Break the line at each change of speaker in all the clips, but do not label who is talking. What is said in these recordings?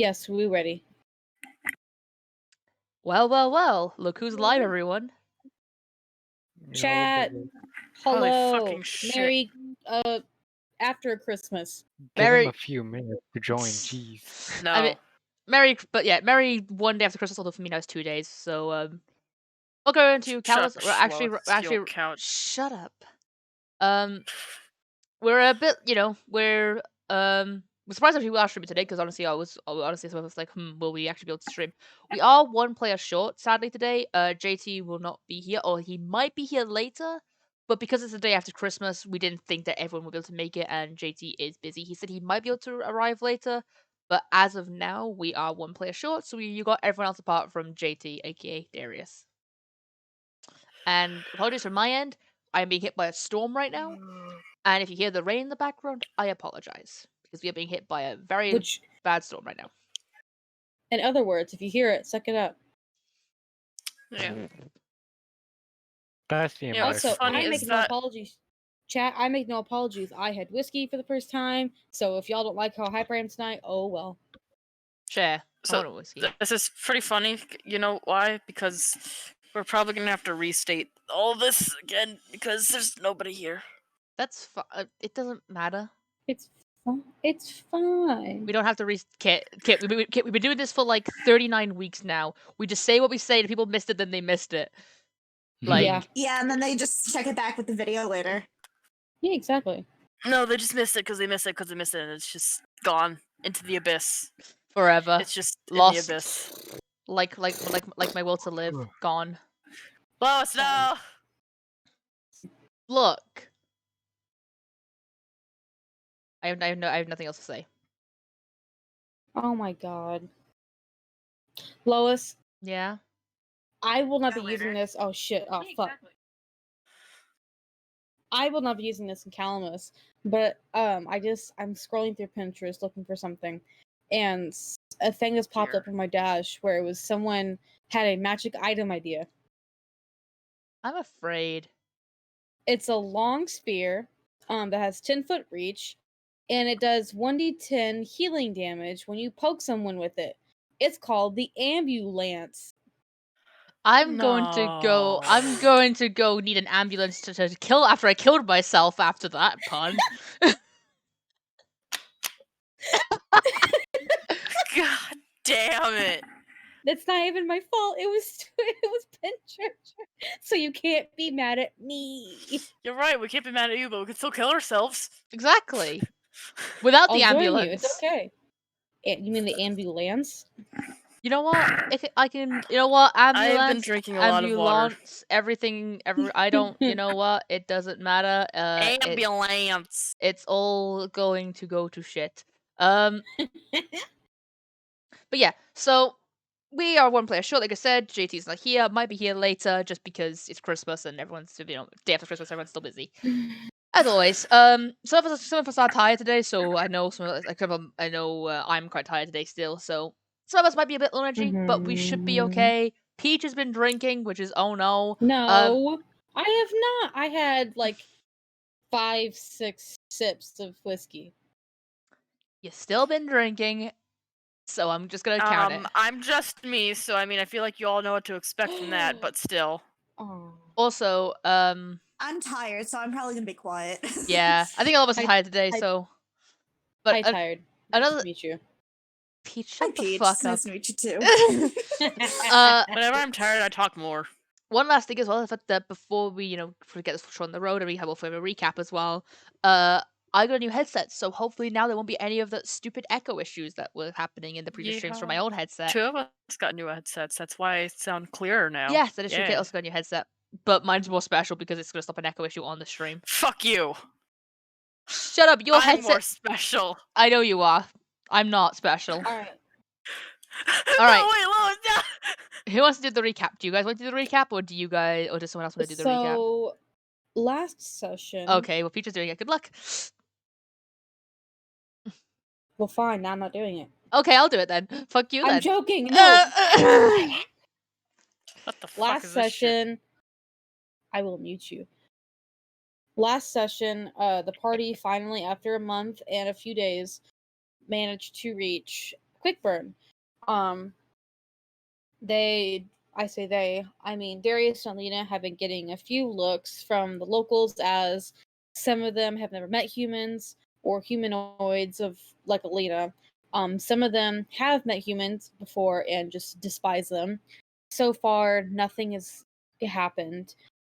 Yes, we ready.
Well. Look who's live, everyone.
Chat.
Holy
Hello.
fucking shit.
Merry after Christmas.
Give
Merry-
him a few minutes to join, jeez.
No.
I mean, Merry 1 day after Christmas, although for me now it's 2 days. So we'll go into Calamus. Actually,
couch.
shut up. We're a bit, we're surprised if we will actually stream today because honestly, some of us like, will we actually be able to stream? We are 1 player short, sadly today. JT will not be here, or he might be here later. But because it's the day after Christmas, we didn't think that everyone would be able to make it, and JT is busy. He said he might be able to arrive later, but as of now, we are 1 player short, so you got everyone else apart from JT, aka Darius. And apologies from my end, I am being hit by a storm right now, and if you hear the rain in the background, I apologize, because we are being hit by a very bad storm right now.
In other words, if you hear it, suck it up.
Yeah.
That's the
Yeah, what's
Also,
funny
I
is
make no
that-
apologies. Chat, I make no apologies. I had whiskey for the first time, so if y'all don't like how hyper I am tonight, oh well.
Share.
So, this is pretty funny. You know why? Because we're probably gonna have to restate all this again because there's nobody here.
That's it doesn't matter.
It's fine.
We don't have to Kit, we've been doing this for like 39 weeks now. We just say what we say, and if people missed it, then they missed it. Like,
yeah, and then they just check it back with the video later.
Yeah, exactly.
No, they just missed it because they missed it because they missed it, and it's just gone into the abyss.
Forever.
It's just
lost.
In the abyss.
Like my will to live. Gone.
Lois, no!
Look. I have nothing else to say.
Oh my god. Lois.
Yeah?
I will not be using this. Oh shit. Oh fuck. I will not be using this in Calamus, but I'm scrolling through Pinterest looking for something, and a thing has popped up on my dash where it was someone had a magic item idea.
I'm afraid.
It's a long spear that has 10-foot reach, and it does 1d10 healing damage when you poke someone with it. It's called the ambulance.
I'm going to go need an ambulance to kill after I killed myself after that pun.
God damn it.
That's not even my fault. It was Pinterest. So you can't be mad at me.
You're right, we can't be mad at you, but we can still kill ourselves.
Exactly. Without the
I'll join
ambulance.
you. It's okay. You mean the ambulance?
You know what? I can. You know what? Ambulance.
I've been drinking a lot of water.
Everything. I don't. You know what? It doesn't matter.
Ambulance.
It's all going to go to shit. But yeah. So we are 1 player short. Like I said, JT's not here. Might be here later, just because it's Christmas and everyone's day after Christmas. Everyone's still busy. As always, some of us are tired today, so I know I'm quite tired today still, so some of us might be a bit low energy, but we should be okay. Peach has been drinking, which is oh no.
No, I have not. I had like 5-6 sips of whiskey.
You've still been drinking, so I'm just gonna count it.
I'm just me, so I mean, I feel like you all know what to expect from that, but still.
Oh.
Also,
I'm tired, so I'm probably gonna be quiet.
Yeah, I think all of us are tired today, so. But
I'm tired.
Another.
Nice to meet you.
Peach, shut the
Peach.
fuck up.
Nice to meet you too.
Whenever I'm tired, I talk more.
One last thing as well, that before we, get this show on the road and we have a recap as well, I got a new headset, so hopefully now there won't be any of the stupid echo issues that were happening in the previous streams from my old headset.
2 of us got new headsets, that's why I sound clearer now.
Yes, that is true. Kate also got a new headset, but mine's more special because it's going to stop an echo issue on the stream.
Fuck you!
Shut up, your headset-
I'm more special!
I know you are. I'm not special.
Alright.
Alright.
No, wait, Lois, no!
Who wants to do the recap? Do you guys want to do the recap, or does someone else want to do the recap?
So, last session...
Okay, well, Peach is doing it. Good luck.
Well, fine, now I'm not doing it.
Okay, I'll do it then. Fuck you then.
I'm joking! No!
What the fuck
Last
is this
session...
shit?
I will mute you. Last session, the party finally, after a month and a few days, managed to reach Quickburn. I mean Darius and Alina have been getting a few looks from the locals, as some of them have never met humans or humanoids of like Alina. Some of them have met humans before and just despise them. So far, nothing has happened.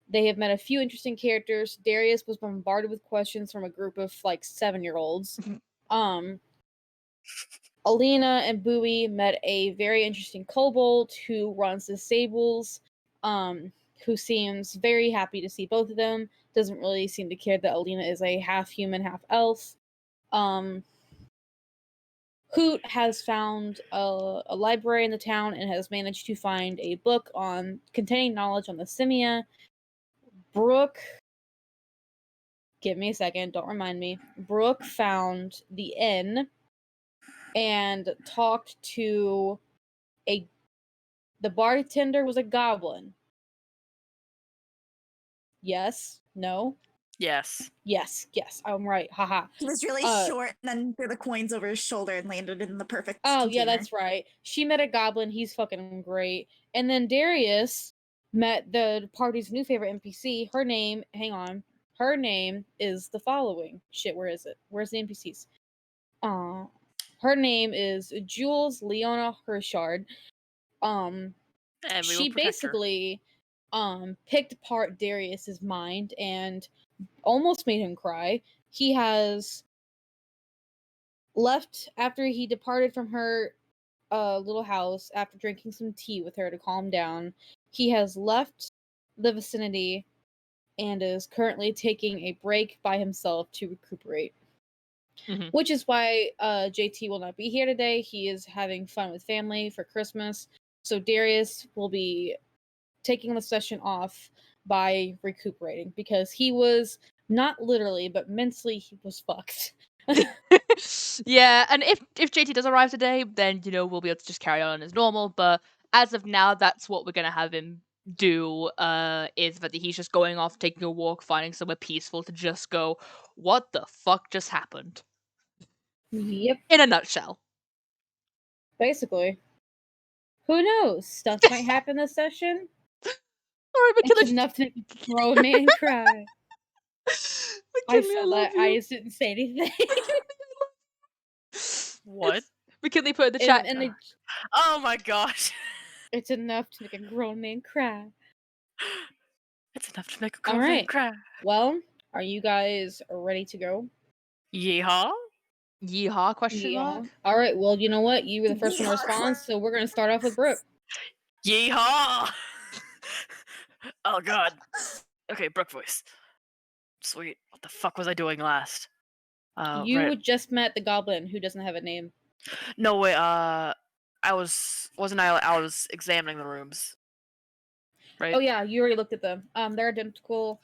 They have met a few interesting characters. Darius was bombarded with questions from a group of like 7-year-olds. Alina and Bowie met a very interesting kobold who runs the stables, who seems very happy to see both of them. Doesn't really seem to care that Alina is a half human, half elf. Hoot has found a library in the town and has managed to find a book containing knowledge on the Simia. Brooke, give me a second, don't remind me. Brooke found the inn and talked to the bartender was a goblin. Yes? No?
Yes.
Yes, I'm right. Haha.
He was really short and then threw the coins over his shoulder and landed in the perfect
Oh, yeah,
container.
that's right. She met a goblin. He's fucking great. And then Darius met the party's new favorite NPC. Her name is the following. Shit, where is it? Where's the NPCs? Her name is Jules Leona Hershard.
And we
She
will protect her.
basically picked apart Darius's mind and almost made him cry. He has left after he departed from her little house after drinking some tea with her to calm down. He has left the vicinity and is currently taking a break by himself to recuperate. Which is why JT will not be here today. He is having fun with family for Christmas. So Darius will be taking the session off by recuperating, because he was not literally but mentally he was fucked.
Yeah, and if JT does arrive today, then we'll be able to just carry on as normal. But as of now, that's what we're gonna have him do. Is that he's just going off, taking a walk, finding somewhere peaceful to just go, what the fuck just happened?
Yep.
In a nutshell.
Basically. Who knows? Stuff might happen this session.
Alright,
It's enough to make a grown man cry. I saw that. I just didn't say anything.
What?
McKinley put in the chat.
Oh my gosh.
It's enough to make a grown man cry.
It's enough to make a grown man cry.
Well, are you guys ready to go?
Yeehaw?
Yeehaw, question mark?
Alright, well, you know what? You were the first one to respond, so we're gonna start off with Brooke.
Yeehaw! Oh god. Okay, Brooke voice. Sweet. What the fuck was I doing last?
You just met the goblin who doesn't have a name.
No way, I was examining the rooms. Right?
Oh yeah, you already looked at them. They're identical.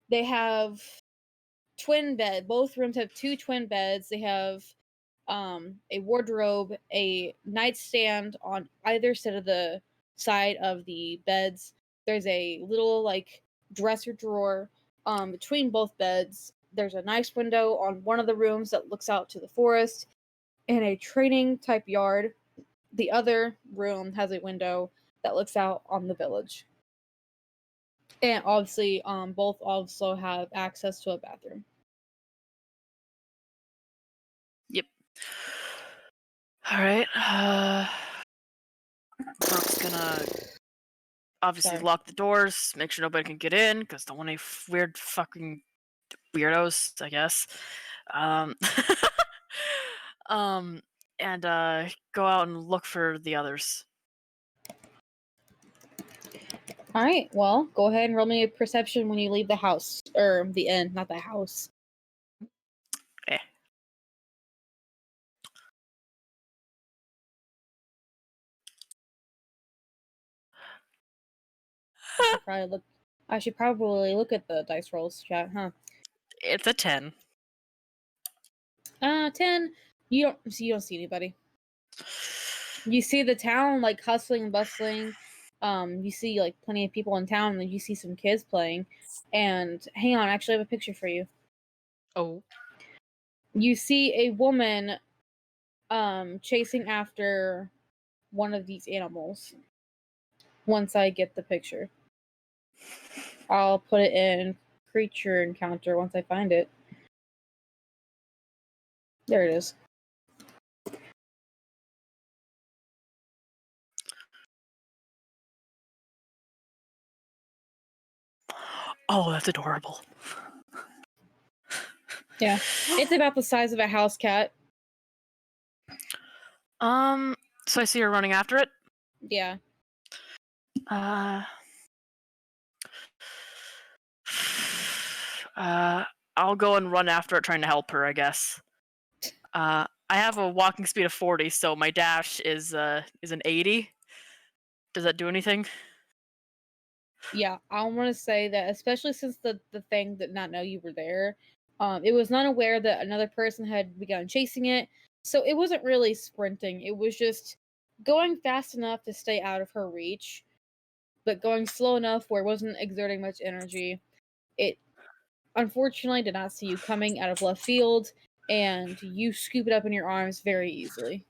They have twin bed. Both rooms have 2 twin beds. They have a wardrobe, a nightstand on either side of the beds. There's a little like dresser drawer between both beds. There's a nice window on one of the rooms that looks out to the forest and a training type yard. The other room has a window that looks out on the village. And obviously, both also have access to a bathroom.
Yep. Alright, Brooke's gonna obviously lock the doors, make sure nobody can get in, because don't want any weird fucking weirdos, I guess. And go out and look for the others.
Alright, well, go ahead and roll me a perception when you leave the house. Or the inn, not the house. I should probably look at the dice rolls, chat, huh?
It's a 10.
10. You don't see anybody. You see the town like hustling and bustling. You see like plenty of people in town, and you see some kids playing. And hang on, actually I have a picture for you.
Oh.
You see a woman chasing after one of these animals. Once I get the picture, I'll put it in creature encounter once I find it. There it is.
Oh, that's adorable.
Yeah, it's about the size of a house cat.
So I see her running after it.
Yeah.
I'll go and run after it, trying to help her, I guess. I have a walking speed of 40, so my dash is an 80. Does that do anything?
Yeah, I want to say that, especially since the thing did not know you were there, it was not aware that another person had begun chasing it, so it wasn't really sprinting. It was just going fast enough to stay out of her reach, but going slow enough where it wasn't exerting much energy. It unfortunately did not see you coming out of left field, and you scoop it up in your arms very easily.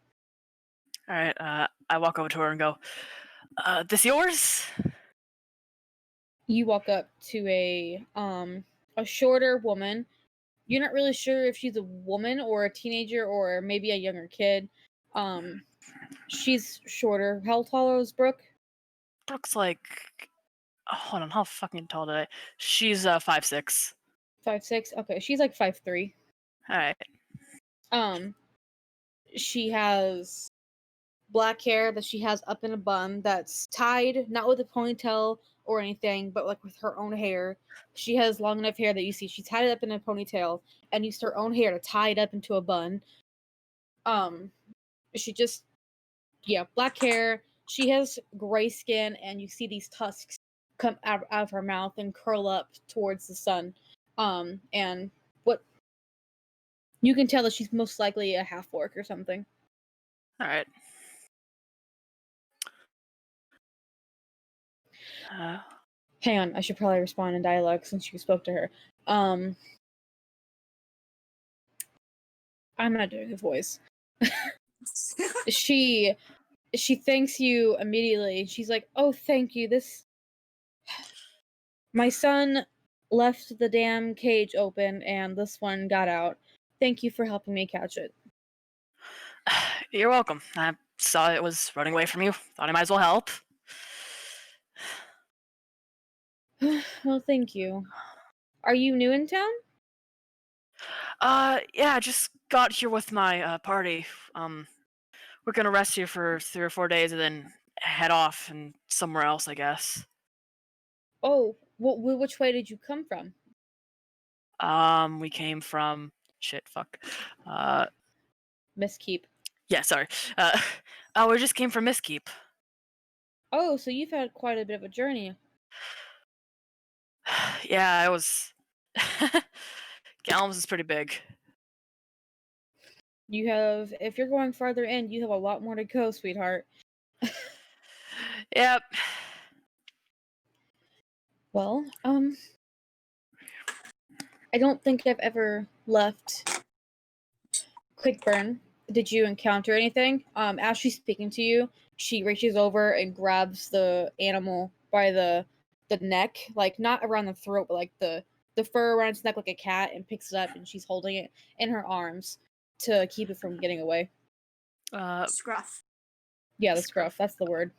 All right. I walk over to her and go, "This yours?"
You walk up to a shorter woman. You're not really sure if she's a woman or a teenager or maybe a younger kid. She's shorter. How tall is Brooke?
Brooke's like, hold on, how fucking tall did I? She's 5'6".
5'6". Okay, she's like 5'3".
All right.
She has black hair that she has up in a bun that's tied, not with a ponytail or anything, but like with her own hair. She has long enough hair that you see she tied it up in a ponytail and used her own hair to tie it up into a bun. She just, yeah, black hair. She has gray skin, and you see these tusks come out of her mouth and curl up towards the sun. And what you can tell that she's most likely a half orc or something.
All right.
Hang on, I should probably respond in dialogue since you spoke to her. I'm not doing a voice. She thanks you immediately. She's like, "Oh, thank you. My son left the damn cage open and this one got out. Thank you for helping me catch it."
You're welcome. I saw it was running away from you. Thought I might as well help.
Well, thank you. Are you new in town?
Yeah, I just got here with my party. We're gonna rest here for 3 or 4 days and then head off and somewhere else, I guess.
Oh, which way did you come from?
We came from fuck.
Mistkeep.
Yeah, sorry. We just came from Mistkeep.
Oh, so you've had quite a bit of a journey.
Yeah, it was. Calamus is pretty big.
You have, if you're going farther in, you have a lot more to go, sweetheart.
Yep.
Well, I don't think I've ever left Quickburn. Did you encounter anything? As she's speaking to you, she reaches over and grabs the animal by the neck, like not around the throat, but like the fur around its neck like a cat, and picks it up and she's holding it in her arms to keep it from getting away.
Scruff.
Yeah, the scruff. That's the word.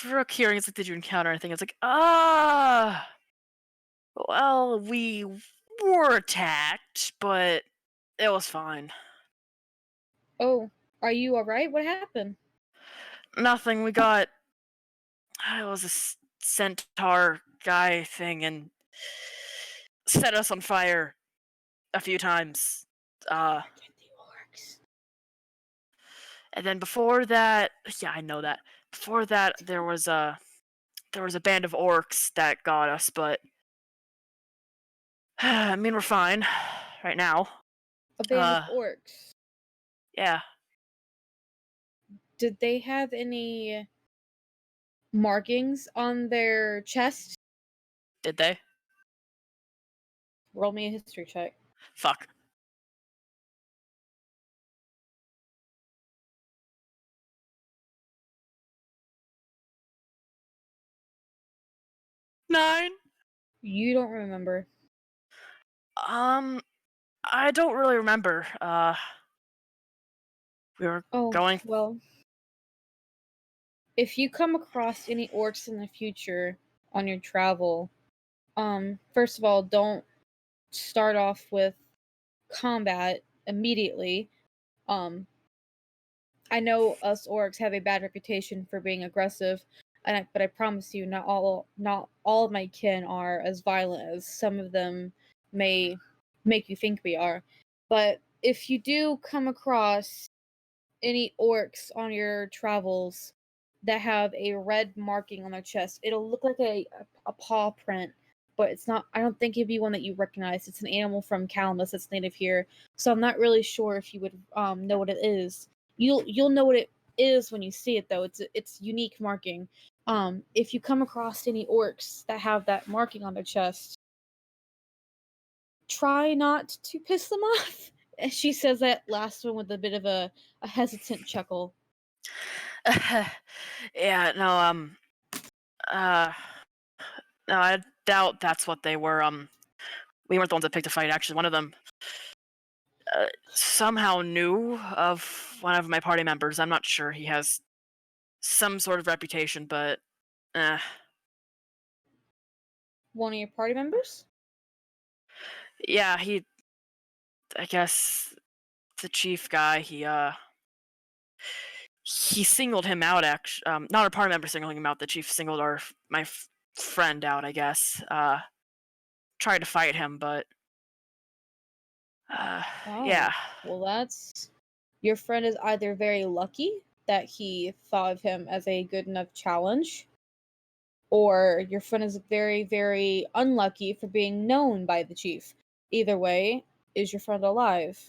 Brooke hearing it's like, did you encounter anything? It's like, well, we were attacked, but it was fine.
Oh, are you alright? What happened?
Nothing. We got. It was a centaur guy thing and set us on fire a few times. And then before that, yeah, I know that. Before that, there was a band of orcs that got us, but I mean, we're fine right now.
A band of orcs.
Yeah.
Did they have any markings on their chest?
Did they?
Roll me a history check.
Fuck. 9?
You don't remember.
I don't really remember. We were
Oh,
going.
well. If you come across any orcs in the future on your travel, first of all, don't start off with combat immediately. I know us orcs have a bad reputation for being aggressive, but I promise you, not all of my kin are as violent as some of them may make you think we are. But if you do come across any orcs on your travels that have a red marking on their chest, it'll look like a paw print, but it's not. I don't think it'd be one that you recognize. It's an animal from Calamus that's native here, so I'm not really sure if you would know what it is. You'll know what it is when you see it, though. It's unique marking. If you come across any orcs that have that marking on their chest, try not to piss them off. And she says that last one with a bit of a hesitant chuckle.
Yeah, no, no, I doubt that's what they were. We weren't the ones that picked a fight. Actually, one of them somehow knew of one of my party members. I'm not sure. He has some sort of reputation, but
One of your party members?
yeah, I guess the chief guy. He singled him out. Actually, not a party member singling him out. The chief singled my friend out. I guess. Tried to fight him, but yeah.
Well, that's your friend is either very lucky that he thought of him as a good enough challenge, or your friend is very, very unlucky for being known by the chief. Either way, is your friend alive?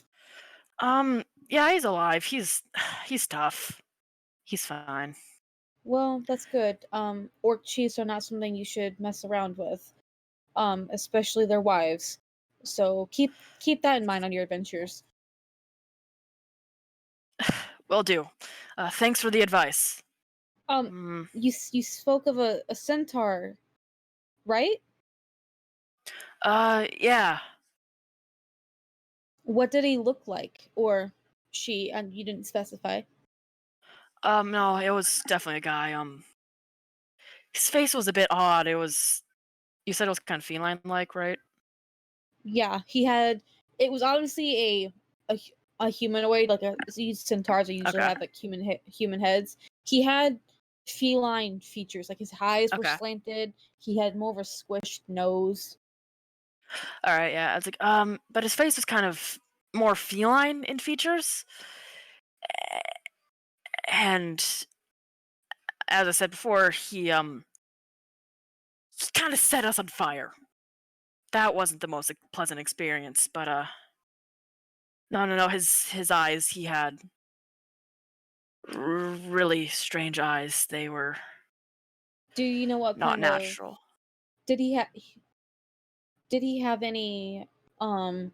Yeah, he's alive. He's tough. He's fine.
Well, that's good. Orc chiefs are not something you should mess around with. Especially their wives. So keep that in mind on your adventures.
Will do. Thanks for the advice.
You spoke of a centaur, right?
Yeah.
What did he look like, or she? And you didn't specify.
No, it was definitely a guy. His face was a bit odd. You said it was kind of feline-like, right?
Yeah, he had. It was obviously a humanoid, like these centaurs usually
Okay.
have like human heads. He had feline features, like his eyes were
Okay.
slanted. He had more of a squished nose.
All right. Yeah. It's like but his face was kind of more feline in features, and as I said before, he kind of set us on fire. That wasn't the most pleasant experience, but no. His eyes. He had really strange eyes. They were
Do you know what
not
kind of
natural.
did he have? Did he have any um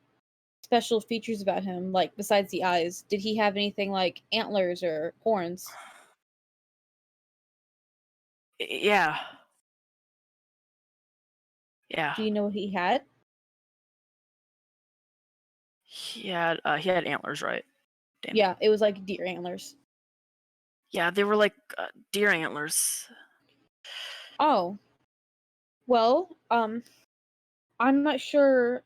special features about him, like besides the eyes? Did he have anything like antlers or horns?
Yeah. Yeah.
Do you know what he had?
He had antlers, right? Damn.
Yeah, it was like deer antlers.
Yeah, they were like deer antlers.
Oh, well, I'm not sure.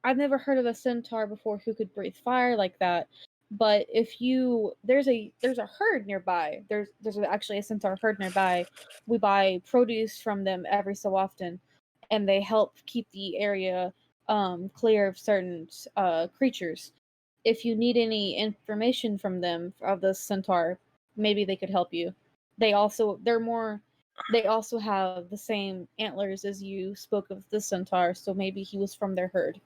I've never heard of a centaur before who could breathe fire like that. But if you there's a herd nearby. There's actually a centaur herd nearby. We buy produce from them every so often, and they help keep the area clear of certain creatures. If you need any information from them of the centaur, maybe they could help you. They also have the same antlers as you spoke of the centaur, so maybe he was from their herd.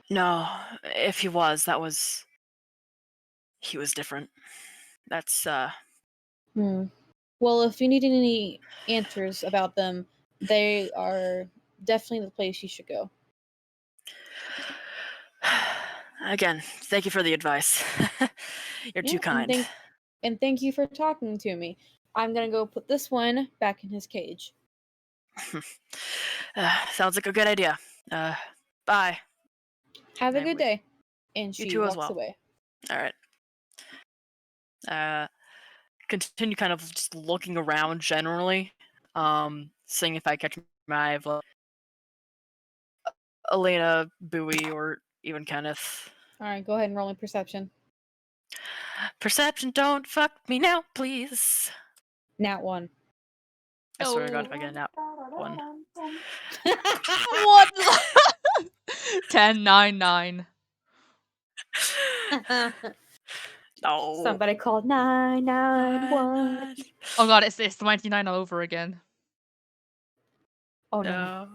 No, if he was different. That's
Hmm. Well, if you need any answers about them, they are definitely the place you should go.
again, thank you for the advice. You're too
Yeah,
kind.
and thank you for talking to me. I'm gonna go put this one back in his cage.
Sounds like a good idea. Bye.
Have a
And
good
we-
day. And
You
she
too as
walks
well.
away.
All right. Continue kind of just looking around generally, seeing if I catch my eye of Elena, Bowie, or even Kenneth.
All right, go ahead and roll me perception.
Perception, don't fuck me now, please.
Nat 1.
I swear to
No.
God, if I get that one.
What? 10, 9, 9.
No.
Somebody called 991.
Oh god, it's 99 all over again.
Oh no.
No.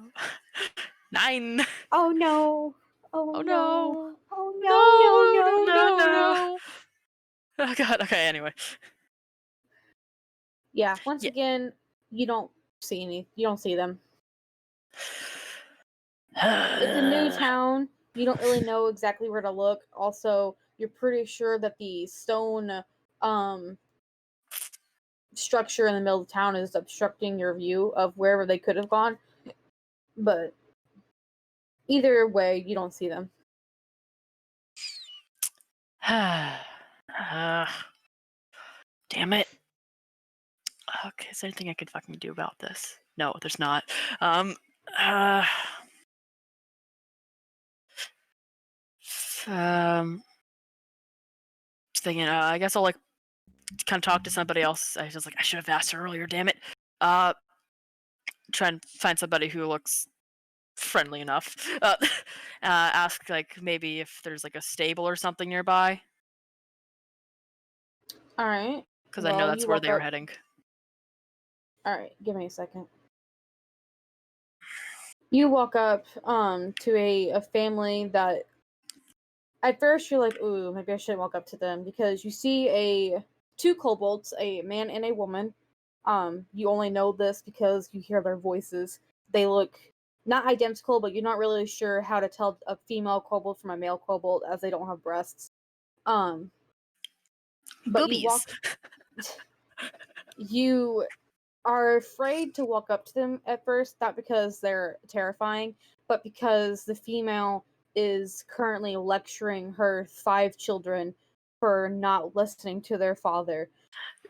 9.
Oh no. Oh,
Oh
no.
no.
Oh no, no, no,
no. Oh God. Okay. Anyway.
Yeah, once
Yeah.
again, you don't see them. It's a new town. You don't really know exactly where to look. Also, you're pretty sure that the stone structure in the middle of town is obstructing your view of wherever they could have gone. But either way, you don't see them.
Damn it. Okay, is there anything I could fucking do about this? No, there's not. Just thinking, I guess I'll like kind of talk to somebody else. I was just like, I should have asked her earlier, damn it. Try and find somebody who looks friendly enough. Ask like maybe if there's like a stable or something nearby.
All right.
Because I know that's where they were heading.
All right, give me a second. You walk up to a family that at first you're like, ooh, maybe I shouldn't walk up to them, because you see two kobolds, a man and a woman. You only know this because you hear their voices. They look not identical, but you're not really sure how to tell a female kobold from a male kobold, as they don't have breasts. But
Boobies.
You are afraid to walk up to them at first, not because they're terrifying, but because the female is currently lecturing her 5 children for not listening to their father.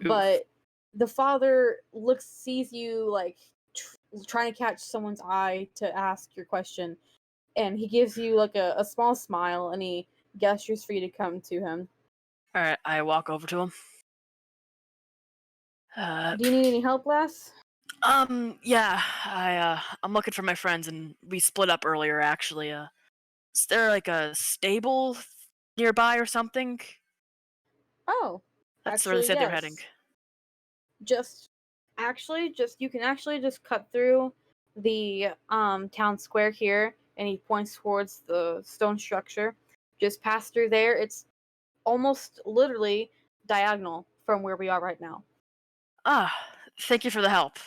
Oof.
But the father sees you like trying to catch someone's eye to ask your question, and he gives you like a small smile, and he gestures for you to come to him.
All right, I walk over to him.
Do you need any help, Les?
Yeah, I'm looking for my friends, and we split up earlier. Actually, is there like a stable nearby or something?
Oh,
That's where they said they're
yes.
heading.
You can actually just cut through the town square here, and he points towards the stone structure. Just pass through there. It's almost literally diagonal from where we are right now.
Thank you for the help.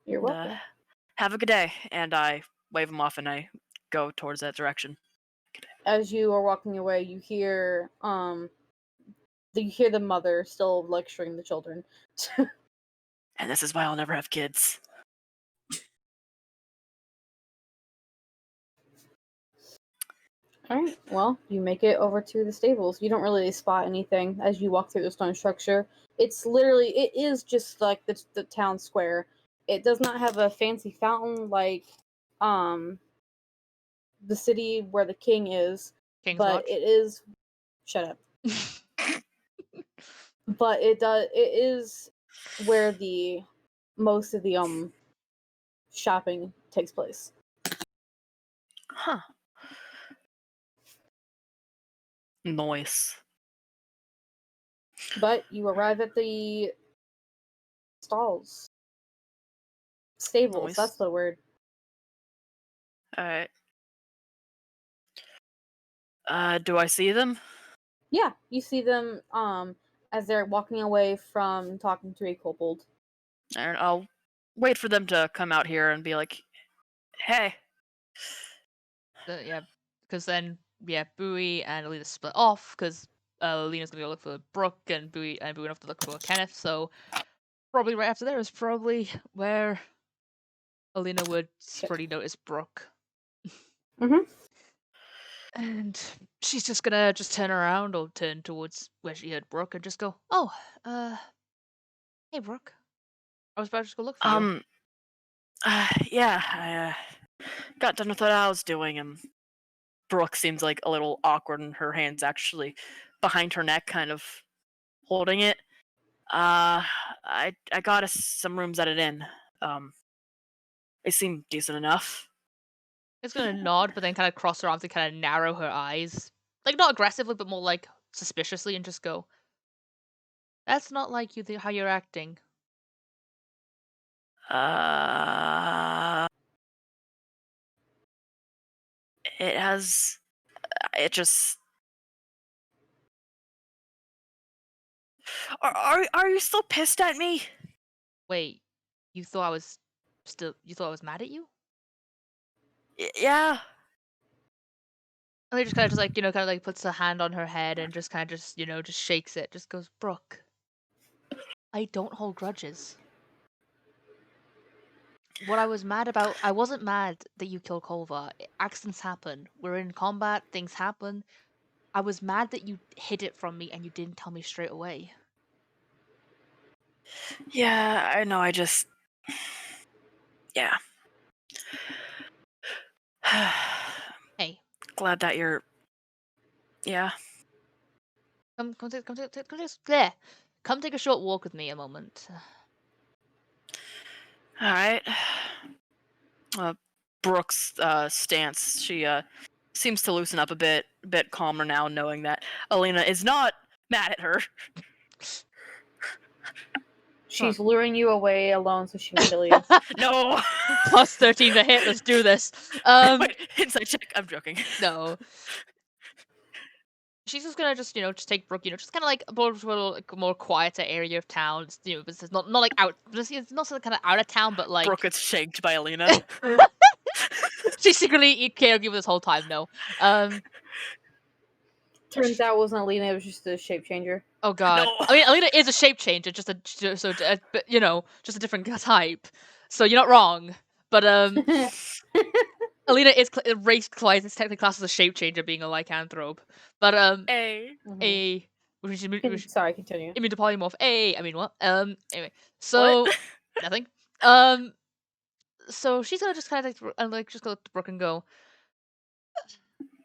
You're
And,
welcome.
have a good day. And I wave him off, and I go towards that direction.
As you are walking away, you hear the mother still lecturing the children.
And this is why I'll never have kids.
Alright, well, you make it over to the stables. You don't really spot anything as you walk through the stone structure. It is just like the town square. It does not have a fancy fountain like the city where the king is,
King's
but
Lodge.
it is shut up. But it is where the most of the shopping takes place.
Huh. Nice.
But you arrive at the stables.
Nice.
That's the word.
Alright. Do I see them?
Yeah, you see them as they're walking away from talking to a kobold.
And I'll wait for them to come out here and be like, hey.
Yeah, because then Bowie and Alina split off because Alina's gonna go look for Brooke, and Bowie have to look for Kenneth. So probably right after there is probably where Alina would probably notice Brooke.
Mhm.
And she's just gonna turn around or turn towards where she heard Brooke and just go, "Oh, hey Brooke. I was about to just go look for you."
Yeah, I got done with what I was doing, and Brooke seems like a little awkward, and her hands actually behind her neck, kind of holding it. I got us some rooms at an inn. They seem decent enough.
It's gonna nod, but then kind of cross her arms and kind of narrow her eyes, like not aggressively, but more like suspiciously, and just go, "That's not like you. How you're acting."
Uh, it has. It just. Are you still pissed at me?
Wait, you thought I was you thought I was mad at you?
Yeah.
And they just kind of kind of like puts a hand on her head and just kind of just shakes it. Just goes, "Brooke, I don't hold grudges. What I was mad about, I wasn't mad that you killed Kolva. Accidents happen. We're in combat. Things happen. I was mad that you hid it from me and you didn't tell me straight away."
Yeah, I know. I just. Yeah.
Hey,
Glad that you're. Yeah.
come take a short walk with me a moment.
All right. Brooke's stance. She seems to loosen up a bit calmer now, knowing that Alina is not mad at her.
She's luring you away alone so she can kill you.
No.
Plus 13 to hit. Let's do this.
Wait, insight check. I'm joking.
No. She's just gonna just take Brooke, just kind of like a little like, more quieter area of town. It's, it's not like out. It's not so kind of out of town, but like
Brooke gets shanked by Alina.
she secretly cared you this whole time. No.
Turns out it wasn't Alina, it was just a shape changer.
Oh god.
No.
I mean, Alina is a shape changer, but just a different type. So you're not wrong. But Alina is race class. It's technically classed as a shape changer, being a lycanthrope. But
A.
Sorry, continue.
I mean to polymorph. I mean what? Anyway. So
What?
nothing. So she's gonna just kind of just go up to Brooke and go,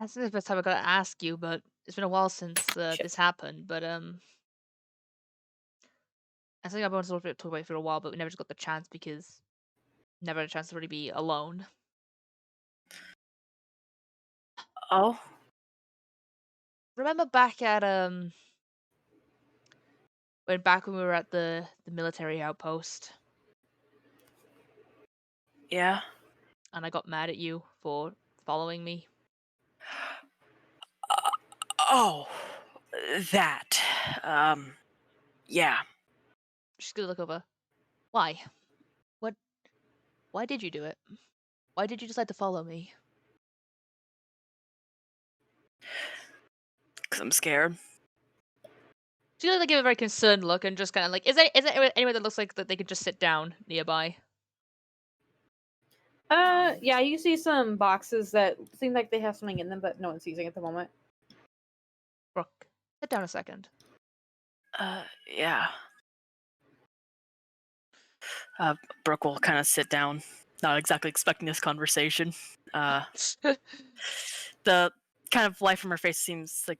"That's the first time I gotta ask you, but it's been a while since this happened. But I think I've been wanting to talk about it for a while, but we never just got the chance because never had a chance to really be alone."
Oh.
Remember back at when we were at the military outpost,
Yeah.
and I got mad at you for following me?
Oh. That. Yeah.
She's gonna look over. Why? What? Why did you do it? Why did you decide to follow me?
Because I'm scared.
She's gonna give a very concerned look and just kind of like, is there anyone that looks like that they could just sit down nearby?
Yeah, you see some boxes that seem like they have something in them, but no one's using at the moment.
Brooke, sit down a second.
Yeah. Brooke will kind of sit down, not exactly expecting this conversation. The kind of life from her face seems to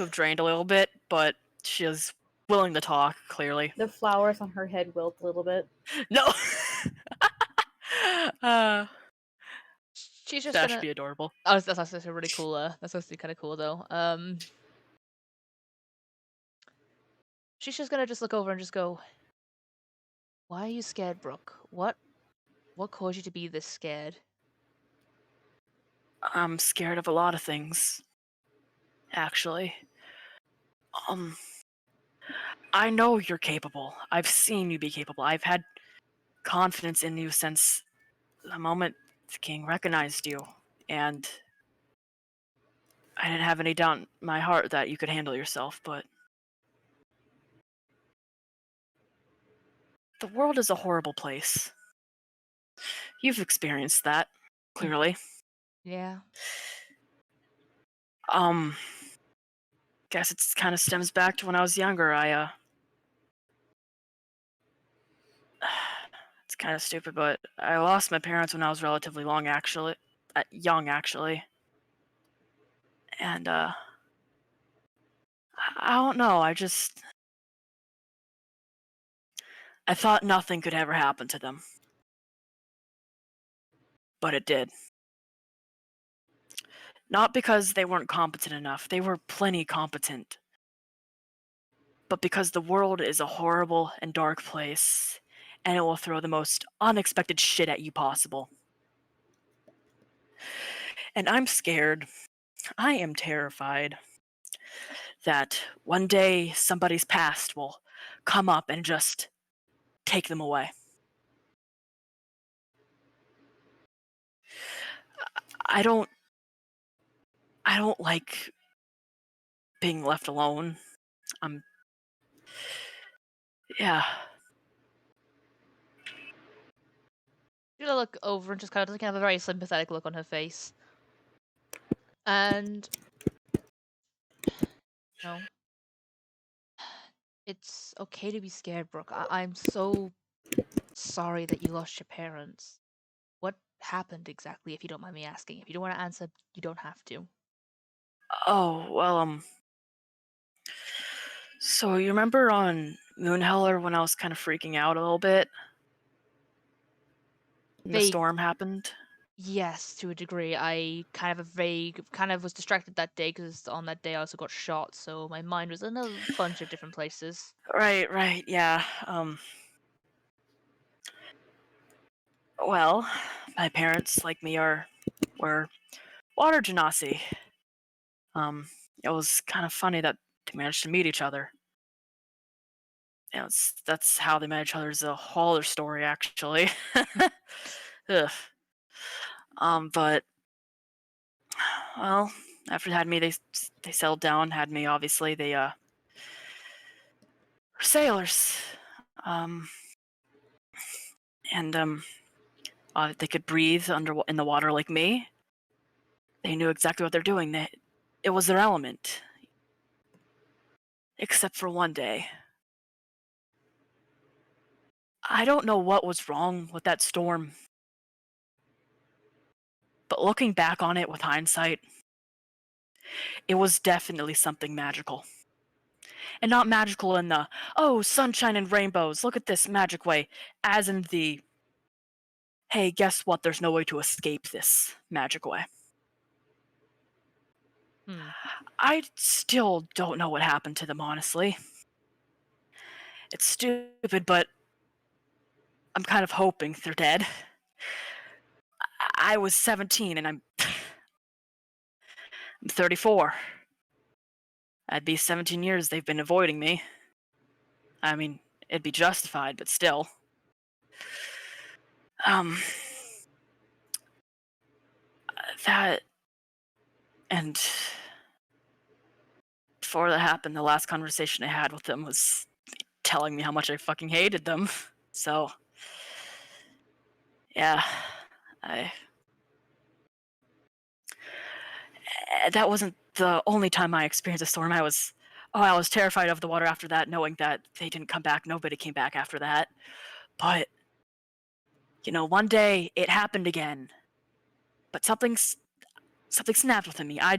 have drained a little bit, but she is willing to talk, clearly.
The flowers on her head wilt a little bit.
No!
She's just
that
gonna.
should be adorable.
Oh, that's actually really cool. That's actually kind of cool though. She's just gonna look over and just go, "Why are you scared, Brooke? What caused you to be this scared?"
I'm scared of a lot of things, actually. I know you're capable. I've seen you be capable. I've had confidence in you since the moment the king recognized you, and I didn't have any doubt in my heart that you could handle yourself, but the world is a horrible place. You've experienced that, clearly.
Yeah.
Guess it kind of stems back to when I was younger. It's kind of stupid, but I lost my parents when I was relatively young, actually. And, I don't know, I thought nothing could ever happen to them. But it did. Not because they weren't competent enough, they were plenty competent. But because the world is a horrible and dark place, and it will throw the most unexpected shit at you possible. And I'm scared, I am terrified, that one day somebody's past will come up and just take them away. I don't like being left alone. Yeah.
She'll look over and just kind of have a very sympathetic look on her face. And no. It's okay to be scared, Brooke. I'm so sorry that you lost your parents. What happened exactly, if you don't mind me asking? If you don't want to answer, you don't have to.
Oh, well, so you remember on Moonheller when I was kind of freaking out a little bit? And the
Vague.
storm happened?
Yes, to a degree. I kind of was distracted that day because on that day I also got shot, so my mind was in a bunch of different places.
Right, yeah. Well, my parents, like me, were water genasi. It was kind of funny that they managed to meet each other. That's how they met each other is a whole other story, actually. Ugh. But well, after they had me, they settled down, had me. Obviously, they were sailors, and they could breathe in the water like me. They knew exactly what they're doing. It was their element, except for one day. I don't know what was wrong with that storm, but looking back on it with hindsight, it was definitely something magical. And not magical in the, oh, sunshine and rainbows, look at this magic way, as in the, hey, guess what, there's no way to escape this magic way. I still don't know what happened to them, honestly. It's stupid, but I'm kind of hoping they're dead. I was 17 and I'm 34. That'd be 17 years they've been avoiding me. I mean, it'd be justified, but still. That... And before that happened, the last conversation I had with them was telling me how much I fucking hated them. So, yeah, that wasn't the only time I experienced a storm. I was terrified of the water after that, knowing that they didn't come back. Nobody came back after that. But, one day it happened again. But something snapped within me. I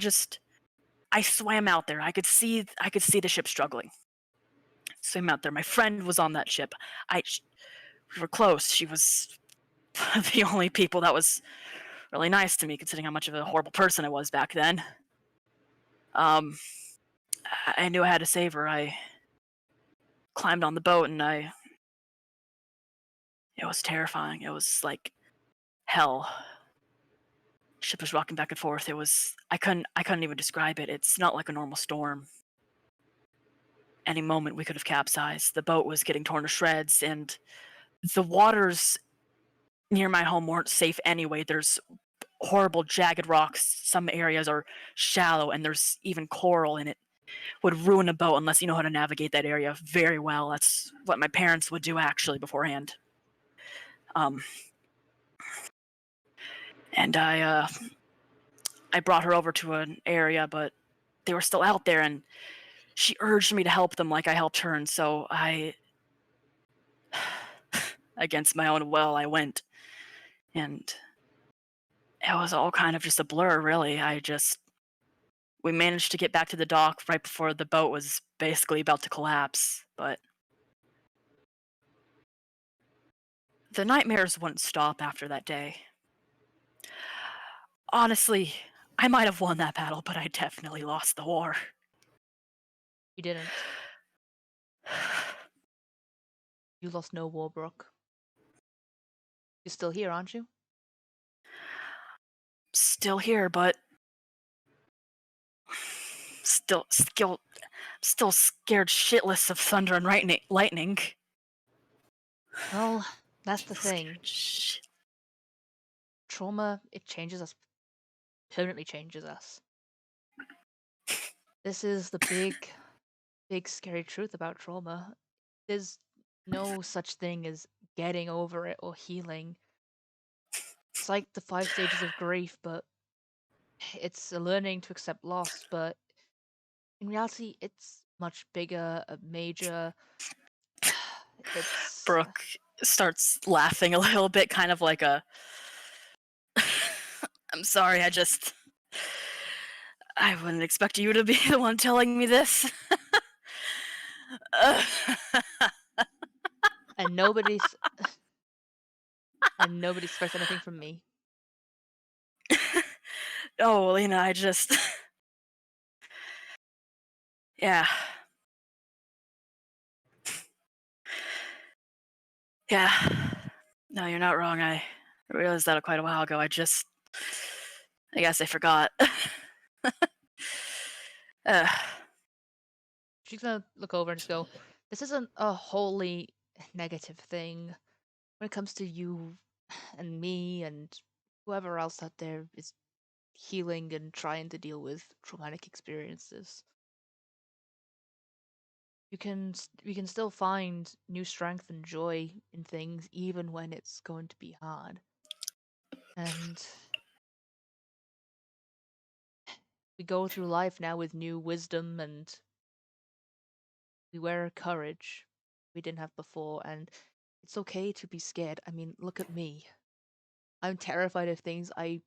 swam out there. I could see the ship struggling. Swam out there. My friend was on that ship. We were close. She was the only people that was really nice to me, considering how much of a horrible person I was back then. I knew I had to save her. I climbed on the boat and it was terrifying. It was like hell. Ship was rocking back and forth. I couldn't even describe it. It's not like a normal storm. Any moment we could have capsized. The boat was getting torn to shreds, and the waters near my home weren't safe anyway. There's horrible jagged rocks. Some areas are shallow, and there's even coral in it. Would ruin a boat unless you know how to navigate that area very well. That's what my parents would do actually beforehand. and I brought her over to an area, but they were still out there, and she urged me to help them like I helped her, and so I, against my own will, I went, and it was all kind of just a blur, really. We managed to get back to the dock right before the boat was basically about to collapse, but the nightmares wouldn't stop after that day. Honestly, I might have won that battle, but I definitely lost the war.
You didn't. You lost no war, Brooke. You're still here, aren't you?
Still here, but still scared shitless of thunder and lightning.
Well, that's the
Still scared
thing.
shit.
Trauma, it changes us. Permanently changes us. This is the big, scary truth about trauma. There's no such thing as getting over it or healing. It's like the 5 stages of grief, but it's a learning to accept loss, but in reality, it's much bigger, major. It's
Brooke starts laughing a little bit, kind of like a I'm sorry, I wouldn't expect you to be the one telling me this.
and nobody's expects anything from me.
Oh, Lena, yeah. Yeah. No, you're not wrong. I realized that quite a while ago. I guess I forgot. uh,
She's gonna look over and just go, "This isn't a wholly negative thing. When it comes to you and me and whoever else out there is healing and trying to deal with traumatic experiences, we can still find new strength and joy in things even when it's going to be hard. And we go through life now with new wisdom and we wear courage we didn't have before, and it's okay to be scared. I mean, look at me. I'm terrified of things I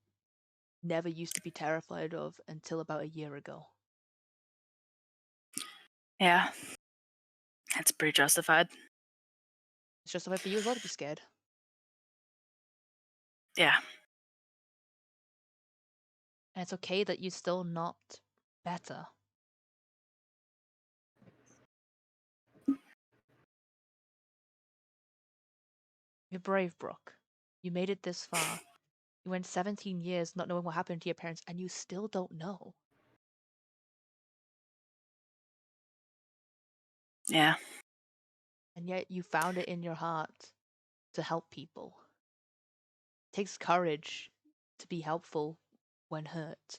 never used to be terrified of until about a year ago.
yeah. That's pretty justified.
It's justified for you as well to be scared.
Yeah.
And it's okay that you're still not better. You're brave, Brooke. You made it this far. You went 17 years not knowing what happened to your parents, and you still don't know.
Yeah.
And yet you found it in your heart to help people. It takes courage to be helpful when hurt.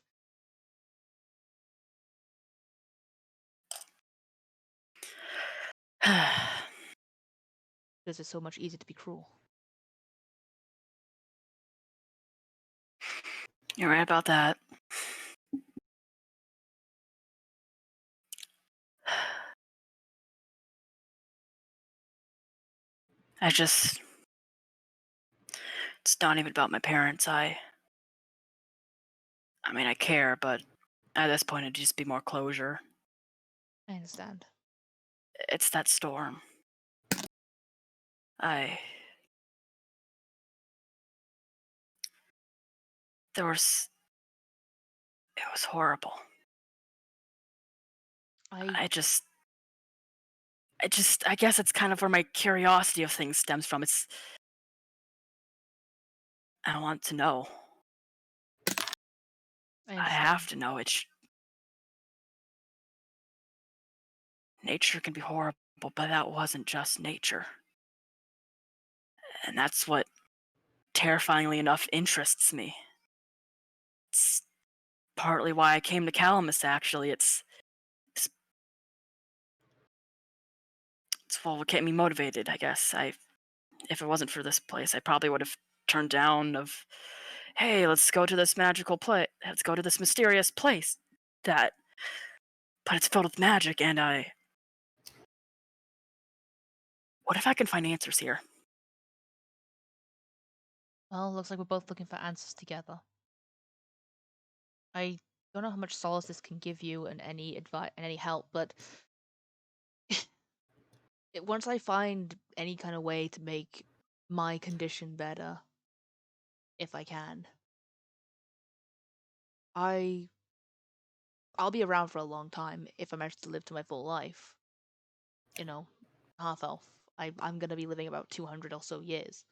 Because it's so much easier to be cruel.
You're right about that. It's not even about my parents. I mean, I care, but at this point, it'd just be more closure.
I understand.
It's that storm. It was horrible. I guess it's kind of where my curiosity of things stems from. I want to know. I have to know. Nature can be horrible, but that wasn't just nature. And that's what, terrifyingly enough, interests me. It's partly why I came to Calamus, actually. It's what kept me motivated, I guess. If it wasn't for this place, I probably would have turned down of hey, let's go to this magical place. Let's go to this mysterious place but it's filled with magic, and what if I can find answers here?
Well, looks like we're both looking for answers together. I don't know how much solace this can give you and any advice and any help, but once I find any kind of way to make my condition better, if I can, I'll be around for a long time if I manage to live to my full life. You know, half elf. I'm gonna be living about 200 or so years,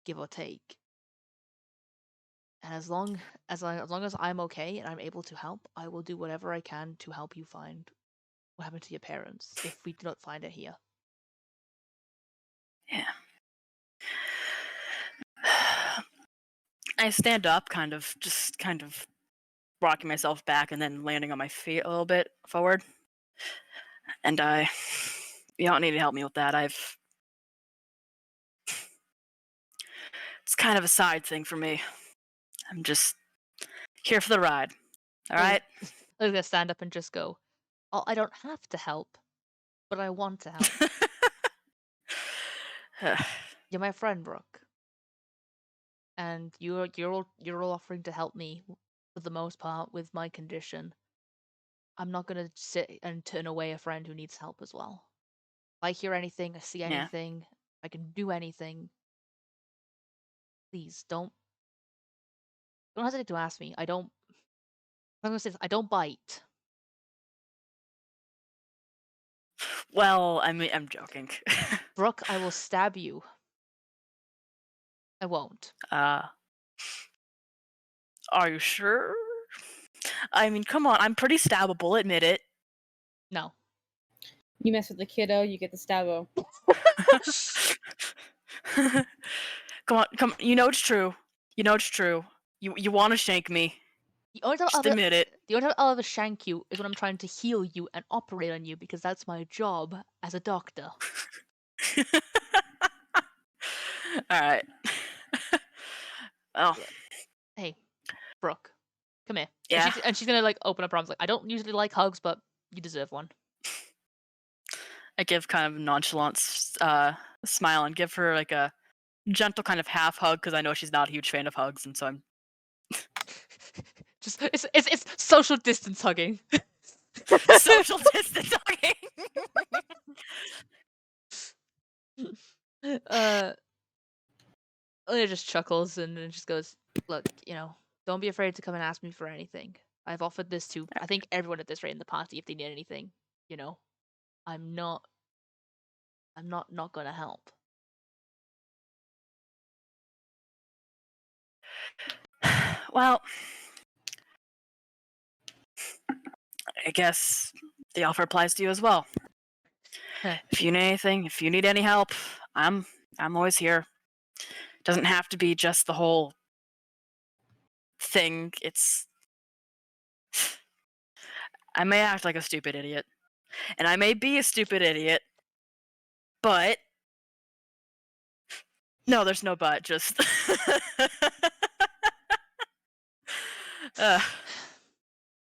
give or take. And as long as I'm okay and I'm able to help, I will do whatever I can to help you find what happened to your parents if we do not find it here.
Yeah. I stand up, kind of rocking myself back and then landing on my feet a little bit forward. And you don't need to help me with that. It's kind of a side thing for me. I'm just here for the ride. All right?
I'm gonna stand up and just go, oh, I don't have to help, but I want to help. You're my friend, Brooke. And you're all offering to help me for the most part with my condition. I'm not gonna sit and turn away a friend who needs help as well. If I hear anything, I see
Yeah.
anything, I can do anything. Please don't hesitate to ask me. I'm gonna say this, I don't bite.
Well, I mean, I'm joking.
Brooke, I will stab you. I won't.
Are you sure? I mean, come on. I'm pretty stabbable, admit it.
No.
You mess with the kiddo, you get the stabbo.
Come on. You know it's true. You want to shank me.
The only time
Just admit it.
The only time I'll ever shank you is when I'm trying to heal you and operate on you because that's my job as a doctor.
Alright. Oh.
Hey, Brooke, come here.
Yeah.
And she's gonna like open up her arms like, I don't usually like hugs, but you deserve one.
I give kind of nonchalant smile and give her like a gentle kind of half hug because I know she's not a huge fan of hugs, and so I'm
Just it's social distance hugging.
social distance hugging.
Leah just chuckles and just goes, look, don't be afraid to come and ask me for anything. I've offered this to I think everyone at this rate in the party if they need anything. I'm not gonna help.
Well, I guess the offer applies to you as well. If you need anything, if you need any help, I'm always here. Doesn't have to be just the whole thing. I may act like a stupid idiot, and I may be a stupid idiot, but no, there's no but. Just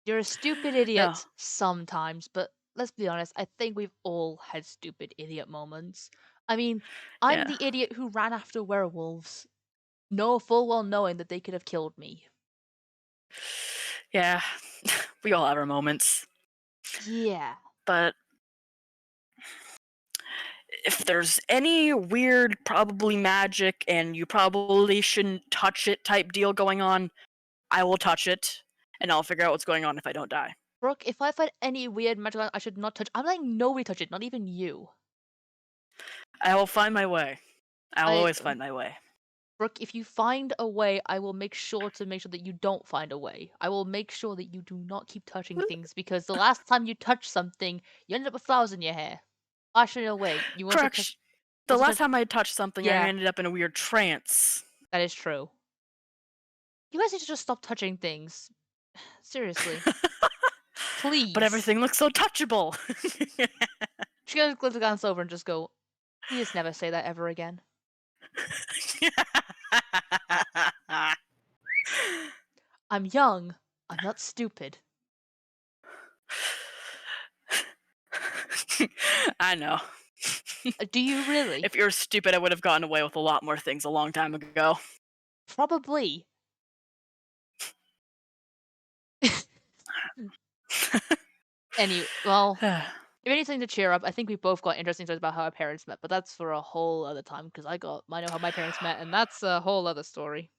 You're a stupid idiot sometimes, but let's be honest, I think we've all had stupid idiot moments. I mean, I'm the idiot who ran after werewolves, full well knowing that they could have killed me.
Yeah, we all have our moments.
Yeah.
But if there's any weird, probably magic, and you probably shouldn't touch it type deal going on, I will touch it, and I'll figure out what's going on if I don't die.
Brooke, if I find any weird magic I should not touch, I'm letting nobody touch it, not even you.
I will find my way. I'll always find my way.
Brooke, if you find a way, I will make sure that you don't find a way. I will make sure that you do not keep touching things because the last time you touched something, you ended up with flowers in your hair. Actually, no, wait.
Correct. The last time I touched something, I ended up in a weird trance.
That is true. You guys need to just stop touching things. Seriously. Please.
But everything looks so touchable.
She's gonna glance over and just go, please never say that ever again. I'm young. I'm not stupid.
I know.
Do you really?
If you were stupid, I would have gotten away with a lot more things a long time ago.
Probably. Well, if anything to cheer up, I think we both got interesting stories about how our parents met, but that's for a whole other time because I know how my parents met, and that's a whole other story.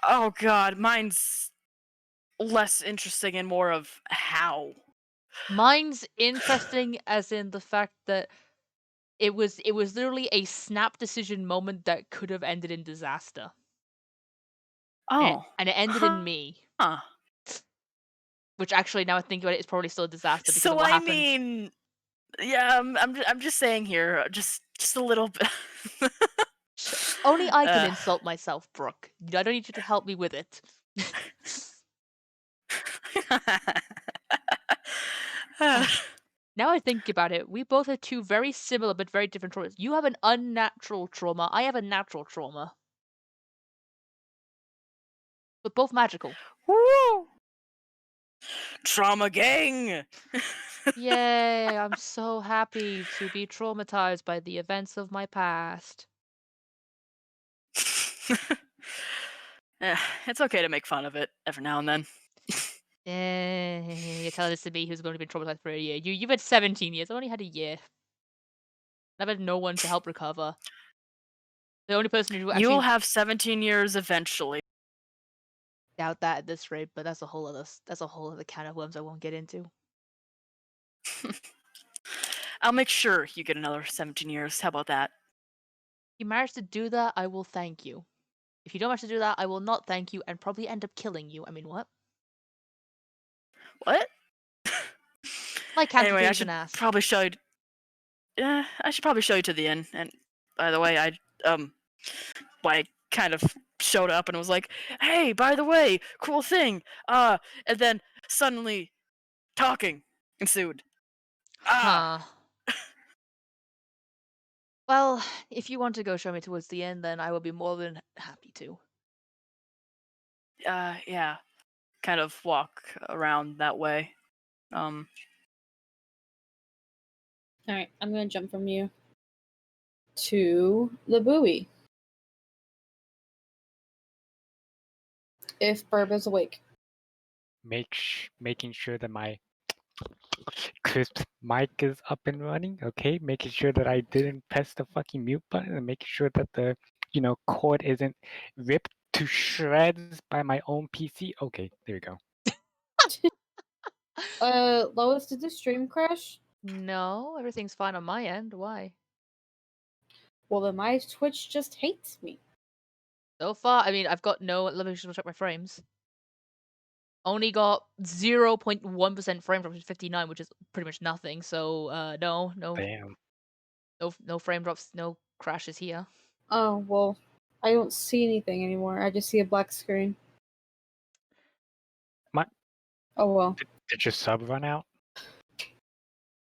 Oh god, mine's less interesting and more of how.
Mine's interesting as in the fact that it was literally a snap decision moment that could have ended in disaster.
Oh.
And it ended in me.
Huh.
Which actually, now I think about it, is probably still a disaster because of
So
what
I
happened.
mean, yeah, I'm just saying here, just a little bit.
Only I can insult myself, Brooke. I don't need you to help me with it. Now I think about it, we both have two very similar but very different traumas. You have an unnatural trauma. I have a natural trauma. But both magical.
Woo! Trauma gang!
Yay, I'm so happy to be traumatized by the events of my past.
It's okay to make fun of it every now and then.
You're telling this to me who's going to be traumatized for a year. You've had 17 years. I've only had a year. I've had no one to help recover. The only person who actually
You'll have 17 years eventually.
doubt that at this rate, but that's a whole other can of worms I won't get into.
I'll make sure you get another 17 years. How about that?
If you manage to do that, I will thank you. If you don't manage to do that, I will not thank you and probably end up killing you. I mean, what?
What?
Like cancer
Anyway, I
trees
should
and ass.
probably show you. I should probably show you to the inn. And by the way, I kind of showed up and was like, "Hey, by the way, cool thing." And then suddenly, talking ensued.
Huh. Well, if you want to go show me towards the end, then I will be more than happy to.
Yeah. Kind of walk around that way.
All right, I'm gonna jump from you to the buoy. If Burb is awake.
Making sure that my crisp mic is up and running. Okay, making sure that I didn't press the fucking mute button, and making sure that the cord isn't ripped to shreds by my own PC. Okay, there we go.
Lois, did the stream crash?
No, everything's fine on my end. Why?
Well, then my Twitch just hates me.
So far, I mean, I've got no. Let me just check my frames. Only got 0.1% frame drops, 59, which is pretty much nothing. So, no
Damn.
frame drops, no crashes here.
Oh, well, I don't see anything anymore. I just see a black screen. Oh, well.
Did your sub run out?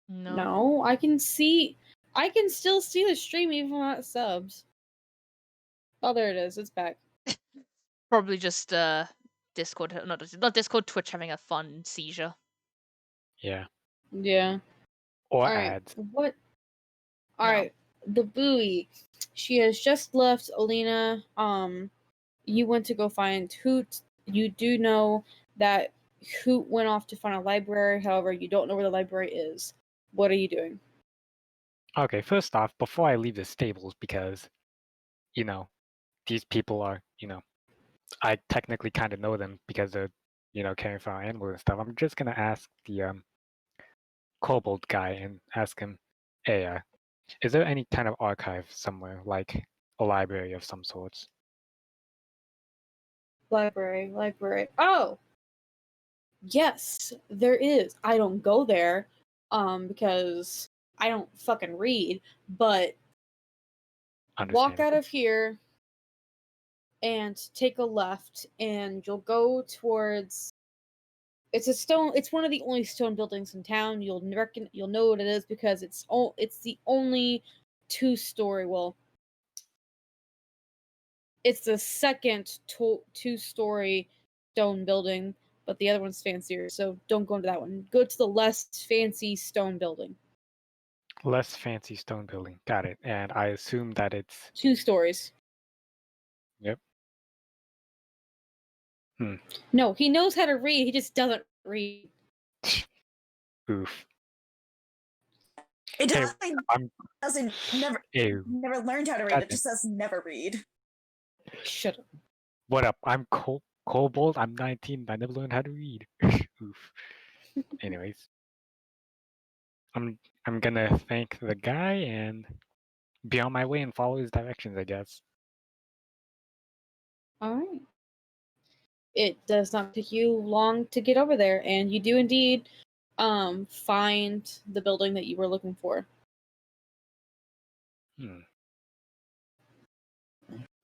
No.
I can still see the stream even without subs. Oh, there it is. It's back.
Probably just Discord, not Discord, Twitch having a fun seizure.
Yeah.
Yeah.
Or
All right.
ads.
What? All
No.
right. The buoy. She has just left Alina. You went to go find Hoot. You do know that Hoot went off to find a library. However, you don't know where the library is. What are you doing?
Okay, first off, before I leave the stables, because these people are, I technically kind of know them because they're, caring for our animals and stuff. I'm just gonna ask the kobold guy and ask him, hey, is there any kind of archive somewhere, like a library of some sorts?
Library. Oh! Yes, there is. I don't go there, because I don't fucking read, but walk out of here and take a left and you'll go towards it's one of the only stone buildings in town. You'll know what it is because it's the only two-story, well, it's the second two-story stone building, but the other one's fancier, so don't go into that one. Go to the less fancy stone building.
Less fancy stone building. Got it. And I assume that it's
2 stories.
Yep.
No, he knows how to read, he just doesn't read.
Oof.
It
Hey,
doesn't, doesn't never
Ew.
never learned how to read.
Goddamn.
It just says never read.
Shut up.
What up? I'm Kobold. I'm 19. I never learned how to read. Oof. Anyways, I'm gonna thank the guy and be on my way and follow his directions, I guess.
Alright. It does not take you long to get over there, and you do indeed find the building that you were looking for.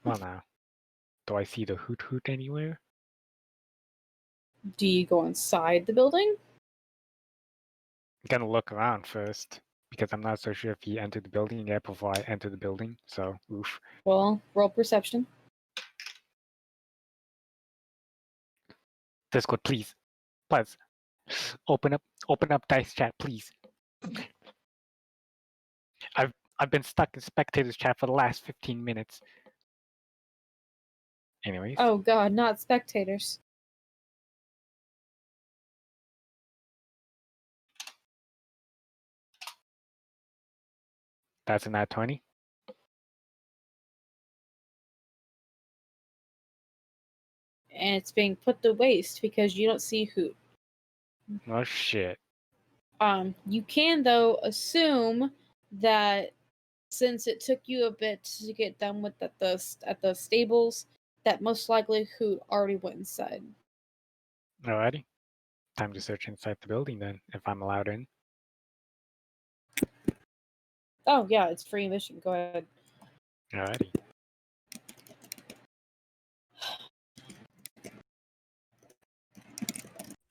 Well now, do I see the hoot hoot anywhere?
Do you go inside the building?
I'm gonna look around first because I'm not so sure if he entered the building yet before I enter the building. So, oof.
Well, roll perception.
Discord, please. Please. Open up dice chat, please. I've been stuck in spectators chat for the last 15 minutes. Anyways.
Oh god, not spectators.
That's a nat 20.
And it's being put to waste because you don't see Hoot.
Oh shit.
You can though assume that since it took you a bit to get done with at the stables, that most likely Hoot already went inside.
Alrighty. Time to search inside the building then, if I'm allowed in.
Oh yeah, it's free admission. Go ahead.
Alrighty.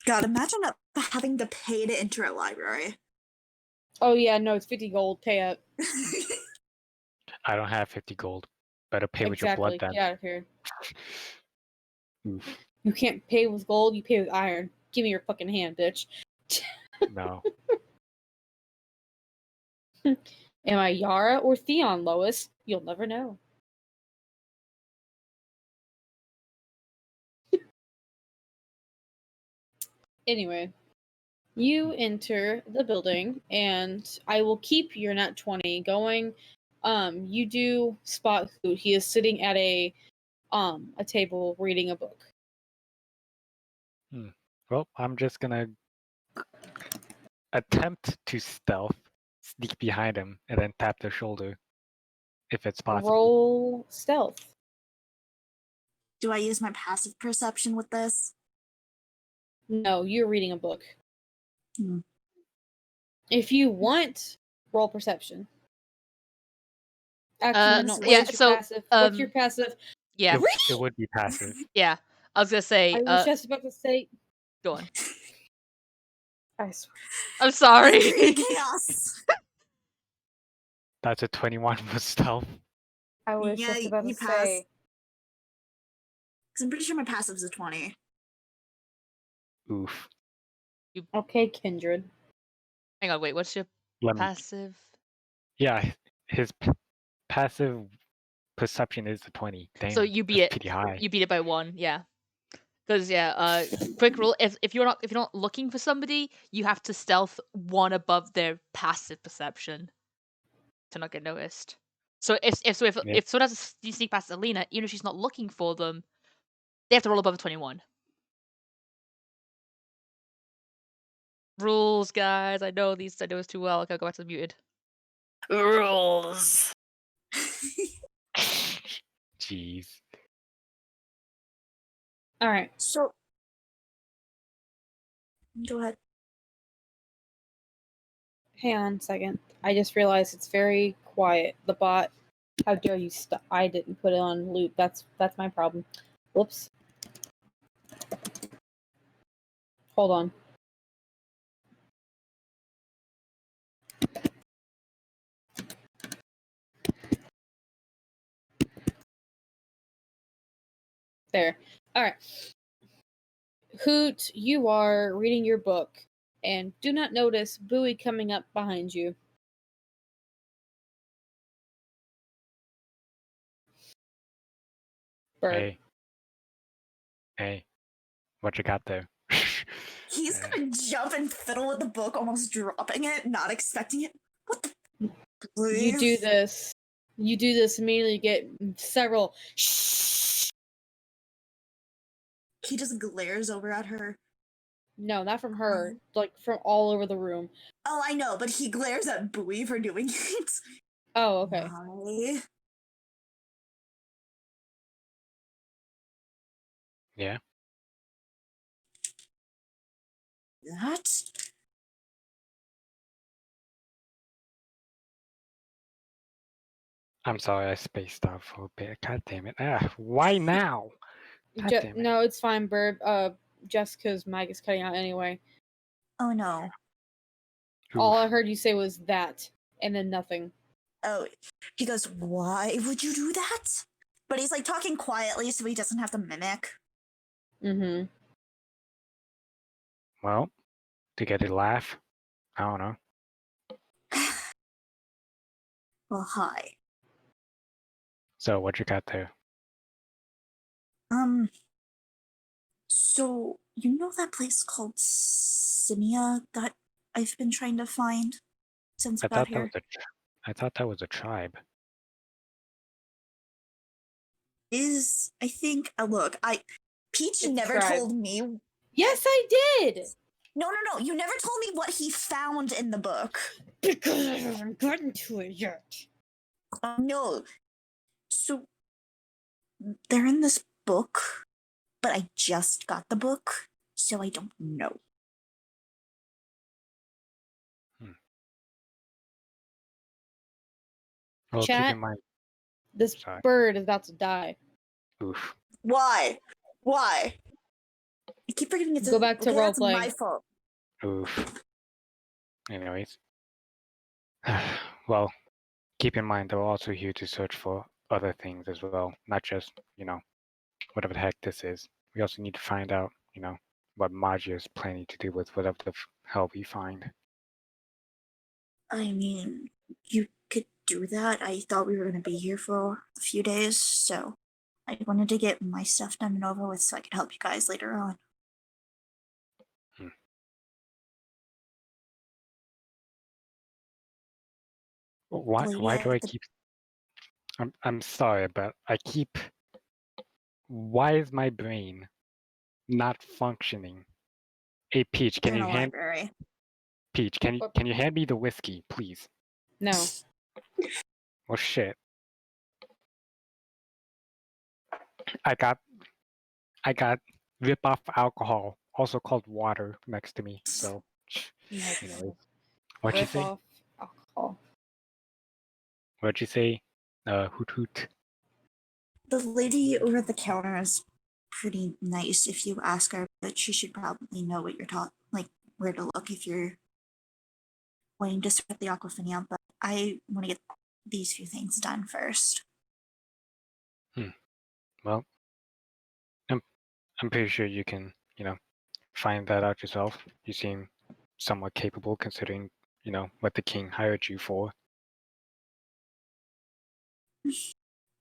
God, imagine having to pay to enter a library.
Oh yeah, no, it's 50 gold. Pay up.
I don't have 50 gold. Better pay with your blood then.
Get out of here.
Oof.
You can't pay with gold. You pay with iron. Give me your fucking hand, bitch.
No.
Am I Yara or Theon, Lois? You'll never know. Anyway, you enter the building, and I will keep your nat 20 going. You do spot who he is sitting at a table reading a book.
Well, I'm just gonna attempt to stealth, sneak behind him, and then tap their shoulder, if it's possible.
Roll stealth.
Do I use my passive perception with this?
No, you're reading a book.
Hmm.
If you want, roll perception. Actually, no.
yeah,
What's your
so,
passive? What's your passive?
Yeah,
It would be passive.
yeah. I was gonna say,
I was just about to say.
go on.
I swear.
I'm sorry.
Chaos.
That's a 21 for stealth.
I was
Yeah,
just about to
you pass.
say.
Because I'm pretty sure my passive's a 20.
Oof.
Okay, Kindred.
Hang on, wait. What's your
Let me.
passive?
Yeah, his passive perception is a 20. Damn.
So you beat
that's
it.
pretty high.
You beat it by 1. Yeah. Because quick rule: if you're not looking for somebody, you have to stealth 1 above their passive perception to not get noticed. So if someone has a sneak past Alina, even if she's not looking for them, they have to roll above a 21. Rules, guys. I know these. I know it's too well. Okay, I'll go back to the muted.
Rules.
Jeez.
All right.
So, go ahead.
Hang on a second. I just realized it's very quiet. The bot. How dare you? I didn't put it on loop. That's my problem. Whoops. Hold on. There. All right. Hoot, you are reading your book and do not notice Bowie coming up behind you. Bird.
Hey, what you got there?
He's gonna jump and fiddle with the book, almost dropping it, not expecting it. What the?
You do
Please?
this. You do this immediately. You get several. Shh.
He just glares over at her.
No, not from her. Like from all over the room.
Oh, I know, but he glares at Bowie for doing it.
Oh, okay.
Why?
Yeah.
That?
I'm sorry, I spaced out for a bit. God damn it. Why now? God damn it.
No, it's fine, Bird. Jessica's mic is cutting out anyway.
Oh no.
All I
Oof.
heard you say was that, and then nothing.
Oh, he goes, why would you do that? But he's like talking quietly so he doesn't have to mimic.
Mm-hmm.
Well, to get a laugh? I don't know.
Well, hi.
So, what you got there?
So you know that place called Simia that I've been trying to find since
I
we got
thought that
here?
was I thought that was a tribe.
I think, look, Peach
It's
never
tribe.
told me.
Yes, I did!
No, you never told me what he found in the book.
Because I haven't gotten to it yet.
No. So they're in this book, but I just got the book, so I don't know.
Well, keep
Chat,
in mind.
this
Sorry.
bird is about to die.
Oof.
Why? I keep forgetting it's
Go back to
okay, that's
roleplaying.
my fault.
Oof. Anyways. Well, keep in mind they're also here to search for other things as well, not just, whatever the heck this is. We also need to find out, what Magia is planning to do with whatever the hell we find.
I mean, you could do that. I thought we were going to be here for a few days, so I wanted to get my stuff done and over with so I could help you guys later on.
Why do I keep I'm sorry, but why is my brain not functioning? Hey Peach,
in the library.
Peach, can you hand me the whiskey, please?
No.
Well shit. I got rip-off alcohol, also called water, next to me. So anyways. What'd you
Rip
say?
off alcohol.
What'd you say? Hoot hoot.
The lady over at the counter is pretty nice if you ask her, but she should probably know what you're taught, like where to look if you're wanting to start the Aquafina, but I want to get these few things done first.
Well, I'm pretty sure you can, find that out yourself. You seem somewhat capable considering, what the king hired you for.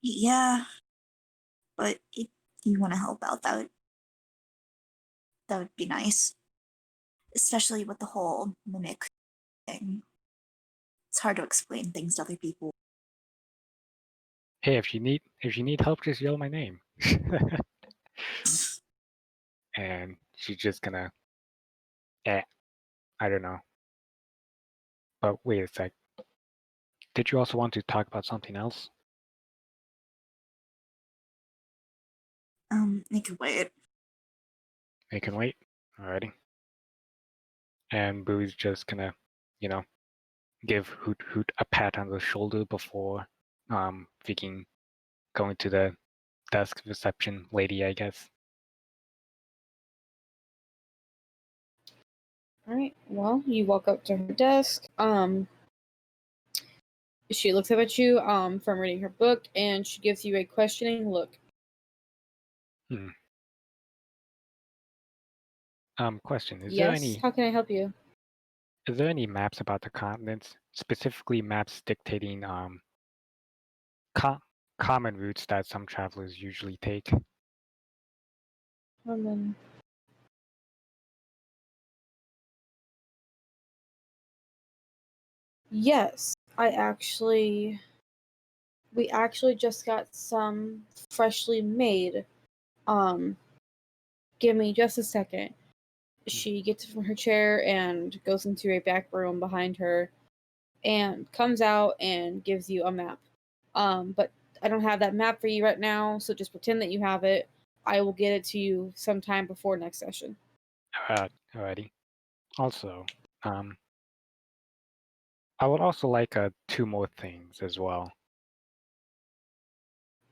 Yeah, but if you want to help out, that would be nice. Especially with the whole mimic thing. It's hard to explain things to other people.
Hey, if you need help, just yell my name. And she's just gonna I don't know. But wait a sec. Did you also want to talk about something else?
It could wait.
It can wait. Alrighty. And Boo's just gonna, give Hoot Hoot a pat on the shoulder before freaking going to the desk reception lady, I guess.
Alright, well, you walk up to her desk. She looks up at you from reading her book, and she gives you a questioning look.
Question:
Yes. How can I help you?
is there any maps about the continents, specifically maps dictating co- common routes that some travelers usually take?
Yes, we actually just got some freshly made. Give me just a second. She gets from her chair and goes into a back room behind her and comes out and gives you a map. But I don't have that map for you right now, so just pretend that you have it. I will get it to you sometime before next session.
Alrighty. Also, I would also like 2 more things as well.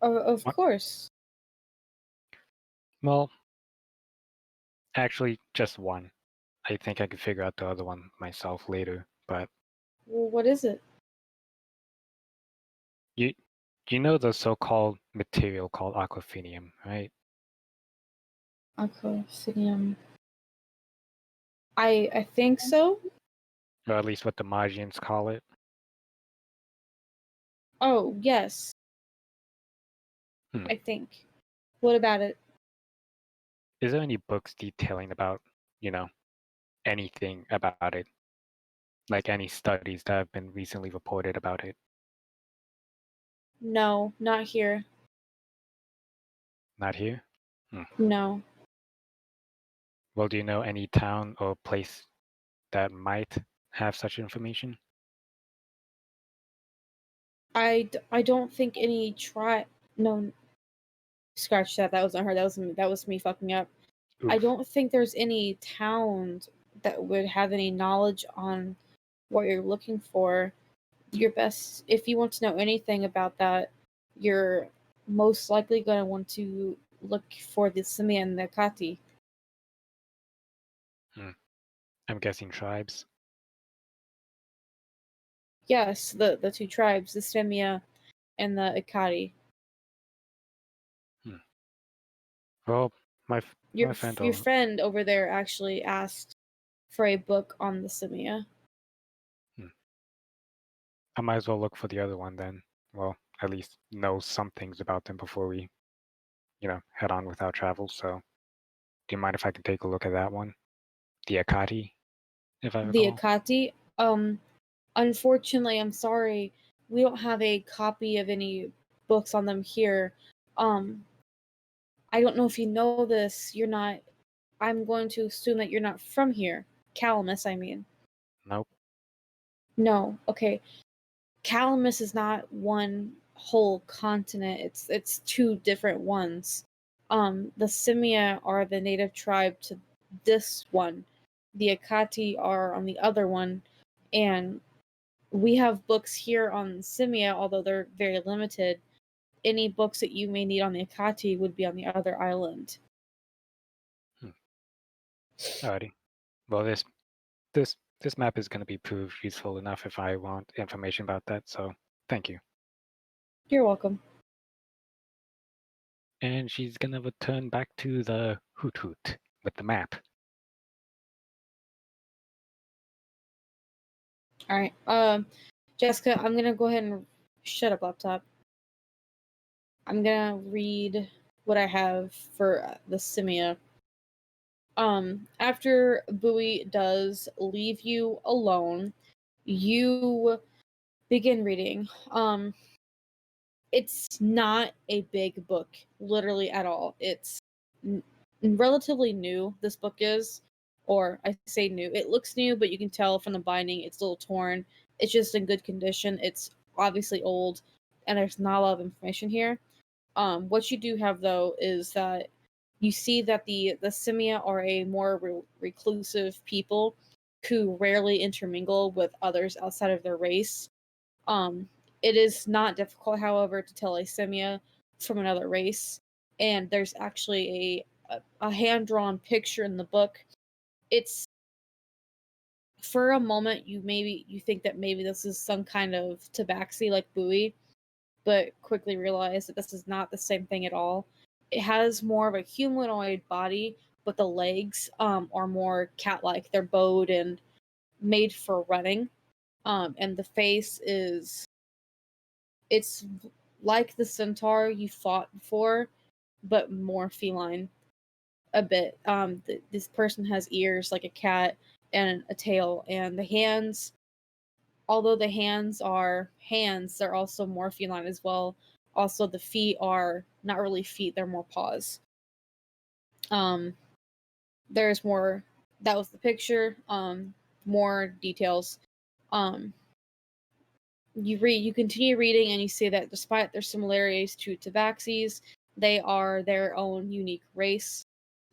Of
What?
course.
Well, actually, just one. I think I could figure out the other one myself later, but
Well, what is it?
you you know the so-called material called aquafinium, right?
Aquafinium. I think so.
Or at least what the Magians call it.
Oh, yes.
Hmm.
I think. What about it?
Is there any books detailing about, anything about it? Like any studies that have been recently reported about it?
No, not here.
Not here?
No.
Well, do you know any town or place that might have such information?
I don't think any no, scratch that. That wasn't her. That was me fucking up. I
Oof.
don't think there's any towns that would have any knowledge on what you're looking for. Your best, if you want to know anything about that, you're most likely going to want to look for the Simi and the Kati.
I'm guessing tribes.
Yes, the two tribes, the Semia and the Ikari.
Well, my
Your
friend
your friend over there actually asked for a book on the Semia.
I might as well look for the other one then. Well, at least know some things about them before we, head on with our travels. So, do you mind if I can take a look at that one? The Akati, if I
The
recall.
Ikati. Unfortunately, I'm sorry, we don't have a copy of any books on them here. I don't know if you know this. You're not. I'm going to assume that you're not from here. Calamus, I mean.
Nope.
No. Okay. Calamus is not one whole continent. It's two different ones. The Simia are the native tribe to this one. The Akati are on the other one, and we have books here on Simia, although they're very limited. Any books that you may need on the Akati would be on the other island.
Alrighty. Well, this map is going to be proved useful enough if I want information about that. So, thank you.
You're welcome.
And she's gonna return back to the Hoot Hoot with the map.
All right. Jessica, I'm gonna go ahead and shut up, laptop. I'm gonna read what I have for the Simia. After Bowie does leave you alone, you begin reading. It's not a big book, literally at all. It's relatively new. This book is, or I say new. It looks new, but you can tell from the binding it's a little torn. It's just in good condition. It's obviously old, and there's not a lot of information here. What you do have though is that you see that the Simia are a more reclusive people who rarely intermingle with others outside of their race. Um, it is not difficult, however, to tell a Simia from another race, and there's actually a hand drawn picture in the book. It's for a moment you think that maybe this is some kind of tabaxi like Bowie, but quickly realize that this is not the same thing at all. It has more of a humanoid body, but the legs are more cat-like. They're bowed and made for running. And the face it's like the centaur you fought before, but more feline a bit. This person has ears like a cat and a tail, and the hands, although the hands are hands, they're also more feline as well. Also, the feet are not really feet; they're more paws. There's more. That was the picture. More details. You continue reading, and you see that despite their similarities to tabaxis, they are their own unique race.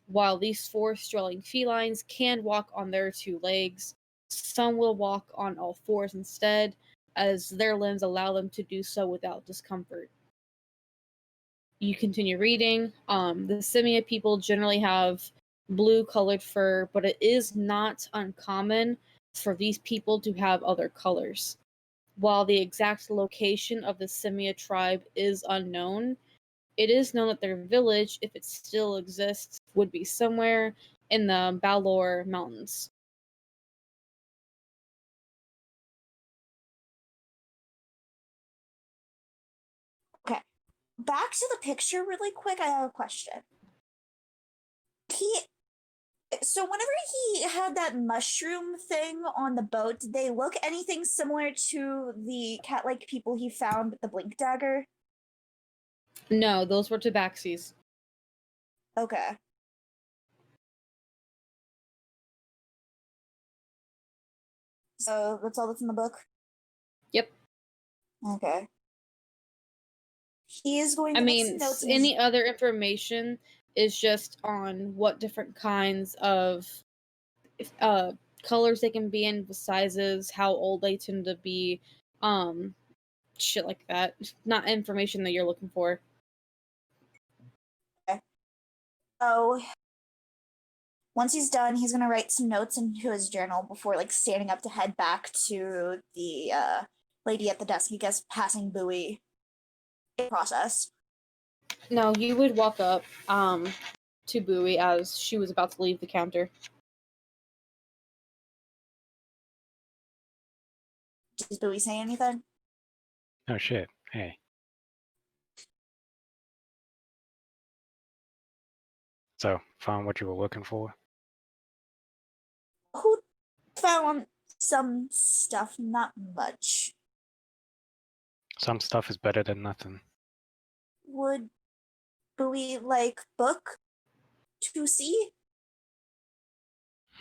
While these forest-dwelling felines can walk on their two legs, some will walk on all fours instead, as their limbs allow them to do so without discomfort. You continue reading. The Simia people generally have blue-colored fur, but it is not uncommon for these people to have other colors. While the exact location of the Simia tribe is unknown, it is known that their village, if it still exists, would be somewhere in the Balor Mountains.
Okay. Back to the picture really quick, I have a question. So whenever he had that mushroom thing on the boat, did they look anything similar to the cat-like people he found with the blink dagger?
No, those were tabaxis.
Okay. So that's all that's in the book?
Yep.
Okay. He is going to
I
make some
mean,
notes.
any other information is just on what different kinds of colors they can be in, the sizes, how old they tend to be, shit like that. Not information that you're looking for.
Okay. Oh, once he's done, he's gonna write some notes into his journal before like standing up to head back to the lady at the desk. He gets passing buoy process.
No, you would walk up to Bowie as she was about to leave the counter.
Does Bowie say anything?
Oh shit. Hey. So, found what you were looking for?
Who found some stuff? Not much.
Some stuff is better than nothing.
Would Bowie like book to see?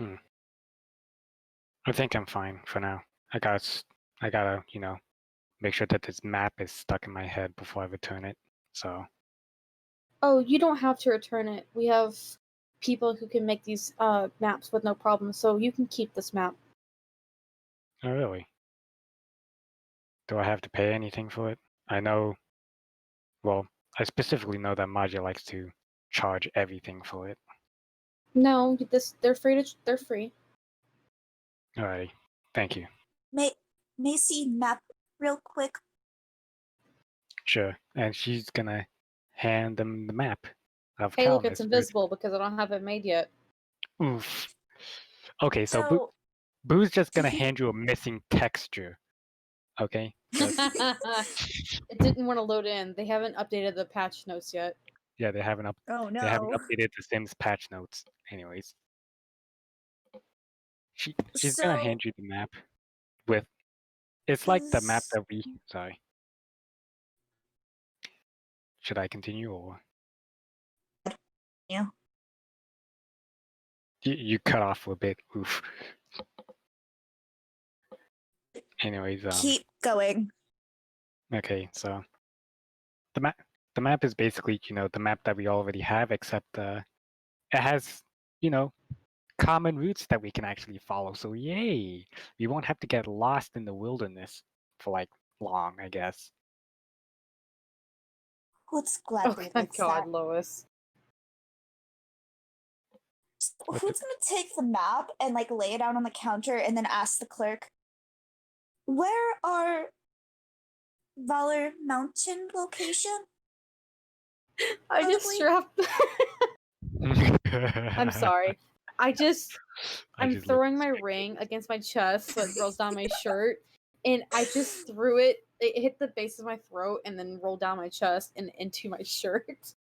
I think I'm fine for now. I gotta, make sure that this map is stuck in my head before I return it. So,
Oh, you don't have to return it. We have people who can make these maps with no problem, so you can keep this map.
oh really? Do I have to pay anything for it? I know, well, I specifically know that Maja likes to charge everything for it.
No, they're free they're free.
Alrighty, thank you.
May see map real quick.
Sure, and she's gonna hand them the map of
Hey, look,
Calamus.
it's invisible because I don't have it made yet.
Oof. Okay, so
So
Boo's just gonna hand you a missing texture. Okay. So,
It didn't want to load in. They haven't updated the patch notes yet.
yeah, they haven't
oh
they haven't
no.
updated the Sims patch notes. Anyways, she's gonna
So
hand you the map with. It's like the map that we. Sorry. Should I continue or?
Yeah.
You cut off a bit. Oof. Anyways,
Keep going.
okay, so the map is basically, the map that we already have, except it has, common routes that we can actually follow. So yay! We won't have to get lost in the wilderness for like long, I guess.
Who's
Oh
gladly
my
with
god,
that?
Lois.
Who's gonna take the map and like lay it out on the counter and then ask the clerk, where are Valor Mountain location?
I just
Probably.
strapped I'm sorry. I'm
just
throwing my ring against my chest so it rolls down my shirt, and I just threw it. It hit the base of my throat and then rolled down my chest and into my shirt.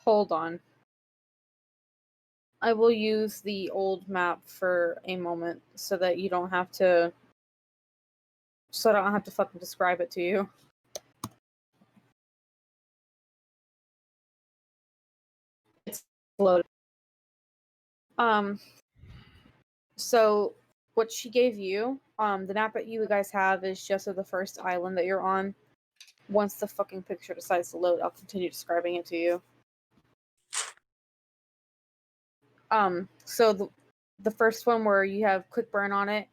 Hold on. I will use the old map for a moment so that you don't have to. So I don't have to fucking describe it to you. It's loaded. So what she gave you, the map that you guys have is just of the first island that you're on. Once the fucking picture decides to load, I'll continue describing it to you. So the first one where you have Quickburn on it,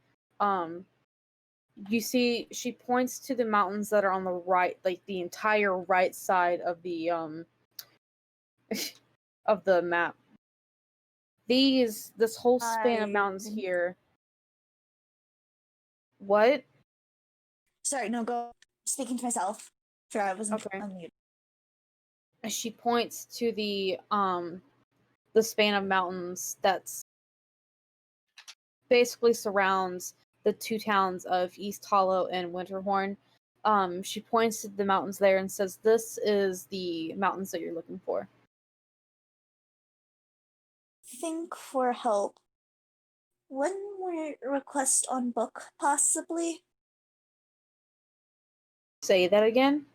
you see she points to the mountains that are on the right, like the entire right side of the of the map. This whole span of mountains here. What?
Sorry, no, go. Speaking to myself. Sorry, I wasn't on mute.
She points to the span of mountains that's basically surrounds the two towns of East Hollow and Winterhorn. She points to the mountains there and says, "This is the mountains that you're looking for."
Think for help. One more request on book, possibly?
Say that again?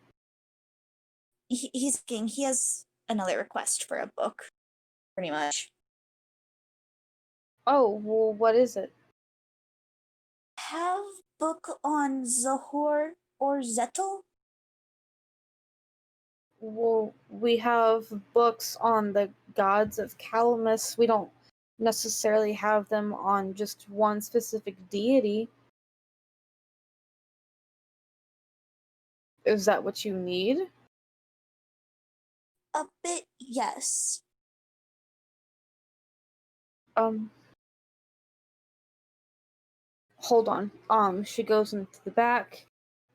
He's king. He has another request for a book, pretty much.
Oh, well, what is it?
Have book on Zahor or Zettel?
Well, we have books on the gods of Calamus. We don't necessarily have them on just one specific deity. Is that what you need?
A bit, yes.
Hold on. She goes into the back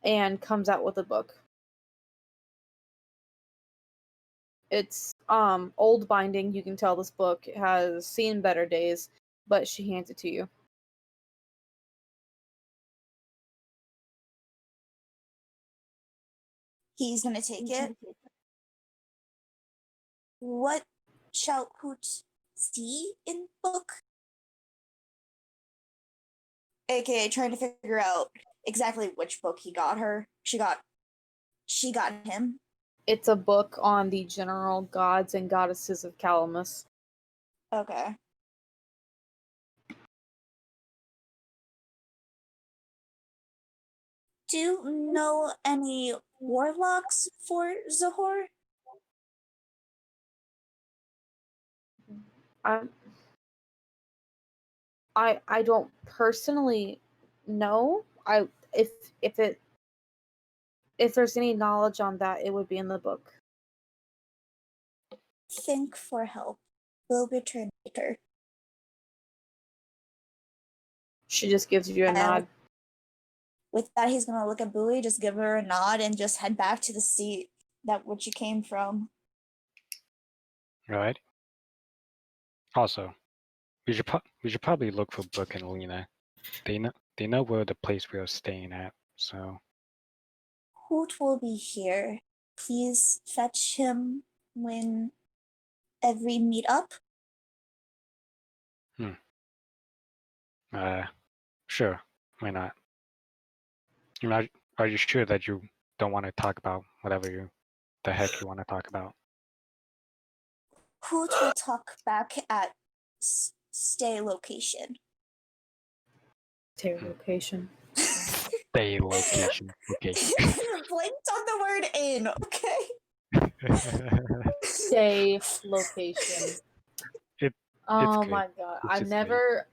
and comes out with a book. It's old binding. You can tell this book has seen better days, but she hands it to you.
He's gonna take it. What shall Hoot see in book? AKA trying to figure out exactly which book he got her. She got him.
It's a book on the general gods and goddesses of Calamus.
Okay. Do you know any warlocks for Zahor?
I don't personally know. If there's any knowledge on that, it would be in the book.
Think for help. We'll return later.
She just gives you a nod.
With that, he's gonna look at Bowie, just give her a nod, and just head back to the seat that which you came from.
Right. Also, we should probably look for Book and Lena. They know where the place we are staying at, so.
Hoot will be here. Please fetch him when every meet up.
Sure. Why not? Are you sure that you don't want to talk about whatever the heck you want to talk about?
Hoot will talk back at stay location.
Stay location.
Stay location. Okay.
You blinked on the word in, okay?
Stay location. Oh my god.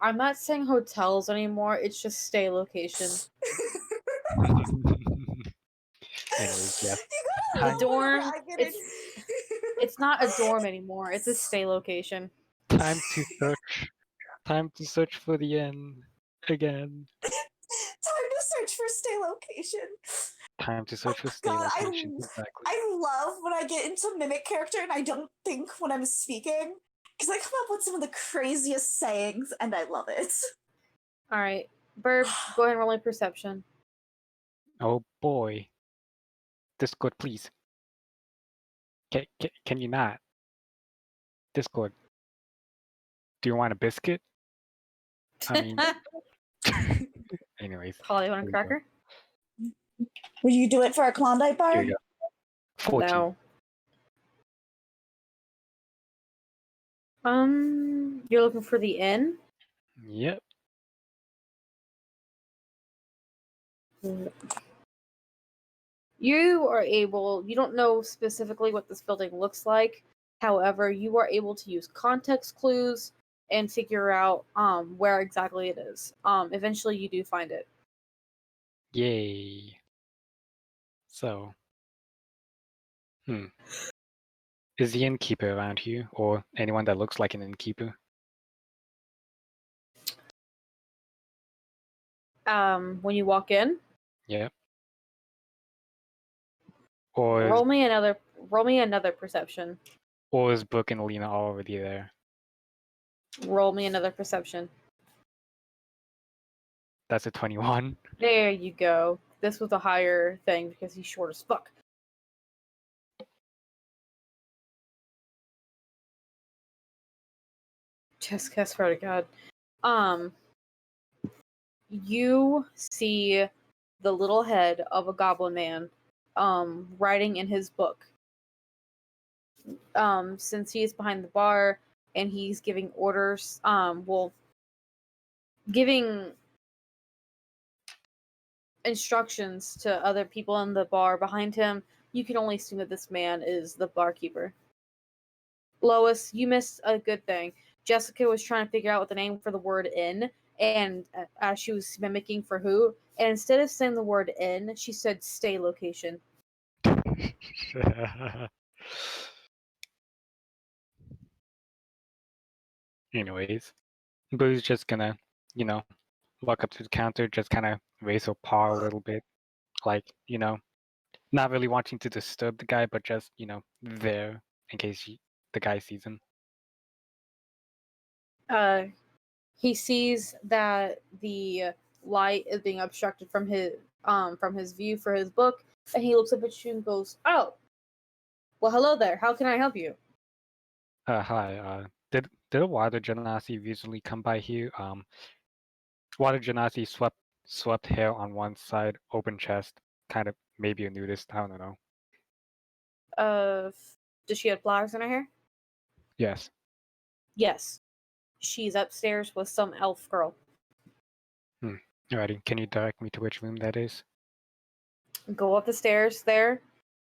I'm not saying hotels anymore, it's just stay location.
Anyways, yeah.
The dorm, it's not a dorm anymore, it's a stay location.
Time to search for the end again.
Time to search for stay location.
time to search for stay
God,
locations. Exactly.
I love when I get into mimic character and I don't think when I'm speaking, because I come up with some of the craziest sayings, and I love it.
All right, Burb, go ahead and roll my perception.
Oh boy. Discord, please. Can you not? Discord. Do you want a biscuit? I mean, anyways.
Polly, you want
Here
a
we go.
cracker?
Would you do it for a Klondike bar?
Here you go. 14.
No. You're looking for the inn?
Yep.
You are able, you don't know specifically what this building looks like. However, you are able to use context clues and figure out where exactly it is. Eventually you do find it.
Yay. So. Is the innkeeper around here, or anyone that looks like an innkeeper?
When you walk in,
Yep. Or
roll me another perception.
is Brooke and Alina already there?
Roll me another perception.
That's a 21.
There you go. This was a higher thing because he's short as fuck. Jessica, I swear to God. You see the little head of a goblin man, writing in his book. Since he is behind the bar and he's giving orders, giving instructions to other people in the bar behind him, you can only assume that this man is the barkeeper. Lois, you missed a good thing. Jessica was trying to figure out what the name for the word inn, and as she was mimicking for who, and instead of saying the word inn, she said stay location.
Anyways, Boo's just gonna, walk up to the counter, just kind of raise her paw a little bit, like, not really wanting to disturb the guy, but just, there in case the guy sees him.
He sees that the light is being obstructed from his view for his book, and he looks up at you and goes, "Oh, well, hello there. How can I help you?"
Hi. Did a water genasi recently come by here? Water genasi swept hair on one side, open chest, kind of maybe a nudist. I don't know.
Does she have flowers in her hair?
Yes.
Yes. She's upstairs with some elf girl.
Alrighty. Can you direct me to which room that is?
Go up the stairs there,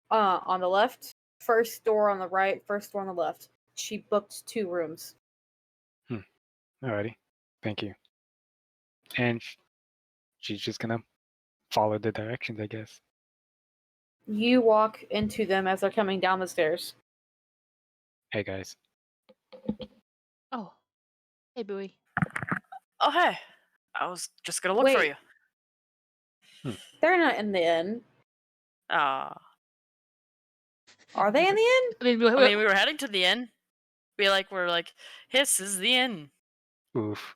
on the left. First door on the right, first door on the left. She booked 2 rooms.
Alrighty. Thank you. And she's just gonna follow the directions, I guess.
You walk into them as they're coming down the stairs.
Hey guys.
Oh. Hey, Bowie.
Oh, hey. I was just gonna look for
Wait.
you.
They're not in the inn.
Ah.
Are they in the inn?
I mean,
we were heading to the inn. We're like, this is the inn.
Oof.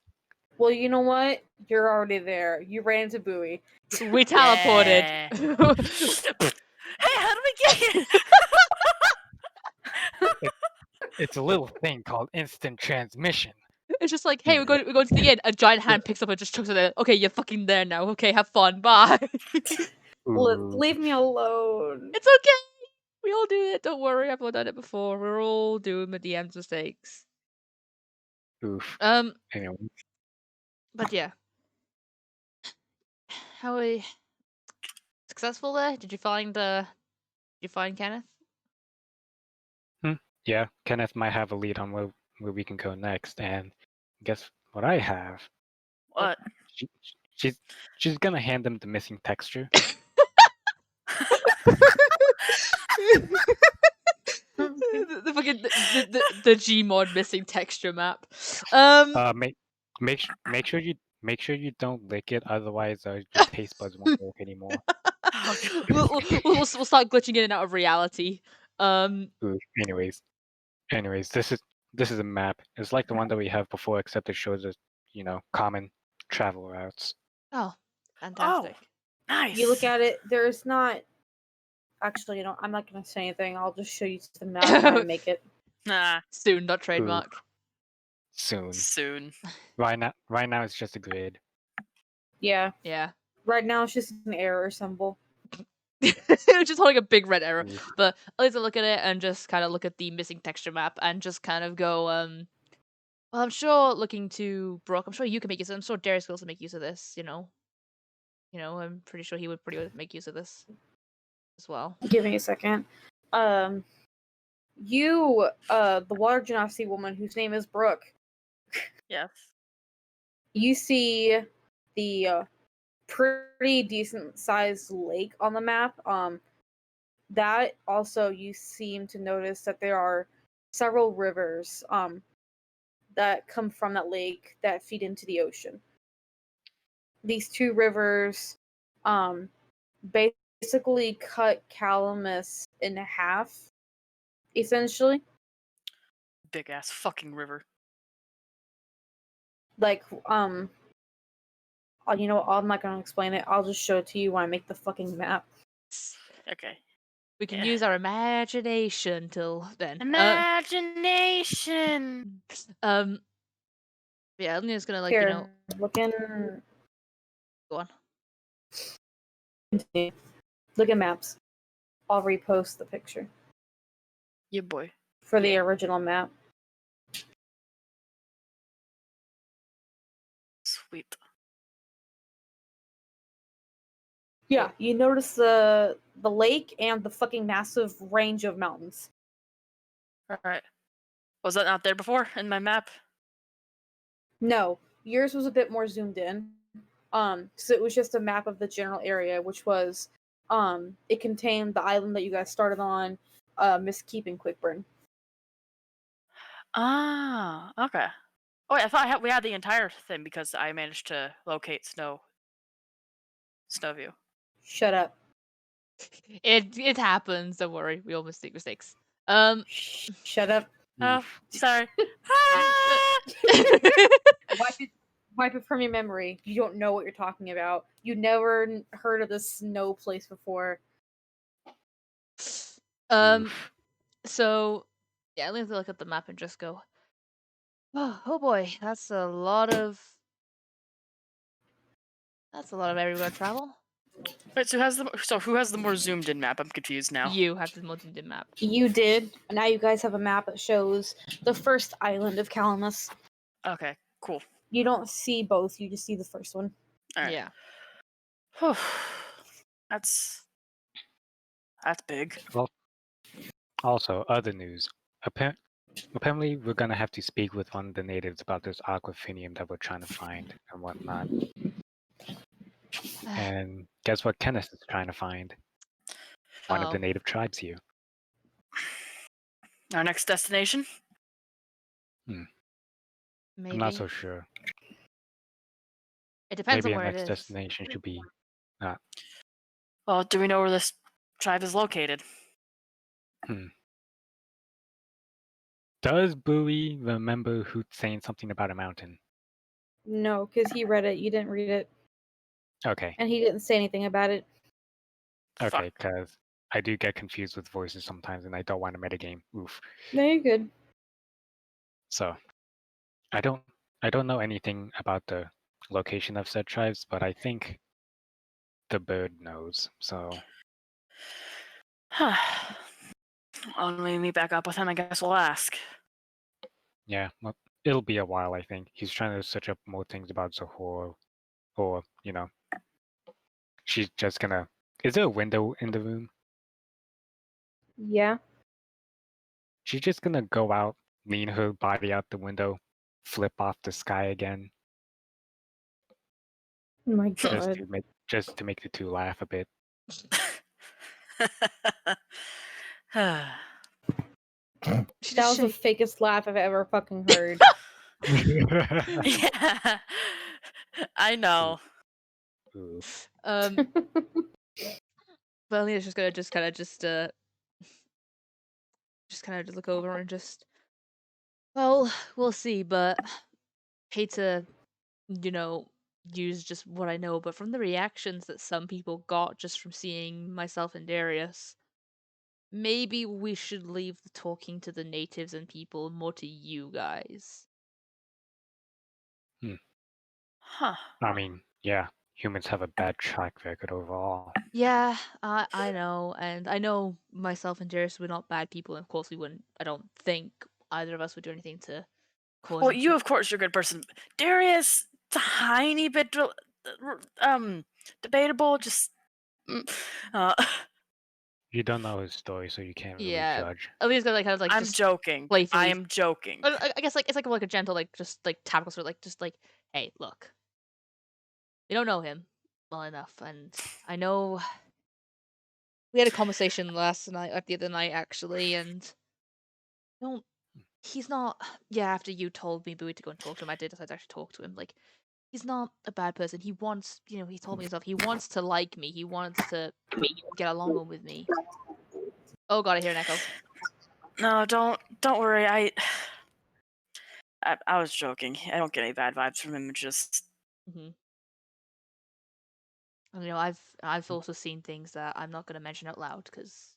Well, you know what? You're already there. You ran into Bowie.
we teleported.
Yeah. Hey, how did we get here?
It's a little thing called instant transmission.
It's just like, hey, we're going to the inn. A giant hand picks up and just chucks it in. Okay, you're fucking there now. Okay, have fun. Bye.
Leave me alone.
It's okay. We all do it. Don't worry. I've all done it before. We're all doing the DM's mistakes.
Oof. Anyway.
But yeah. How are we successful there? Did you find Kenneth?
Yeah, Kenneth might have a lead on where we can go next, and guess what I have?
What?
She's gonna hand him the missing texture.
the fucking the Gmod missing texture map.
Make sure you don't lick it, otherwise your taste buds won't work anymore.
we'll start glitching in and out of reality.
Ooh, anyways, this is a map. It's like the one that we have before, except it shows us, common travel routes.
Oh, fantastic.
Nice.
You look at it, there's not. Actually, I'm not going to say anything. I'll just show you the map when I make it.
Nah,
Soon, not trademark.
Soon. Right now it's just a grid.
Yeah.
Yeah.
Right now it's just an error symbol.
Just holding a big red arrow.
Oof.
But at least I look at it and just kind of look at the missing texture map and just kind of go, well, I'm sure looking to Brooke, I'm sure you can make use of it. I'm sure Darius can also make use of this, I'm pretty sure he would pretty well make use of this as well.
Give me a second. The water genasi woman whose name is Brooke,
yes.
you see the pretty decent sized lake on the map. That also you seem to notice that there are several rivers that come from that lake that feed into the ocean. These two rivers basically cut Calamus in half, essentially.
Big ass fucking river.
Like, I'm not gonna explain it. I'll just show it to you when I make the fucking map.
Okay.
We can
Yeah.
use our imagination till then.
Imagination.
Yeah, I'm just gonna
Here, look in.
go on.
Look at maps. I'll repost the picture
Yeah, boy.
for the original map.
Sweet.
Yeah, you notice the lake and the fucking massive range of mountains.
Alright. Was that not there before in my map?
No, yours was a bit more zoomed in. So it was just a map of the general area, which was, it contained the island that you guys started on, Miskeep and Quickburn.
Ah, okay. Oh, wait, I thought we had the entire thing because I managed to locate Snowview.
Shut up.
It happens. Don't worry. We all make mistakes.
Shut up.
Oh, sorry.
Wipe it from your memory. You don't know what you're talking about. You never heard of this snow place before.
So yeah, let's look at the map and just go. Oh boy, that's a lot of everywhere travel.
Wait, so who has the more zoomed in map? I'm confused now.
You have the most in map.
You did. And now you guys have a map that shows the first island of Calamus.
Okay, cool.
You don't see both, you just see the first one.
Alright.
Yeah.
Whew. That's big.
Well, also, other news. Apparently, we're gonna have to speak with one of the natives about this aquafinium that we're trying to find and whatnot. And guess what Kenneth is trying to find? One of the native tribes here.
Our next destination?
Maybe.
I'm not so sure.
It depends
Maybe
on
our
where it
next
is.
destination should be
Well, do we know where this tribe is located?
Does Bowie remember who saying something about a mountain?
No, because he read it. You didn't read it.
Okay.
And he didn't say anything about it.
Okay, because I do get confused with voices sometimes and I don't want to metagame. Oof.
No, you're good.
So I don't know anything about the location of said tribes, but I think the bird knows. So
When we meet back up with him, I guess we'll ask.
yeah, well, it'll be a while, I think. He's trying to search up more things about Zahor, or she's just gonna. Is there a window in the room?
Yeah.
She's just gonna go out, lean her body out the window, flip off the sky again.
Oh my god.
Just to make the two laugh a bit.
That was the fakest laugh I've ever fucking heard.
Yeah, I know.
Well, Lena's just gonna just kind of just look over and just. Well, we'll see, but hate to, use just what I know, but from the reactions that some people got just from seeing myself and Darius, maybe we should leave the talking to the natives and people more to you guys.
Huh.
I mean, yeah, humans have a bad track record overall.
Yeah, I know, and I know myself and Darius were not bad people, and of course we wouldn't. I don't think either of us would do anything to cause.
Well, you, of course, you're a good person. Darius, tiny bit, debatable. Just,
You don't know his story, so you can't really
Yeah,
judge.
at least kind of like
I'm
just
joking. I
playfully.
am joking.
I guess it's like a gentle just tap across, like just like, hey, look, we don't know him well enough, and I know we had a conversation the other night actually, and don't he's not. Yeah, after you told me Bowie to go and talk to him, I did decide to actually talk to him. Like, he's not a bad person. He wants, he told me himself, he wants to like me. He wants to get along with me. Oh god, I hear an echo.
No, don't worry. I was joking. I don't get any bad vibes from him. Just.
And, I've also seen things that I'm not going to mention out loud because,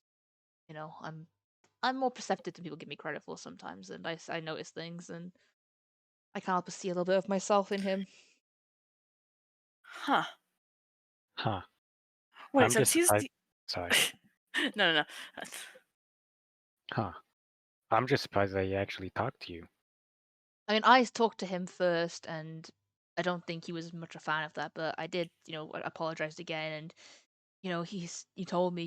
I'm more perceptive than people give me credit for sometimes, and I notice things, and I can't help but see a little bit of myself in him.
Huh. Wait,
I'm
since
just
he's
sorry.
No.
I'm just surprised that he actually talked to you.
I mean, I talked to him first, and I don't think he was much a fan of that, but I did, apologized again, and, he told me,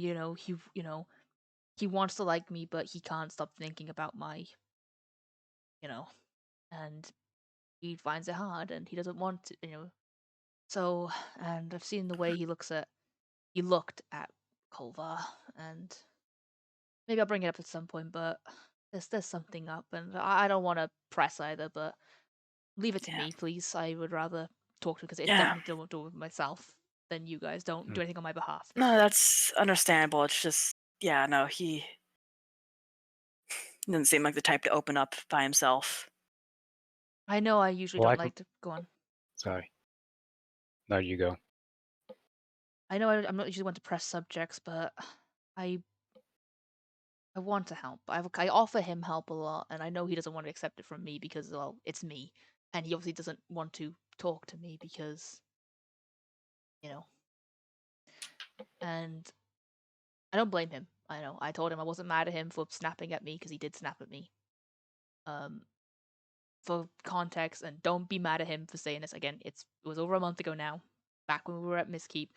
he wants to like me, but he can't stop thinking about and he finds it hard, and he doesn't want to, so, and I've seen the way he looked at Culver, and maybe I'll bring it up at some point, but there's something up, and I don't want to press either, but leave it to me, please. I would rather talk to him because it's definitely don't do it with myself than you guys. Don't do anything on my behalf.
No, that's understandable. It's just, no, he doesn't seem like the type to open up by himself.
I know I usually don't like to go on.
Sorry. No, you go.
I know I'm not usually one to press subjects, but I want to help. I offer him help a lot, and I know he doesn't want to accept it from me because, well, it's me, and he obviously doesn't want to talk to me because, and I don't blame him. I know. I told him I wasn't mad at him for snapping at me because he did snap at me. For context, and don't be mad at him for saying this again. It was over a month ago now, back when we were at Mistkeep.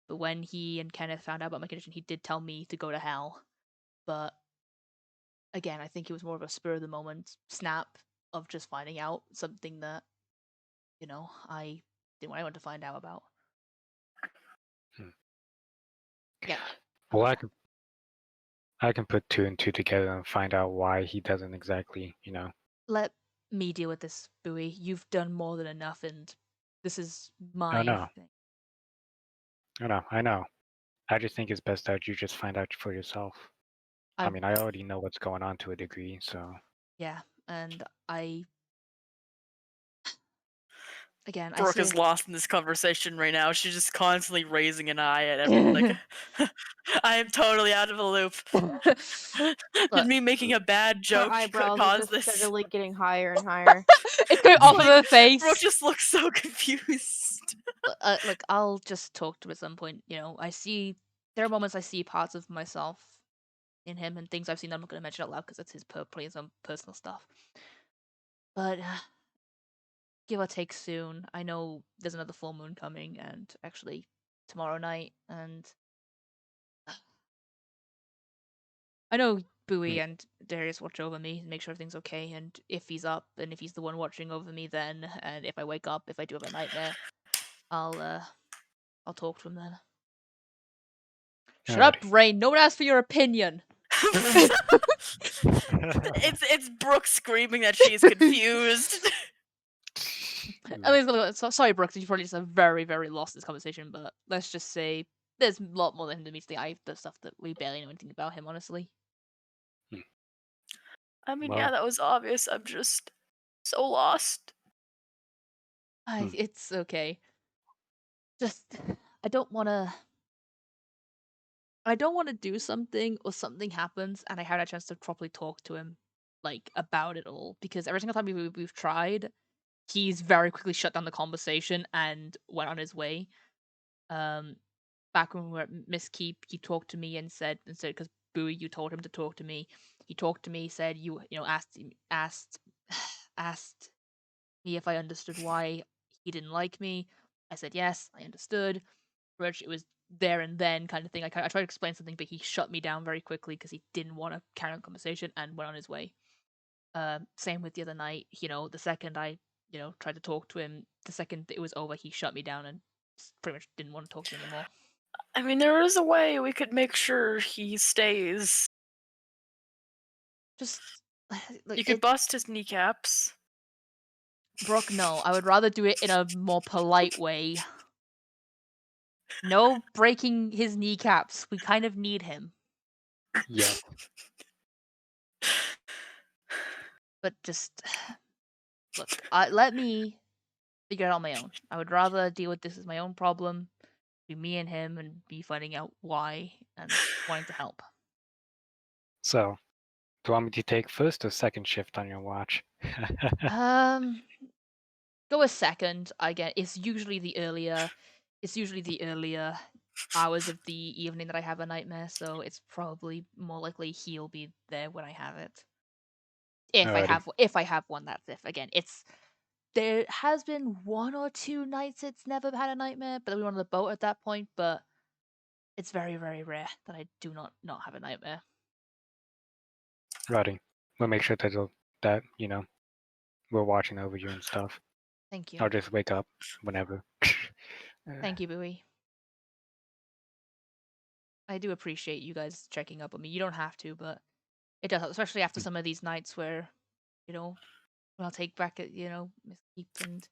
But when he and Kenneth found out about my condition, he did tell me to go to hell. But again, I think it was more of a spur of the moment snap of just finding out something that, I didn't want to find out about. Yeah.
Well, I can put two and two together and find out why he doesn't exactly,
Let me deal with this, Bowie. You've done more than enough, and this is my thing.
No, I know. I just think it's best that you just find out for yourself. I mean, I already know what's going on to a degree, so.
Yeah, and again,
Brooke is lost in this conversation right now. She's just constantly raising an eye at everyone. Like, I am totally out of the loop. Did me making a bad joke
Her eyebrows are
cause
just
this?
steadily getting higher and higher.
It's going off of her face.
Brooke just looks so confused.
Look, I'll just talk to him at some point. There are moments I see parts of myself in him and things I've seen I'm not going to mention out loud because it's probably his own personal stuff. But give or take soon. I know there's another full moon coming, and actually tomorrow night, and I know Bowie and Darius watch over me and make sure everything's okay, and if he's up and if he's the one watching over me then, and if I wake up, if I do have a nightmare, I'll talk to him then. Shut up, Rain. No one asked for your opinion.
It's Brooke screaming that she's confused.
At least, sorry, Brooke. You probably just have very, very lost this conversation. But let's just say there's a lot more than him to meets the stuff that we barely know anything about him, honestly.
I mean,
Well-
yeah, that was obvious. I'm just so lost.
It's okay. Just I don't wanna do something or something happens and I had a chance to properly talk to him like about it all, because every single time we've tried, he's very quickly shut down the conversation and went on his way. Back when we were at Miss Keep, he talked to me and said because Bowie, you told him to talk to me. He talked to me, said asked asked me if I understood why he didn't like me. I said yes, I understood. Which it was there and then kind of thing. I tried to explain something, but he shut me down very quickly because he didn't want to carry on the conversation and went on his way. Same with the other night. The second I tried to talk to him, the second it was over, he shut me down and pretty much didn't want to talk to me anymore.
I mean, there is a way we could make sure he stays.
Just like,
You could bust his kneecaps.
Brooke, no. I would rather do it in a more polite way. No breaking his kneecaps. We kind of need him.
Yeah.
But just look, let me figure it out on my own. I would rather deal with this as my own problem, be me and him, and be finding out why and wanting to help.
So, do you want me to take first or second shift on your watch?
Go a second. Again, it's usually the earlier hours of the evening that I have a nightmare, so it's probably more likely he'll be there when I have it. If I have one, that's if. Again, there has been 1 or 2 nights it's never had a nightmare, but we were on the boat at that point, but it's very, very rare that I do not have a nightmare.
Righty. We'll make sure that we're watching over you and stuff.
Thank you.
I'll just wake up whenever.
Thank you, Bowie. I do appreciate you guys checking up on me. You don't have to, but it does help, especially after some of these nights where, when I'll take back at, Miss Keep and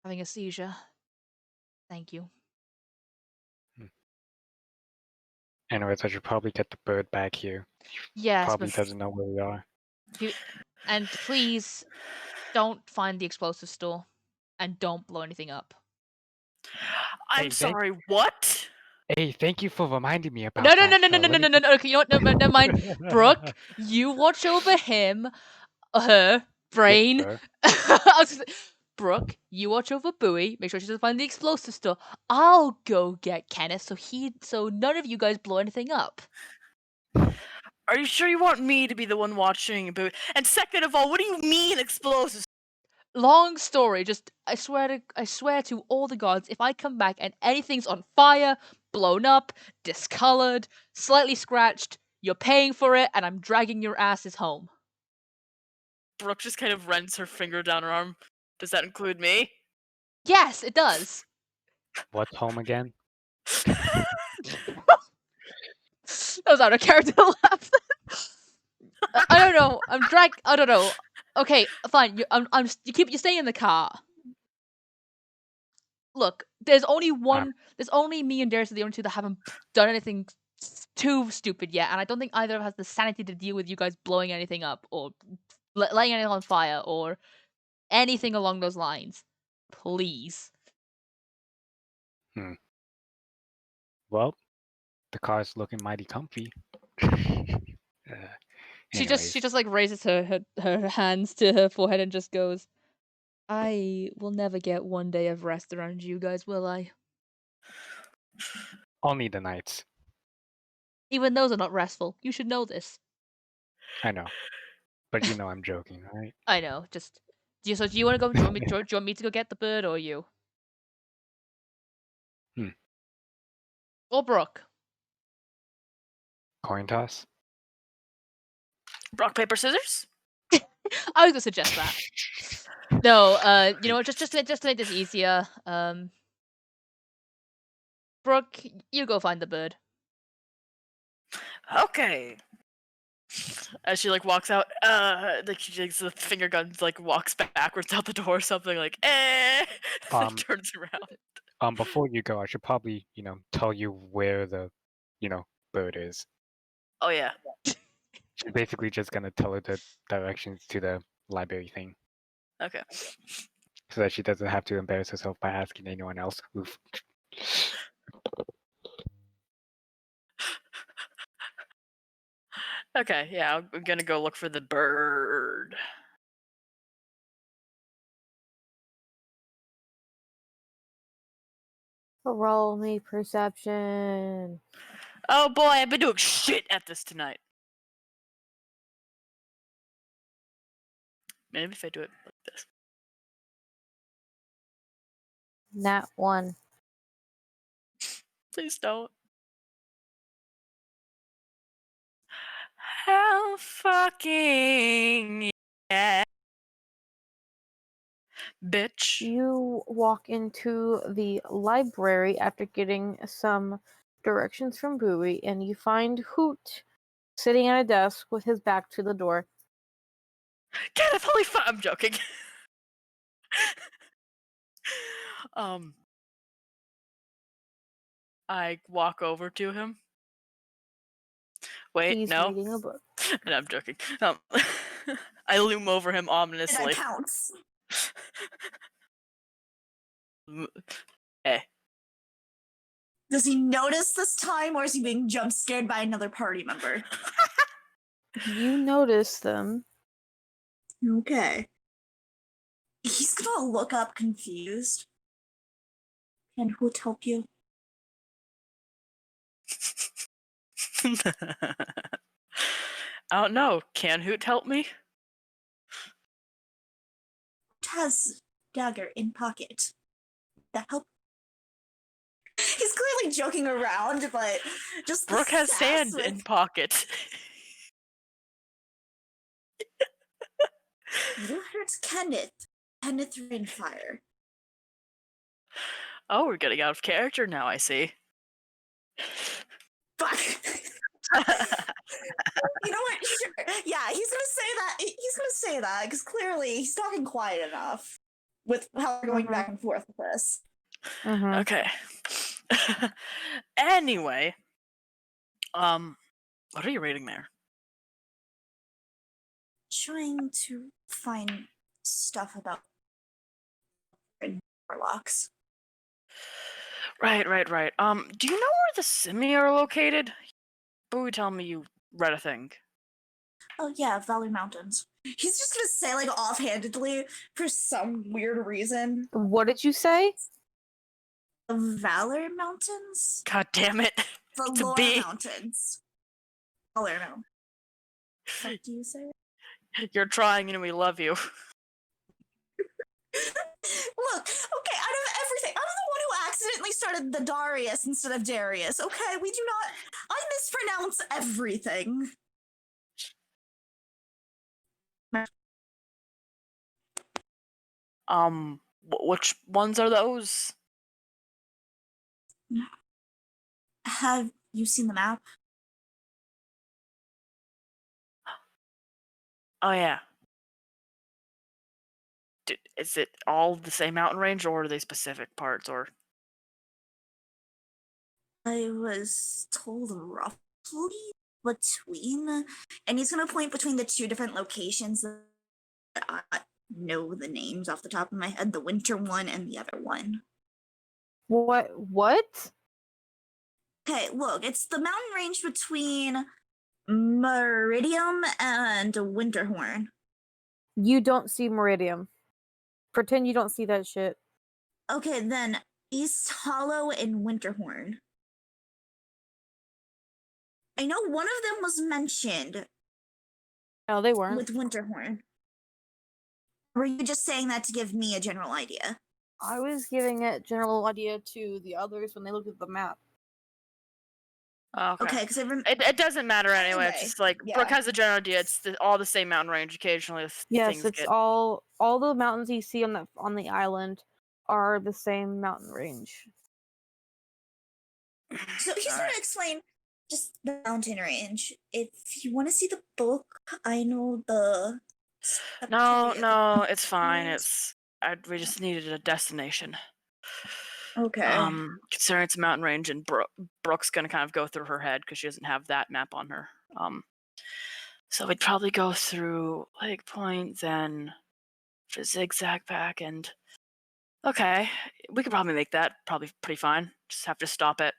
having a seizure. Thank you.
Anyways, I should probably get the bird back here.
Yes,
Probably doesn't know where we are.
and please don't find the explosive store and don't blow anything up.
I'm sorry, what?
Hey, thank you for reminding me about
No.
that.
Okay, you know what? No, never mind. Brooke, you watch over him, her, brain.
Quickburn.
I was gonna say, Brooke, you watch over Bowie. Make sure she doesn't find the explosive store. I'll go get Kenneth so none of you guys blow anything up.
Are you sure you want me to be the one watching? And second of all, what do you mean explosives?
Long story, just I swear to all the gods, if I come back and anything's on fire, blown up, discolored, slightly scratched, you're paying for it, and I'm dragging your asses home.
Brooke just kind of runs her finger down her arm. Does that include me?
Yes, it does.
What's home again?
That was out of character laugh. I don't know. I don't know. Okay, fine. You stay in the car. Look, there's only me and Darius are the only two that haven't done anything too stupid yet, and I don't think either of us has the sanity to deal with you guys blowing anything up or lighting anything on fire or anything along those lines. Please.
Well, the car's looking mighty comfy.
She just like raises her hands to her forehead and just goes, I will never get one day of rest around you guys, will I?
Only the nights.
Even those are not restful. You should know this.
I know. But you know I'm joking, right?
I know. Just do you want to go? Do you want me to go get the bird or you? Or Brooke?
Coin toss?
Rock, paper, scissors?
I was gonna suggest that. No, you know what? Just to make this easier, Brooke, you go find the bird.
Okay. As she walks out, she takes the finger gun, walks backwards out the door or something, turns around.
Before you go, I should probably, tell you where the, bird is.
Oh yeah.
She's basically just gonna tell her the directions to the library thing,
Okay.
so that she doesn't have to embarrass herself by asking anyone else. Oof.
Okay. Yeah, I'm gonna go look for the bird.
Roll me perception.
Oh boy, I've been doing shit at this tonight. Maybe if I do it like this.
Nat 1.
Please don't. Hell fucking yeah. Bitch.
You walk into the library after getting some directions from Bowie, and you find Hoot sitting at a desk with his back to the door.
Kenneth, holy fuck! I'm joking. I walk over to him. Wait,
He's
no.
reading a book.
No, I'm joking. I loom over him ominously.
That counts.
Eh.
Does he notice this time, or is he being jump scared by another party member?
You notice them.
Okay. He's gonna look up confused. And who'd help you?
I don't know. Can Hoot help me?
Has dagger in pocket. That help? He's clearly joking around, but just the
Brooke has
sass
sand
with-
in pocket.
You hurt Kenneth. Kenneth Rainfire.
Oh, we're getting out of character now, I see.
Fuck. You know what? Sure. Yeah, he's gonna say that. He's gonna say that because clearly he's talking quiet enough with how we're going back and forth with this.
Okay. Anyway, what are you reading there?
Trying to find stuff about warlocks.
Right. Do you know where the Simi are located? Bowie, tell me you read a thing.
Oh yeah, Valley Mountains. He's just gonna say like offhandedly for some weird reason.
What did you say?
The Valor Mountains?
God damn it.
The
It's a
Lore
B.
Mountains. Valor Mountains. What do you say?
You're trying and we love you.
Look, okay, out of everything, I'm the one who accidentally started the Darius instead of Darius, okay? We do not. I mispronounce everything.
Which ones are those?
Have you seen the map?
Oh, yeah. Is it all the same mountain range, or are they specific parts, or?
I was told roughly between, and he's gonna point between the two different locations that I know the names off the top of my head, the winter one and the other one.
What?
Okay, look, it's the mountain range between Meridium and Winterhorn.
You don't see Meridium. Pretend you don't see that shit.
Okay, then East Hollow and Winterhorn. I know one of them was mentioned
No, they weren't.
with Winterhorn. Or were you just saying that to give me a general idea?
I was giving it general idea to the others when they looked at the map.
Okay, because
It doesn't matter anyway. It's
Anyway,
just like
yeah.
Brooke has a general idea. It's all the same mountain range. Occasionally,
Yes,
things
it's
get.
all the mountains you see on the island are the same mountain range.
So he's
Alright.
going to explain just the mountain range. If you want to see the book, I know the.
No,
Secretary of
it's fine.
Affairs.
We just needed a destination.
Okay.
Considering it's a mountain range, and Brooke's gonna kind of go through her head because she doesn't have that map on her. So we'd probably go through Lake Point, then the zigzag back, and okay, we could probably make that probably pretty fine. Just have to stop at,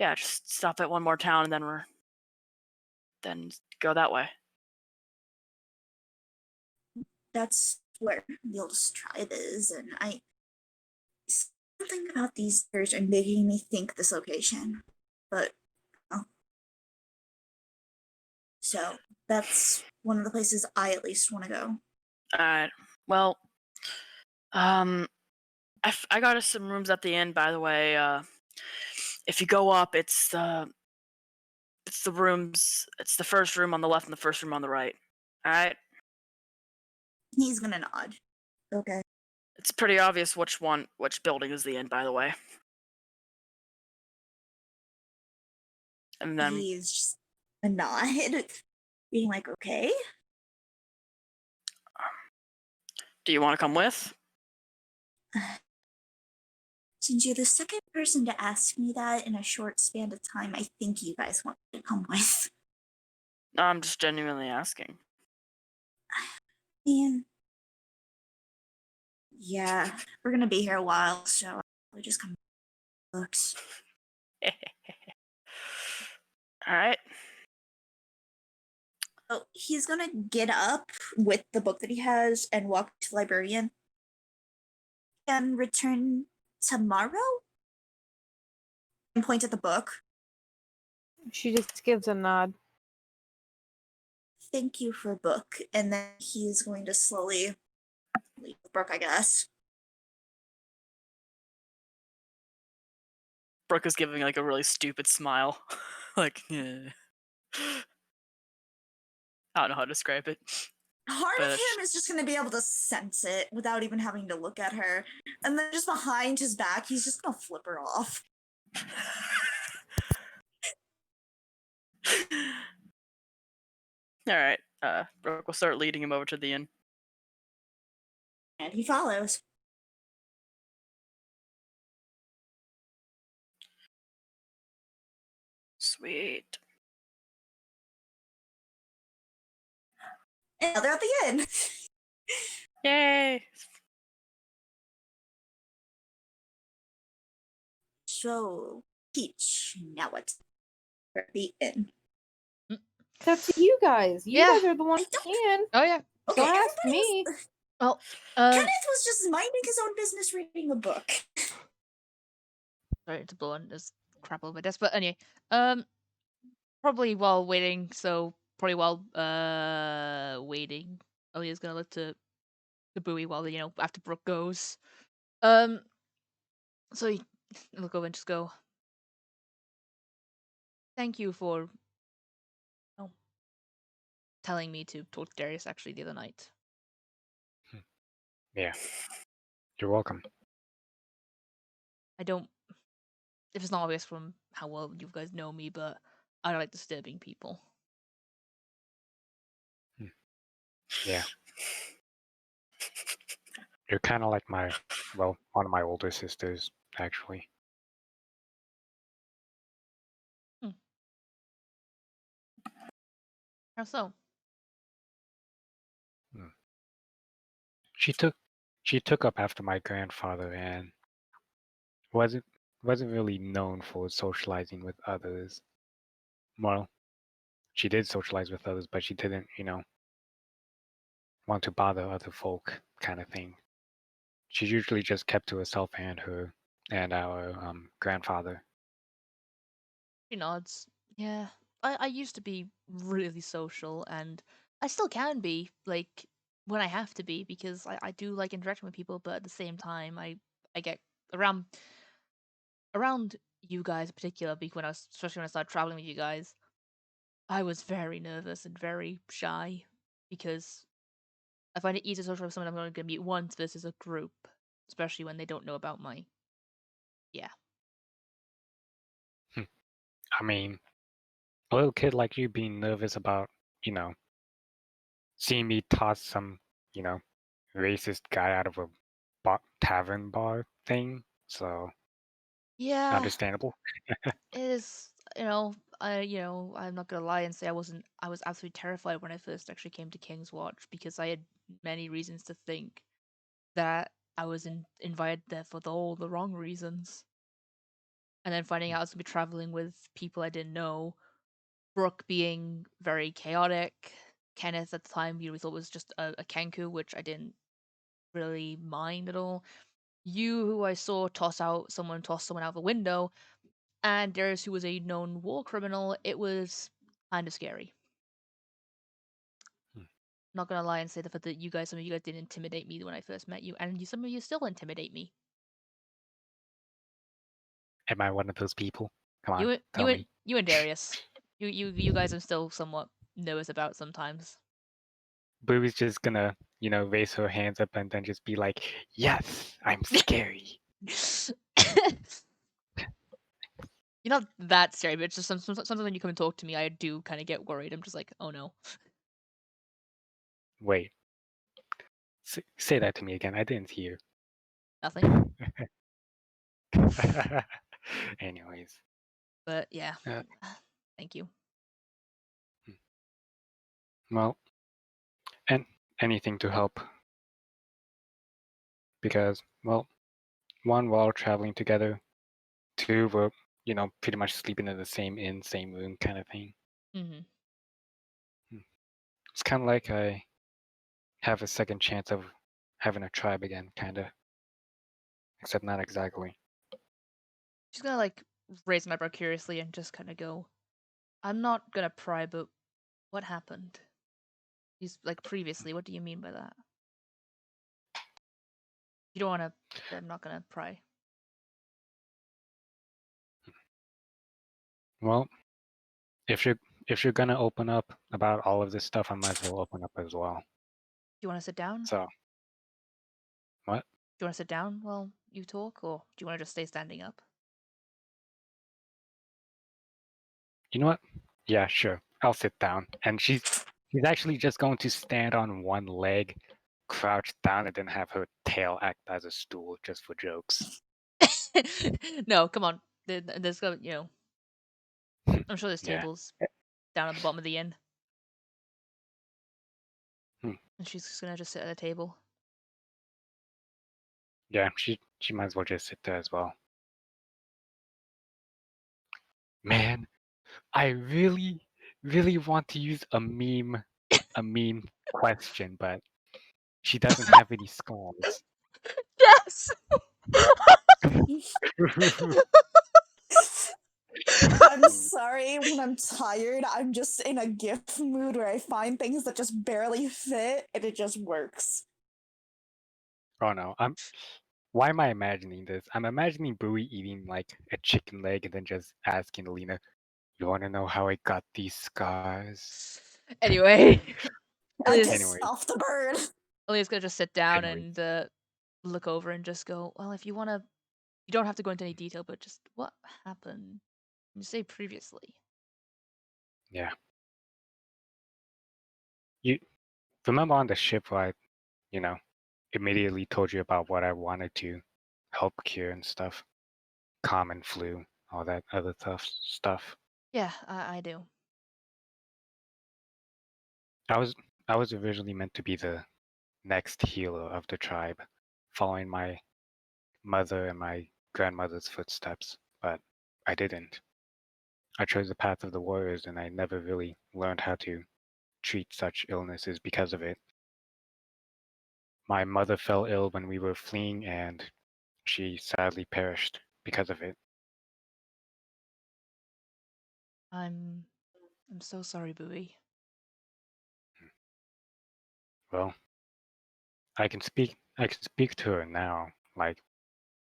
yeah, just stop at one more town, and then go that way.
That's where the oldest tribe is, and something about these stairs are making me think this location. But so that's one of the places I at least want to go.
Alright. Well, I got us some rooms at the inn, by the way. If you go up, it's the rooms. It's the first room on the left and the first room on the right. All right.
He's gonna nod. Okay.
It's pretty obvious which building is the inn, by the way. And then
He's just a nod, being like, okay.
do you want to come with?
Since you're the second person to ask me that in a short span of time, I think you guys want me to come with.
No, I'm just genuinely asking.
Man. Yeah, we're gonna be here a while, so we'll just come books.
All right.
Oh, he's gonna get up with the book that he has and walk to the librarian and return tomorrow and point at the book.
She just gives a nod.
Thank you for book. And then he's going to slowly leave the book, I guess.
Brooke is giving like a really stupid smile. Like, yeah. I don't know how to describe it.
Part
But
of him is just going to be able to sense it without even having to look at her. And then just behind his back, he's just going to flip her off.
All right. Brooke will start leading him over to the inn.
And he follows.
Sweet.
And now they're at the inn.
Yay!
So, Peach, now what? We're at the inn.
It's up to you guys. You
Yeah.
guys are the ones who can.
Oh yeah.
Okay,
Don't ask
everybody
me.
was-
Well,
Kenneth was just minding his own business reading a book.
sorry to blow on this crap over my desk, but anyway, probably while waiting. So probably while waiting, Olia's gonna look to the buoy while after Brooke goes. So you look over and just go. Thank you for telling me to talk to Darius actually the other night.
Yeah. You're welcome.
I don't. If it's not obvious from how well you guys know me, but I don't like disturbing people.
Yeah. You're kind of like one of my older sisters, actually.
How so?
She took up after my grandfather and wasn't really known for socializing with others. Well, she did socialize with others, but she didn't, want to bother other folk, kind of thing. She usually just kept to herself and our grandfather.
She nods. Yeah, I used to be really social, and I still can be, like, when I have to be, because I do like interacting with people, but at the same time, I get around you guys in particular, because especially when I started traveling with you guys, I was very nervous and very shy, because I find it easier to social with someone I'm only going to meet once versus a group, especially when they don't know about my. Yeah.
I mean, a little kid like you being nervous about, seeing me toss some, racist guy out of a tavern bar thing, So
Yeah,
understandable.
it is. I'm not gonna lie and say I wasn't. I was absolutely terrified when I first actually came to King's Watch because I had many reasons to think that I was invited there for all the wrong reasons. And then finding out I was gonna be traveling with people I didn't know, Brooke being very chaotic, Kenneth at the time we thought was just a Kenku, which I didn't really mind at all. You, who I saw toss someone out the window, and Darius, who was a known war criminal, it was kind of scary.
Hmm.
Not gonna lie and say the fact that some of you guys didn't intimidate me when I first met you, and some of you still intimidate me.
Am I one of those people? Come on,
You,
tell me.
you and Darius, you guys, I'm still somewhat nervous about sometimes.
Boo's just gonna, raise her hands up and then just be like, "Yes, I'm scary."
You're not that scary, but it's just sometimes when you come and talk to me, I do kind of get worried. I'm just like, oh no.
Wait, say that to me again. I didn't hear.
Nothing.
Anyways,
But yeah.
Uh,
Thank you.
well, and anything to help. Because, well, one, we're all traveling together. Two, we're, pretty much sleeping in the same inn, same room kind of thing.
Mm-hmm.
It's kind of like I have a second chance of having a tribe again, kind of. Except not exactly.
She's gonna like raise my eyebrow curiously and just kind of go, I'm not gonna pry, but what happened? He's like previously. What do you mean by that? You don't want to. I'm not gonna pry.
Well, if you're gonna open up about all of this stuff, I might as well open up as well.
Do you want to sit down?
So, what?
Do you want to sit down while you talk, or do you want to just stay standing up?
You know what? Yeah, sure. I'll sit down. And she's actually just going to stand on one leg, crouch down, and then have her tail act as a stool just for jokes.
No, come on. There's got I'm sure there's
Yeah.
tables down at the bottom of the inn.
Hmm.
And she's just gonna just sit at a table.
Yeah, she might as well just sit there as well. Man, I really, really want to use a meme question, but she doesn't have any scars.
Yes.
I'm sorry, when I'm tired, I'm just in a GIF mood where I find things that just barely fit and it just works.
Oh no, why am I imagining this? I'm imagining Bowie eating like a chicken leg and then just asking Alina, "You want to know how I got these scars?"
Anyway,
I
Elia's,
pissed off the bird.
Elia's gonna just sit down
Anyways.
and look over and just go, well, if you wanna, you don't have to go into any detail, but just what happened? You say previously.
Yeah. You remember on the ship where I, immediately told you about what I wanted to help cure and stuff? Common flu, all that other tough stuff.
Yeah, I do.
I was originally meant to be the next healer of the tribe, following my mother and my grandmother's footsteps, but I didn't. I chose the path of the warriors and I never really learned how to treat such illnesses because of it. My mother fell ill when we were fleeing and she sadly perished because of it.
I'm so sorry, Bowie.
Well, I can speak to her now, like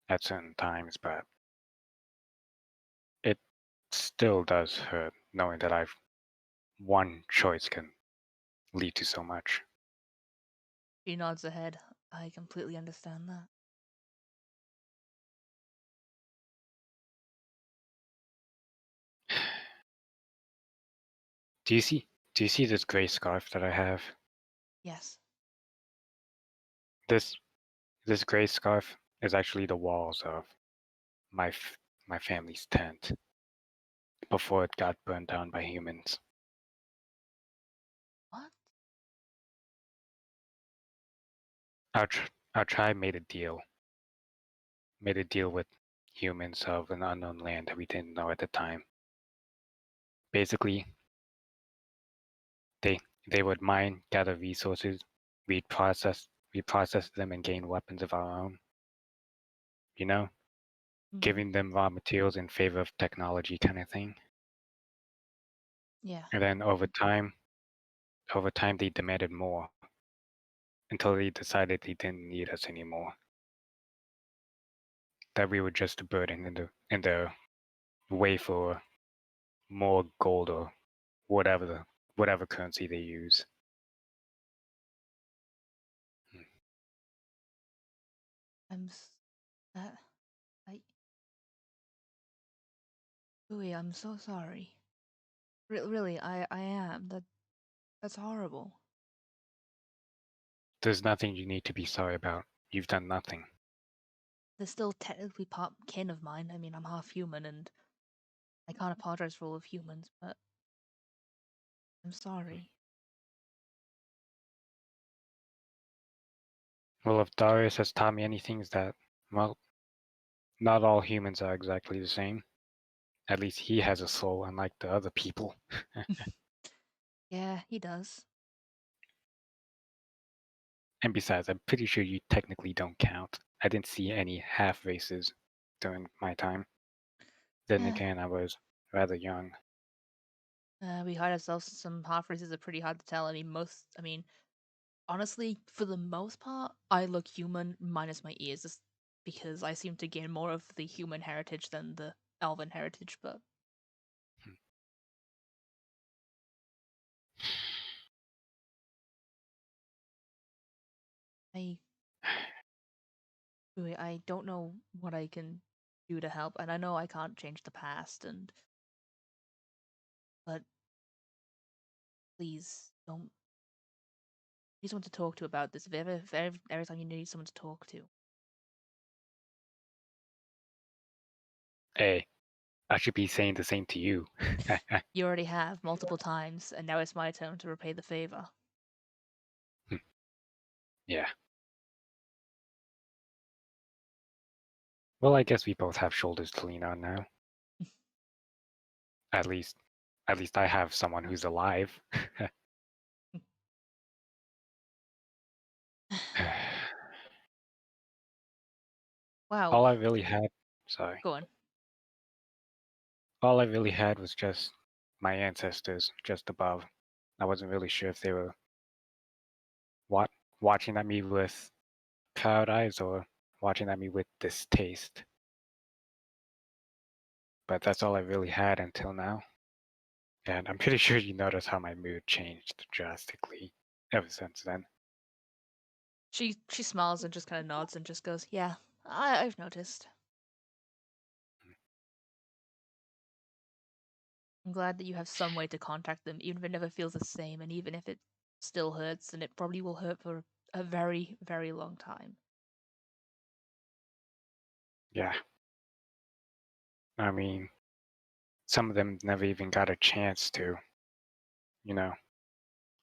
at certain times, but it still does hurt knowing that one choice can lead to so much.
She nods her head. I completely understand that.
Do you see this gray scarf that I have?
Yes.
This gray scarf is actually the walls of my family's tent before it got burned down by humans.
What?
Our tribe made a deal with humans of an unknown land that we didn't know at the time. Basically, they would mine, gather resources, we'd process them and gain weapons of our own. You know, giving them raw materials in favor of technology kind of thing.
Yeah.
And then over time they demanded more until they decided they didn't need us anymore. That we were just a burden in the way for more gold or whatever currency they use.
Louis, I'm so sorry. Really, I am. That's horrible.
There's nothing you need to be sorry about. You've done nothing.
They're still technically part kin of mine. I mean, I'm half human, and I can't apologize for all of humans, but I'm sorry.
Well, if Darius has taught me anything, is that, well, not all humans are exactly the same. At least he has a soul, unlike the other people.
Yeah, he does.
And besides, I'm pretty sure you technically don't count. I didn't see any half races during my time. Then
Yeah.
again, I was rather young.
We hide ourselves. Some half races are pretty hard to tell. I mean, honestly, for the most part, I look human minus my ears, just because I seem to gain more of the human heritage than the elven heritage. But I don't know what I can do to help, and I know I can't change the past, but please don't. Need someone to talk to about this. Every time you need someone to talk to.
Hey, I should be saying the same to you.
You already have multiple times, and now it's my turn to repay the favor.
Yeah. Well, I guess we both have shoulders to lean on now. At least I have someone who's alive.
Wow.
All I really had, sorry.
Go on.
All I really had was just my ancestors just above. I wasn't really sure if they were watching at me with proud eyes or watching at me with distaste. But that's all I really had until now. And I'm pretty sure you notice how my mood changed drastically ever since then.
She smiles and just kind of nods and just goes, "Yeah, I've noticed." I'm glad that you have some way to contact them, even if it never feels the same, and even if it still hurts, and it probably will hurt for a very, very long time.
Yeah. I mean, some of them never even got a chance to,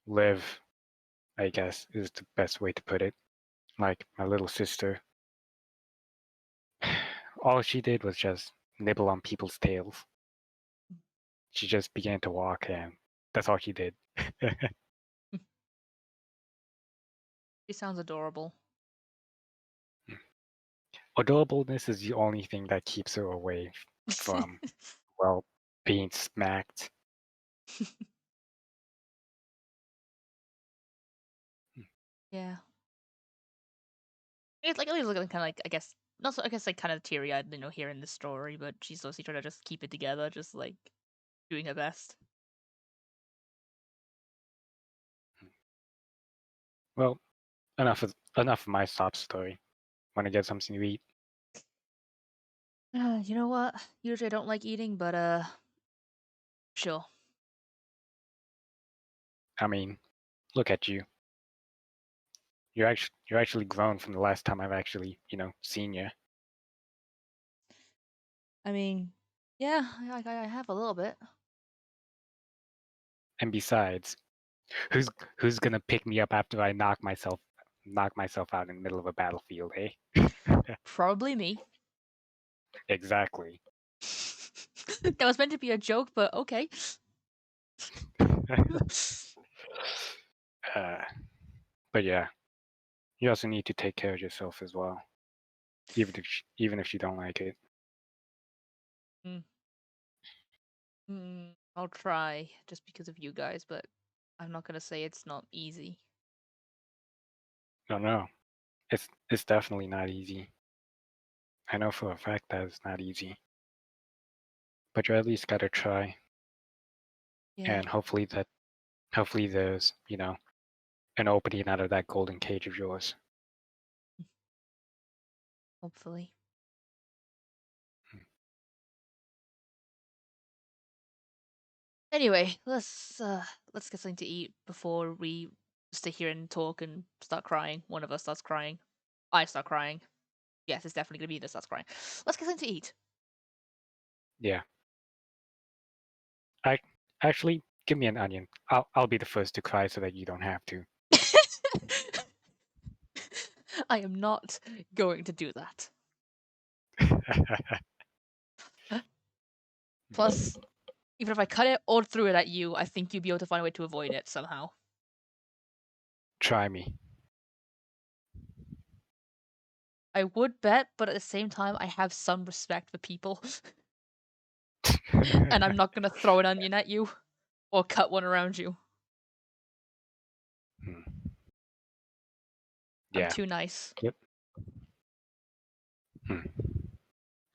live, I guess, is the best way to put it. Like my little sister. All she did was just nibble on people's tails. She just began to walk, and that's all she did.
She sounds adorable.
Adorableness is the only thing that keeps her away from, well, being smacked.
Yeah. It's like looking kind of like, I guess, not so, I guess like kind of teary eyed, hearing this story, but she's obviously trying to just keep it together, just like doing her best.
Well, enough of my sob story. Want to get something to eat?
You know what? Usually I don't like eating, but sure.
I mean, look at you. You're actually grown from the last time I've actually, seen you.
I mean, yeah, I have a little bit.
And besides, who's gonna pick me up after I knock myself out in the middle of a battlefield, hey?
Probably me.
Exactly.
That was meant to be a joke, but okay.
But yeah, you also need to take care of yourself as well, even if you don't like it.
I'll try just because of you guys, but I'm not gonna say it's not easy.
No, it's definitely not easy. I know for a fact that it's not easy, but you at least gotta try,
Yeah,
and hopefully there's an opening out of that golden cage of yours.
hopefully. Anyway, let's get something to eat before we stay here and talk and start crying. One of us starts crying. I start crying. Yes, it's definitely gonna be that starts crying. Let's get something to eat.
Yeah. I actually give me an onion. I'll be the first to cry so that you don't have to.
I am not going to do that. Plus, even if I cut it or threw it at you, I think you'd be able to find a way to avoid it somehow.
Try me.
I would bet, but at the same time, I have some respect for people. And I'm not gonna throw an onion at you or cut one around you.
Hmm.
I'm
Yeah.
too nice.
Yep.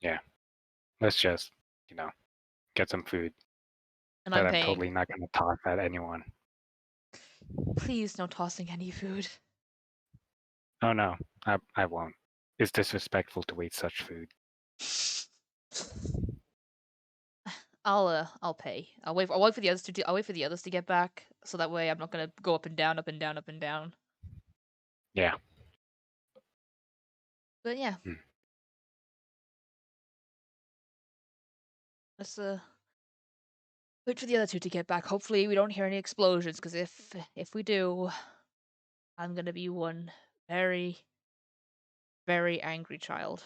Yeah. Let's just, get some food
And
that
I'm
I'm
paying.
totally not gonna toss at anyone.
Please no tossing any food.
Oh no, I won't. It's disrespectful to waste such food.
I'll pay. I'll wait for the others to I'll wait for the others to get back, so that way I'm not gonna go up and down, up and down, up and down.
Yeah.
But yeah.
Hmm.
Let's wait for the other two to get back. Hopefully we don't hear any explosions, because if we do, I'm gonna be one very, very angry child.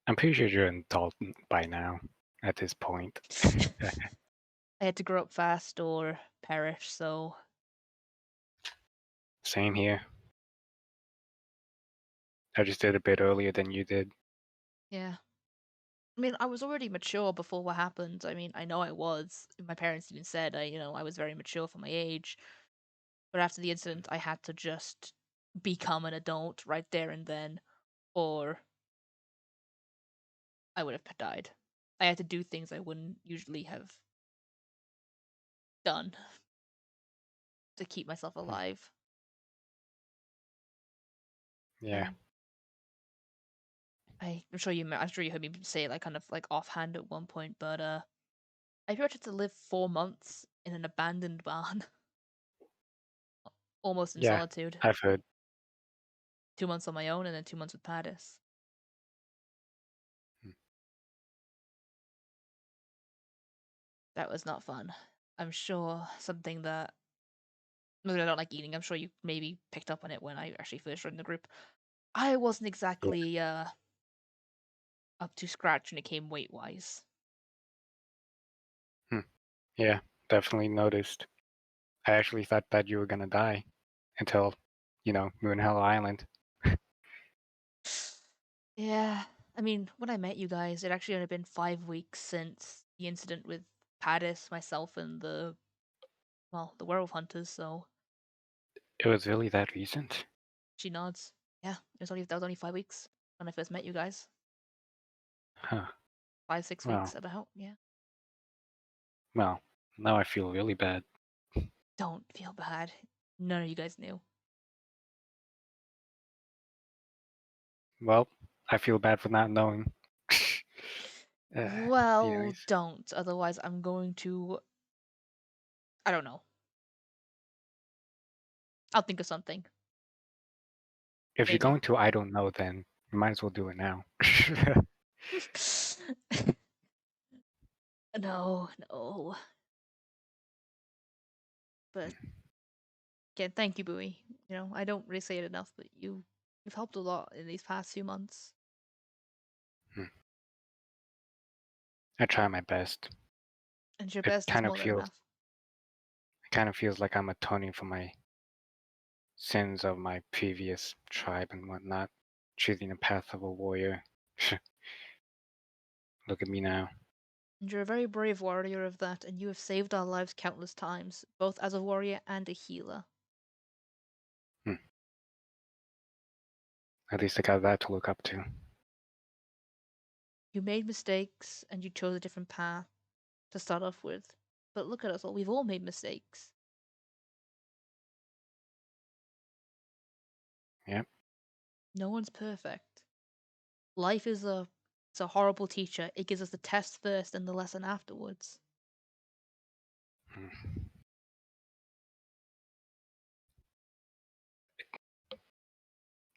I'm pretty sure you're an adult by now, at this point.
I had to grow up fast or perish, so
Same here. I just did a bit earlier than you did.
yeah. I mean, I was already mature before what happened. I mean, I know I was. My parents even said I was very mature for my age. But after the incident, I had to just become an adult right there and then, or I would have died. I had to do things I wouldn't usually have done to keep myself alive.
Yeah.
I'm sure you heard me say it like kind of like offhand at one point, but I pretty much had to live 4 months in an abandoned barn, almost in
Yeah,
solitude.
I've heard.
2 months on my own, and then 2 months with Paddis. That was not fun. I'm sure something that maybe I don't like eating. I'm sure you maybe picked up on it when I actually first joined the group. I wasn't exactly up to scratch when it came weight wise.
Yeah, definitely noticed. I actually thought that you were gonna die until, Moonhell Island.
Yeah, I mean, when I met you guys, it actually only been 5 weeks since the incident with Paddis, myself, and the werewolf hunters. So
It was really that recent?
she nods. Yeah, that was only 5 weeks when I first met you guys.
Huh.
5-6
Well,
weeks about. Yeah.
well, now I feel really bad.
Don't feel bad. None of you guys knew.
Well, I feel bad for not knowing.
Well,
Anyways.
don't. Otherwise, I'm going to. I don't know. I'll think of something.
If you're
Maybe.
going to I don't know, then you might as well do it now.
No, no. But again, thank you, Bowie. You know, I don't really say it enough, but you've helped a lot in these past few months.
I try my best.
And your
It
best is
kind of
more than
feels
enough.
like I'm atoning for my sins of my previous tribe and whatnot, choosing the path of a warrior. Look at me now.
And you're a very brave warrior of that, and you have saved our lives countless times, both as a warrior and a healer.
At least I got that to look up to.
You made mistakes, and you chose a different path to start off with. But look at us all, we've all made mistakes.
Yep.
No one's perfect. Life is it's a horrible teacher. It gives us the test first and the lesson afterwards.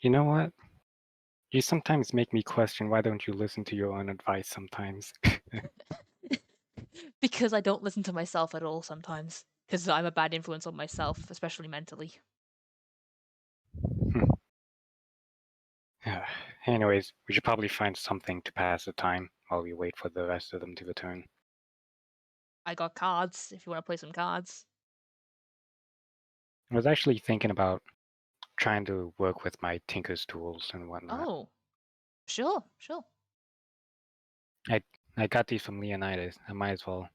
You know what? You sometimes make me question why don't you listen to your own advice sometimes.
Because I don't listen to myself at all sometimes. Because I'm a bad influence on myself, especially mentally.
Anyways, we should probably find something to pass the time while we wait for the rest of them to return.
I got cards, if you want to play some cards.
I was actually thinking about trying to work with my Tinker's tools and whatnot.
Oh, sure.
I got these from Leonidas. I might as well,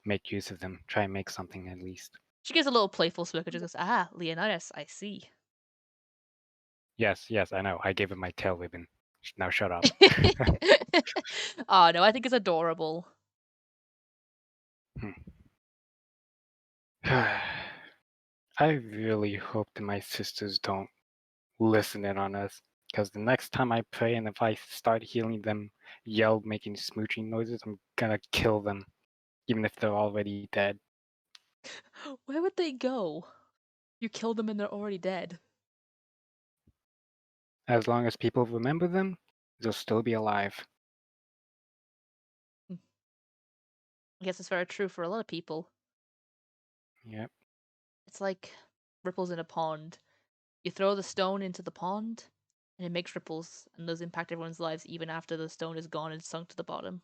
make use of them. Try and make something at least.
She gives a little playful smirk and just goes, "Ah, Leonidas, I see."
Yes, I know. I gave him my tail ribbon. Now shut up.
Oh no, I think it's adorable.
I really hope that my sisters don't listen in on us. Because the next time I pray and if I start hearing them yell, making smooching noises, I'm gonna kill them. Even if they're already dead.
Where would they go? You kill them and they're already dead.
As long as people remember them, they'll still be alive.
I guess it's very true for a lot of people.
Yep.
It's like ripples in a pond. You throw the stone into the pond, and it makes ripples, and those impact everyone's lives even after the stone is gone and sunk to the bottom.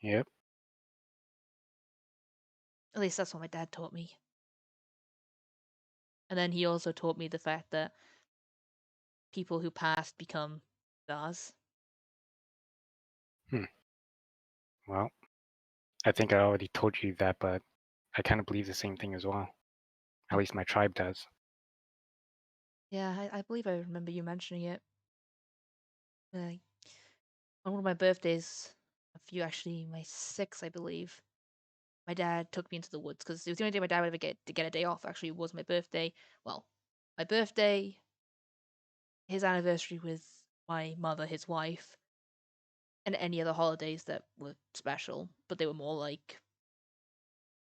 Yep.
At least that's what my dad taught me. And then he also taught me the fact that people who passed become stars.
Well, I think I already told you that, but I kind of believe the same thing as well. At least my tribe does.
Yeah, I believe I remember you mentioning it. On one of my birthdays, my 6th, I believe, my dad took me into the woods because it was the only day my dad would ever get to get a day off. Actually, it was my birthday. Well, my birthday, his anniversary with my mother, his wife, and any other holidays that were special, but they were more like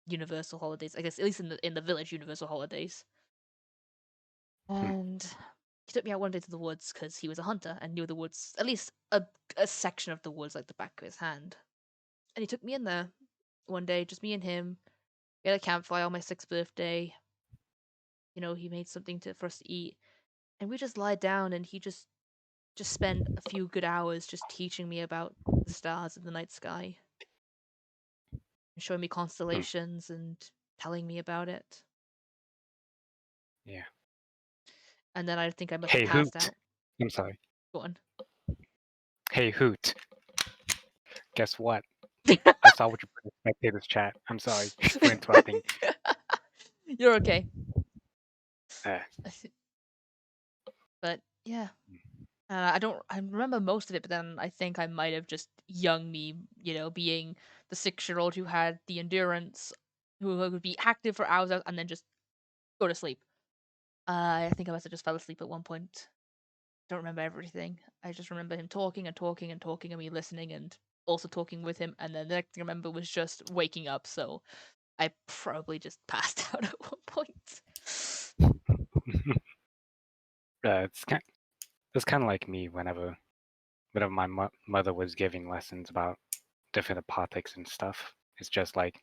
universal holidays. I guess at least in the village, universal holidays. And he took me out one day to the woods because he was a hunter and knew the woods, at least a section of the woods like the back of his hand. And he took me in there one day, just me and him. We had a campfire on my 6th birthday. You know, he made something for us to eat, and we just lied down, and he just spent a few good hours just teaching me about the stars in the night sky, and showing me constellations and telling me about it.
Yeah.
And then I think I must
Hey,
have passed
Hoot.
out.
I'm sorry.
Go on.
Hey, Hoot. Guess what? I saw what you put in spectators chat. I'm sorry for interrupting.
You're okay.
Uh,
But yeah. I remember most of it, but then I think I might have just young me, being the 6-year-old who had the endurance, who would be active for hours and then just go to sleep. I think I must have just fell asleep at one point. Don't remember everything. I just remember him talking and talking and talking and me listening and also talking with him. And then the next thing I remember was just waking up. So I probably just passed out at one point.
It's kind of like me whenever my mother was giving lessons about different politics and stuff. It's just like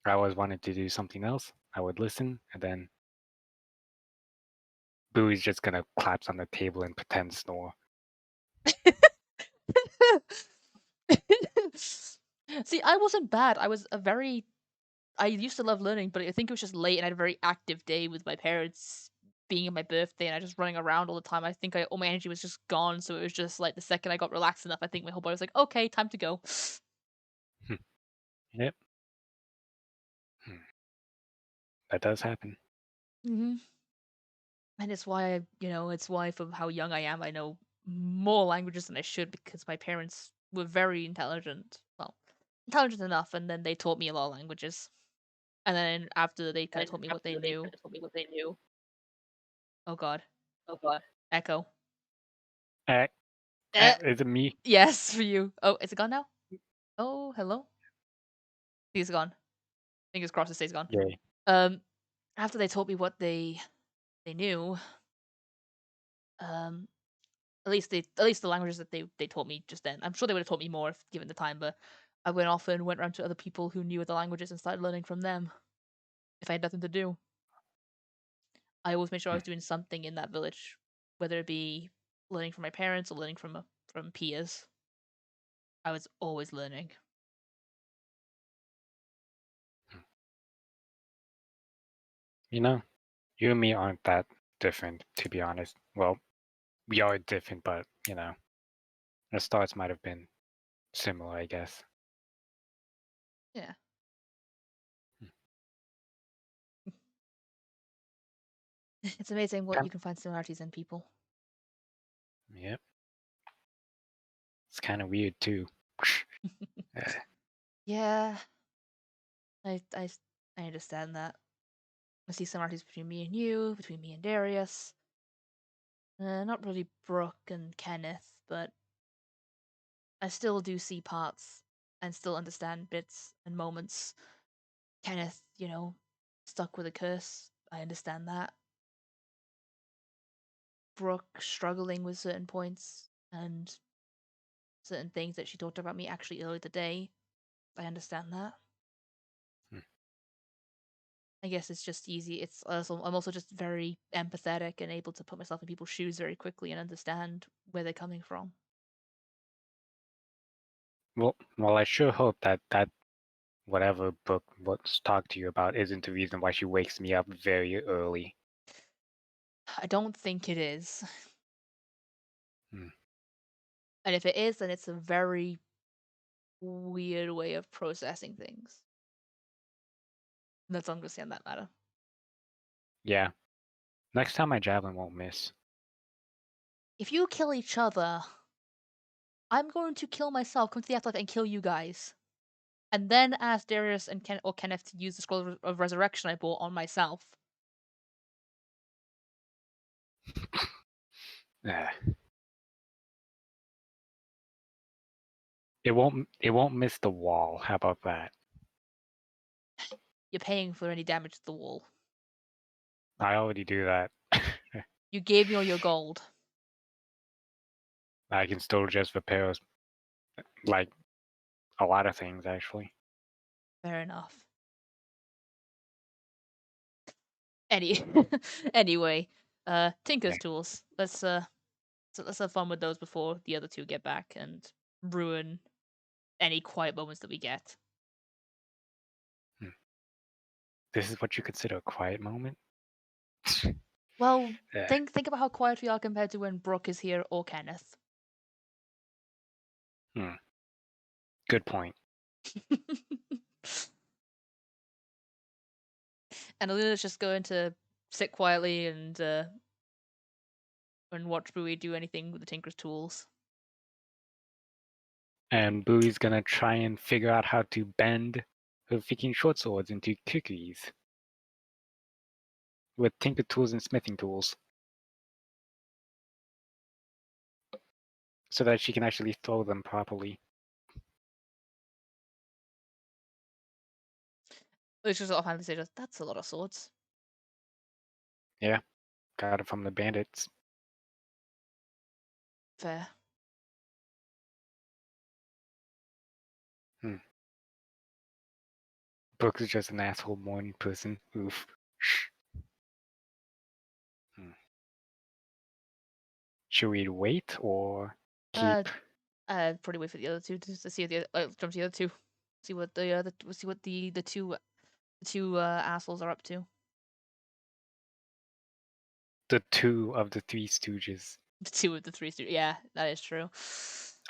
I always wanted to do something else. I would listen, and then Booey's just gonna collapse on the table and pretend snore.
See, I wasn't bad. I used to love learning, but I think it was just late and I had a very active day with my parents being in my birthday and I just running around all the time. I think all my energy was just gone, so it was just like the second I got relaxed enough, I think my whole body was like, okay, time to go.
Yep. That does happen.
Mm-hmm. And it's why it's why from how young I am, I know more languages than I should because my parents were very intelligent. Well, intelligent enough, and then they taught me a lot of languages. And then after they kind of taught me what they knew. Oh God. Echo.
Is it me?
Yes, for you. Oh, is it gone now? Oh, hello. I think it's gone. Fingers crossed it stays gone.
Yay.
After they taught me what they knew, at least the languages that they taught me just then. I'm sure they would have taught me more if given the time, but I went off and went around to other people who knew the languages and started learning from them. If I had nothing to do, I always made sure I was doing something in that village, whether it be learning from my parents or learning from peers. I was always learning.
You know, you and me aren't that different, to be honest. Well, we are different, but our starts might have been similar, I guess.
Yeah. It's amazing what you can find similarities in people.
Yep. It's kind of weird too.
Yeah. I understand that. I see similarities between me and you, between me and Darius. Not really Brooke and Kenneth, but I still do see parts and still understand bits and moments. Kenneth, stuck with a curse. I understand that. Brooke struggling with certain points and certain things that she talked about me actually earlier today. I understand that. I guess it's just easy. I'm also just very empathetic and able to put myself in people's shoes very quickly and understand where they're coming from.
Well, I sure hope that whatever book what's talked to you about isn't the reason why she wakes me up very early.
I don't think it is.
Hmm.
And if it is, then it's a very weird way of processing things. That's all I'm gonna say on that matter.
Yeah. Next time my javelin won't miss.
If you kill each other, I'm going to kill myself, come to the afterlife, and kill you guys. And then ask Darius and Kenneth to use the scroll of resurrection I bought on myself.
It won't miss the wall. How about that?
You're paying for any damage to the wall.
I already do that.
You gave me all your gold.
I can still just repair like a lot of things actually.
Fair enough. Anyway, Tinker's tools. Let's have fun with those before the other two get back and ruin any quiet moments that we get.
This is what you consider a quiet moment?
Well, think about how quiet we are compared to when Brooke is here or Kenneth.
Good point.
And Alina's just going to sit quietly and watch Bowie do anything with the Tinker's tools.
And Bowie's gonna try and figure out how to bend her freaking short swords into cookies with tinker tools and smithing tools, so that she can actually throw them properly.
Which is offhandedly say, that's a lot of swords.
Yeah, Got it from the bandits.
Fair.
Brooke is just an asshole morning person. Oof. Should we wait or keep?
Probably wait for the other two to see what the jump to the other two. See what the two assholes are up to.
The two of the three stooges.
The two of the three yeah, that is true.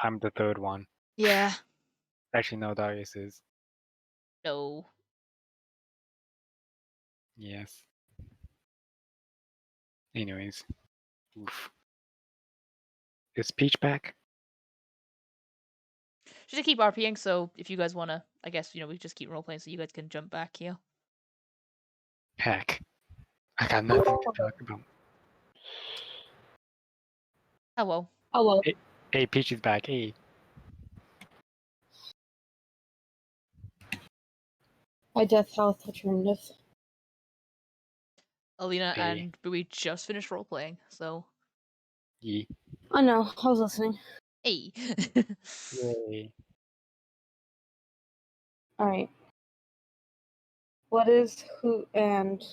I'm the third one.
Yeah.
Actually, no, Darius is.
No.
Yes. Anyways. Oof. Is Peach back?
Should keep RPing, so if you guys wanna, I guess, we just keep role playing so you guys can jump back here.
Heck. I got nothing to talk about.
Hello.
Hello.
Hey, Peach is back. Hey.
My death health alternative.
Alina
Hey.
and Bowie just finished role playing, so
Yee.
I know. I was listening.
hey.
Yay.
All right. What is Hoot and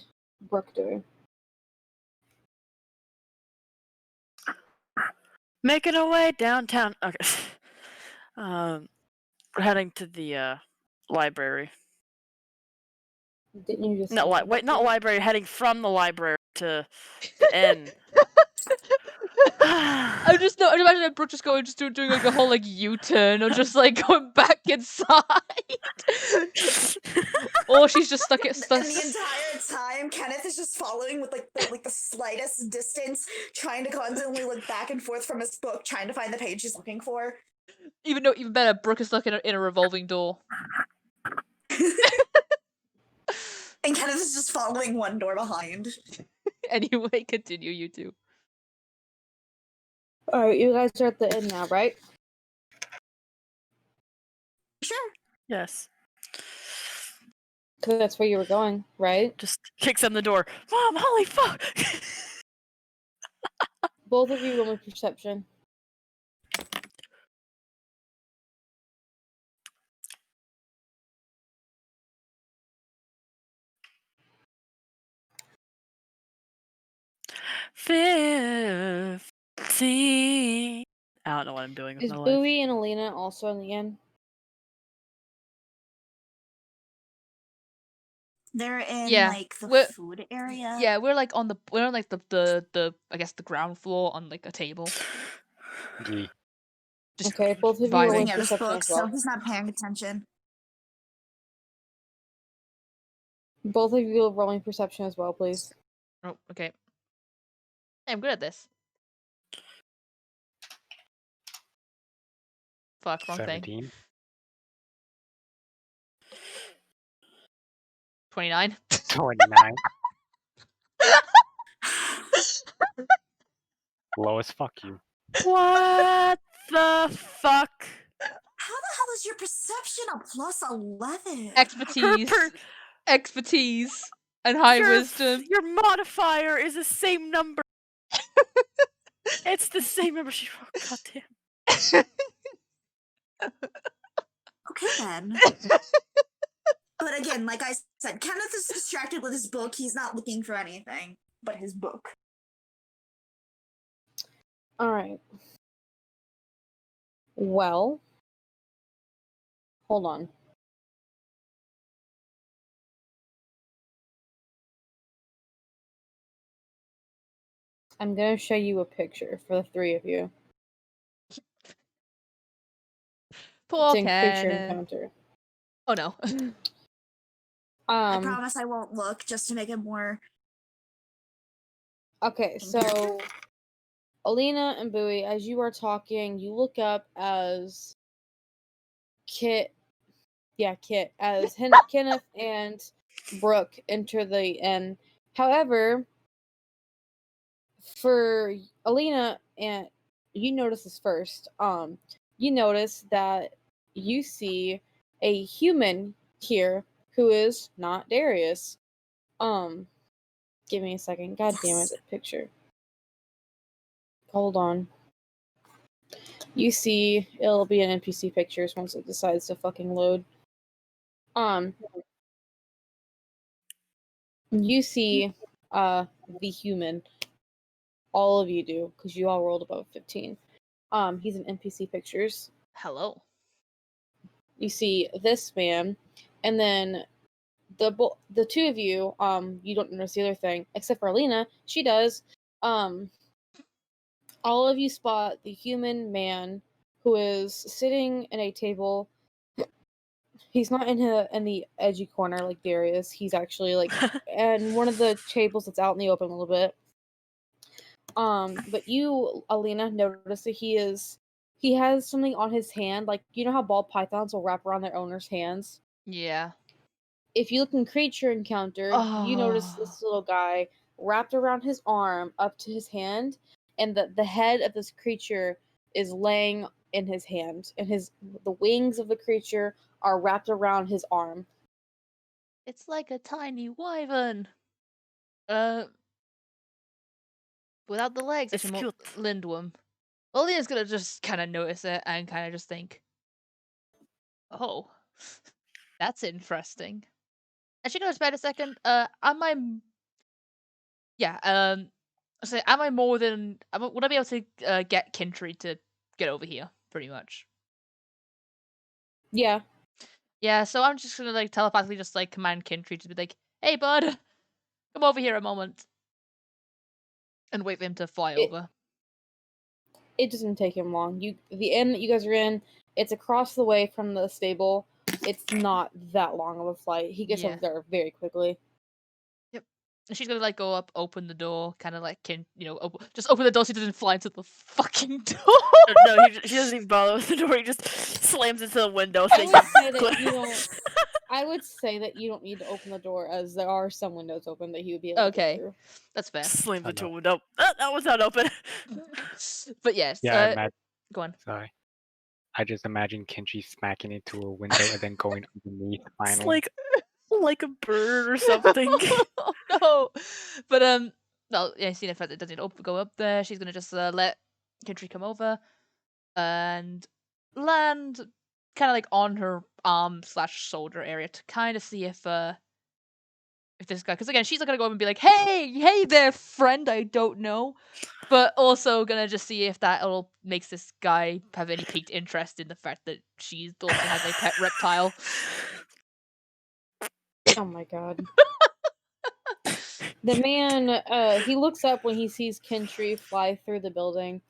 Brooke doing?
Making our way downtown. Okay. We're heading to the library.
Didn't you just
No,
say
wait, not
that?
library. Heading from the library to the inn.
I'm imagining Brooke just doing like a whole like U-turn or just like going back inside. Or she's just stuck at
And the entire time, Kenneth is just following with the slightest distance, trying to constantly look back and forth from his book, trying to find the page he's looking for.
even better, Brooke is stuck in a revolving door.
And Kenneth is just following one door behind.
Anyway, continue, you two.
Alright, you guys are at the inn now, right?
Sure.
Yes.
Because that's where you were going, right?
Just kicks on the door. Mom, holy fuck!
Both of you roll me perception.
$15. I don't know what I'm doing with
Is
my life.
Bowie and Alina also in the inn?
They're in
Yeah,
the
we're-
food area.
Yeah, we're on like the I guess the ground floor on like a table.
Yee.
Just
Okay, both of you
vibing.
roll
Looking
me
at his
perception
book,
as well.
so he's not paying attention.
Both of you roll me perception as well, please.
Oh, okay. Hey, I'm good at this. Fuck, wrong thing.
17.
29.
29. Lois, fuck you.
What the fuck?
How the hell is your perception a plus 11?
Expertise. Expertise. And high wisdom.
Your modifier is the same number. It's the same number she wrote. Goddamn.
Okay then. But again, like I said, Kenneth is distracted with his book. He's not looking for anything but his book.
Alright. Well. Hold on. I'm gonna show you a picture for the three of you.
Poor
It's in creature
Kenneth.
encounter.
Oh no.
I promise I won't look just to make it more.
Okay, so Alina and Bowie, as you are talking, you look up as Kit, as Kenneth and Brooke enter the inn. However, for Alina, and you notice this first, you notice that you see a human here who is not Darius. Give me a second. God damn it, that picture. Hold on. You see, it'll be an NPC pictures once it decides to fucking load. You see, the human. All of you do, because you all rolled above 15. He's an NPC pictures.
Hello.
You see this man, and then the two of you, you don't notice the other thing, except for Alina. She does. All of you spot the human man who is sitting in a table. He's not in the edgy corner like Darius. He's actually like in one of the tables that's out in the open a little bit. But you, Alina, notice that he has something on his hand, like you know how ball pythons will wrap around their owner's hands?
Yeah.
If you look in creature encounter, you notice this little guy wrapped around his arm up to his hand, and the head of this creature is laying in his hand, and the wings of the creature are wrapped around his arm.
It's like a tiny wyvern. Without the legs,
It's
actually more
cute.
lindworm. Olia's gonna just kind of notice it and kind of just think, "Oh, that's interesting." And she goes, "Wait a second. Am I more than? Would I be able to get Kintry to get over here? Pretty much.
Yeah.
Yeah. So I'm just gonna like telepathically just like command Kintry to be like, "Hey, bud, come over here a moment," and wait for him to fly over.
It doesn't take him long. The inn that you guys are in, it's across the way from the stable. It's not that long of a flight. He gets over there very quickly.
Yep. And she's gonna like go up, open the door, kind of like just open the door so he doesn't fly into the fucking door.
No, she doesn't even bother with the door. He just slams into the window.
I would say that you don't. I would say that you don't need to open the door, as there are some windows open that he would be able to get through.
That's fair.
Slams into a window. That was not open.
But yes,
Yeah,
go on.
Sorry. I just imagine Kenji smacking into a window and then going underneath
It's
finally.
like a bird or something.
Oh no! But well, yeah, seeing if it doesn't go up there, she's gonna just let Kintry come over and land kind of like on her arm/shoulder area to kind of see if this guy, because again, she's not gonna go up and be like, hey there, friend, I don't know, but also gonna just see if that makes this guy have any piqued interest in the fact that she also has a pet reptile.
Oh my god. The man, he looks up when he sees Kintry fly through the building,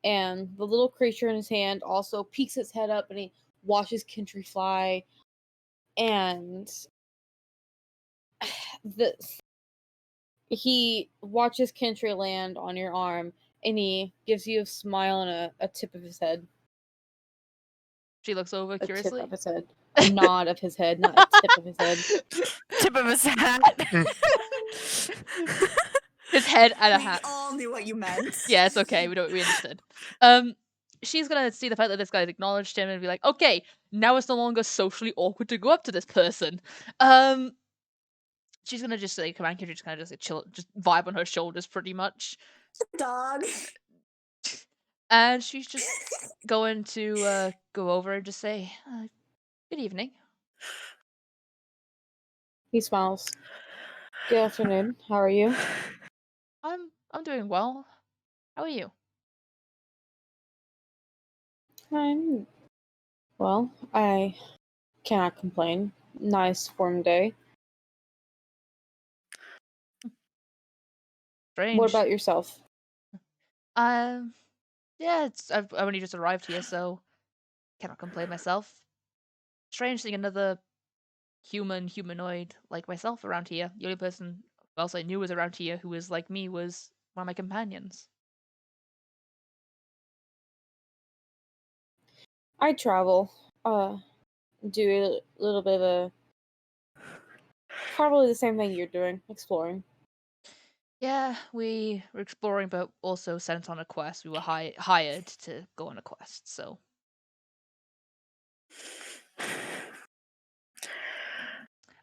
and the little creature in his hand also peeks its head up and he watches Kintry fly, and he watches Kintry land on your arm, and he gives you a smile and a tip of his head.
She looks over curiously.
A tip of his head. A nod of his head, not a tip of his head.
Tip of his hat.
His head and a hat.
We all knew what you meant.
Yeah, it's okay. We understood. She's gonna see the fact that this guy's acknowledged him and be like, okay, now it's no longer socially awkward to go up to this person. She's gonna just like command Kintry, just kind of just like chill, just vibe on her shoulders, pretty much.
Dog.
And she's just going to go over and just say, "Good evening."
He smiles. Good afternoon. How are you?
I'm doing well. How are you?
Well, I cannot complain. Nice warm day.
Strange.
What about yourself?
Yeah, I've only just arrived here, so cannot complain myself. Strange seeing another humanoid like myself around here. The only person who else I knew was around here who was like me was one of my companions.
I travel. Do a little bit of probably the same thing you're doing, exploring.
Yeah, we were exploring, but also sent on a quest. We were hired to go on a quest, so.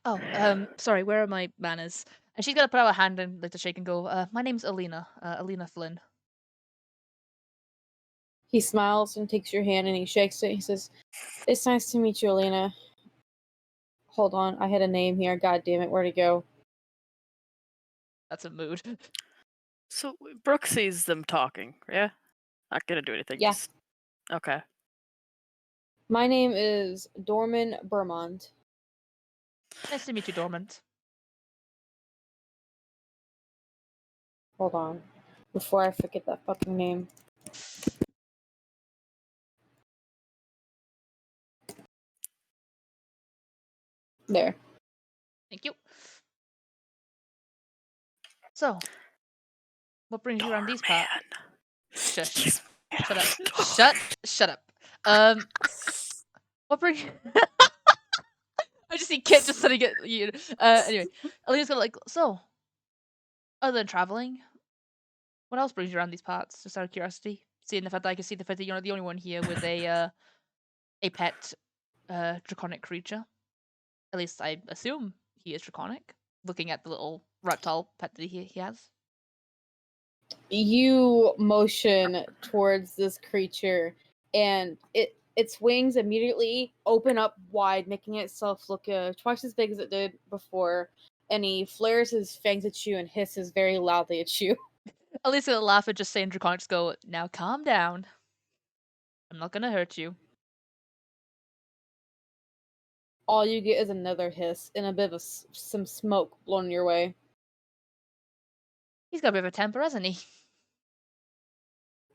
Oh, sorry, where are my manners? And she's gonna put out a hand and like to shake and go, my name's Alina. Alina Flynn.
He smiles and takes your hand and he shakes it. He says, "It's nice to meet you, Alina." Hold on, I had a name here. God damn it, where'd it go?
That's a mood.
So Brooke sees them talking, yeah? Not gonna do anything.
Yeah.
Just... Okay.
My name is Dorman Bermond.
Nice to meet you, Dormant.
Hold on, before I forget that fucking name. There.
Thank you. So, what brings you around these parts? Shush. Shut up. Shut up. What brings you... I just see Kit just sitting at you. Anyway, Alina's gonna like, so, other than traveling, what else brings you around these parts? Just out of curiosity. Seeing the fact that I can see the fact that you're not the only one here with a pet draconic creature. At least I assume he is draconic, looking at the little reptile pet that he has.
You motion towards this creature, and its wings immediately open up wide, making itself look twice as big as it did before. And he flares his fangs at you and hisses very loudly at you.
At least gonna laugh at just saying draconic. Just go, now calm down. I'm not gonna hurt you.
All you get is another hiss and a bit of some smoke blown your way.
He's got a bit of a temper, hasn't he?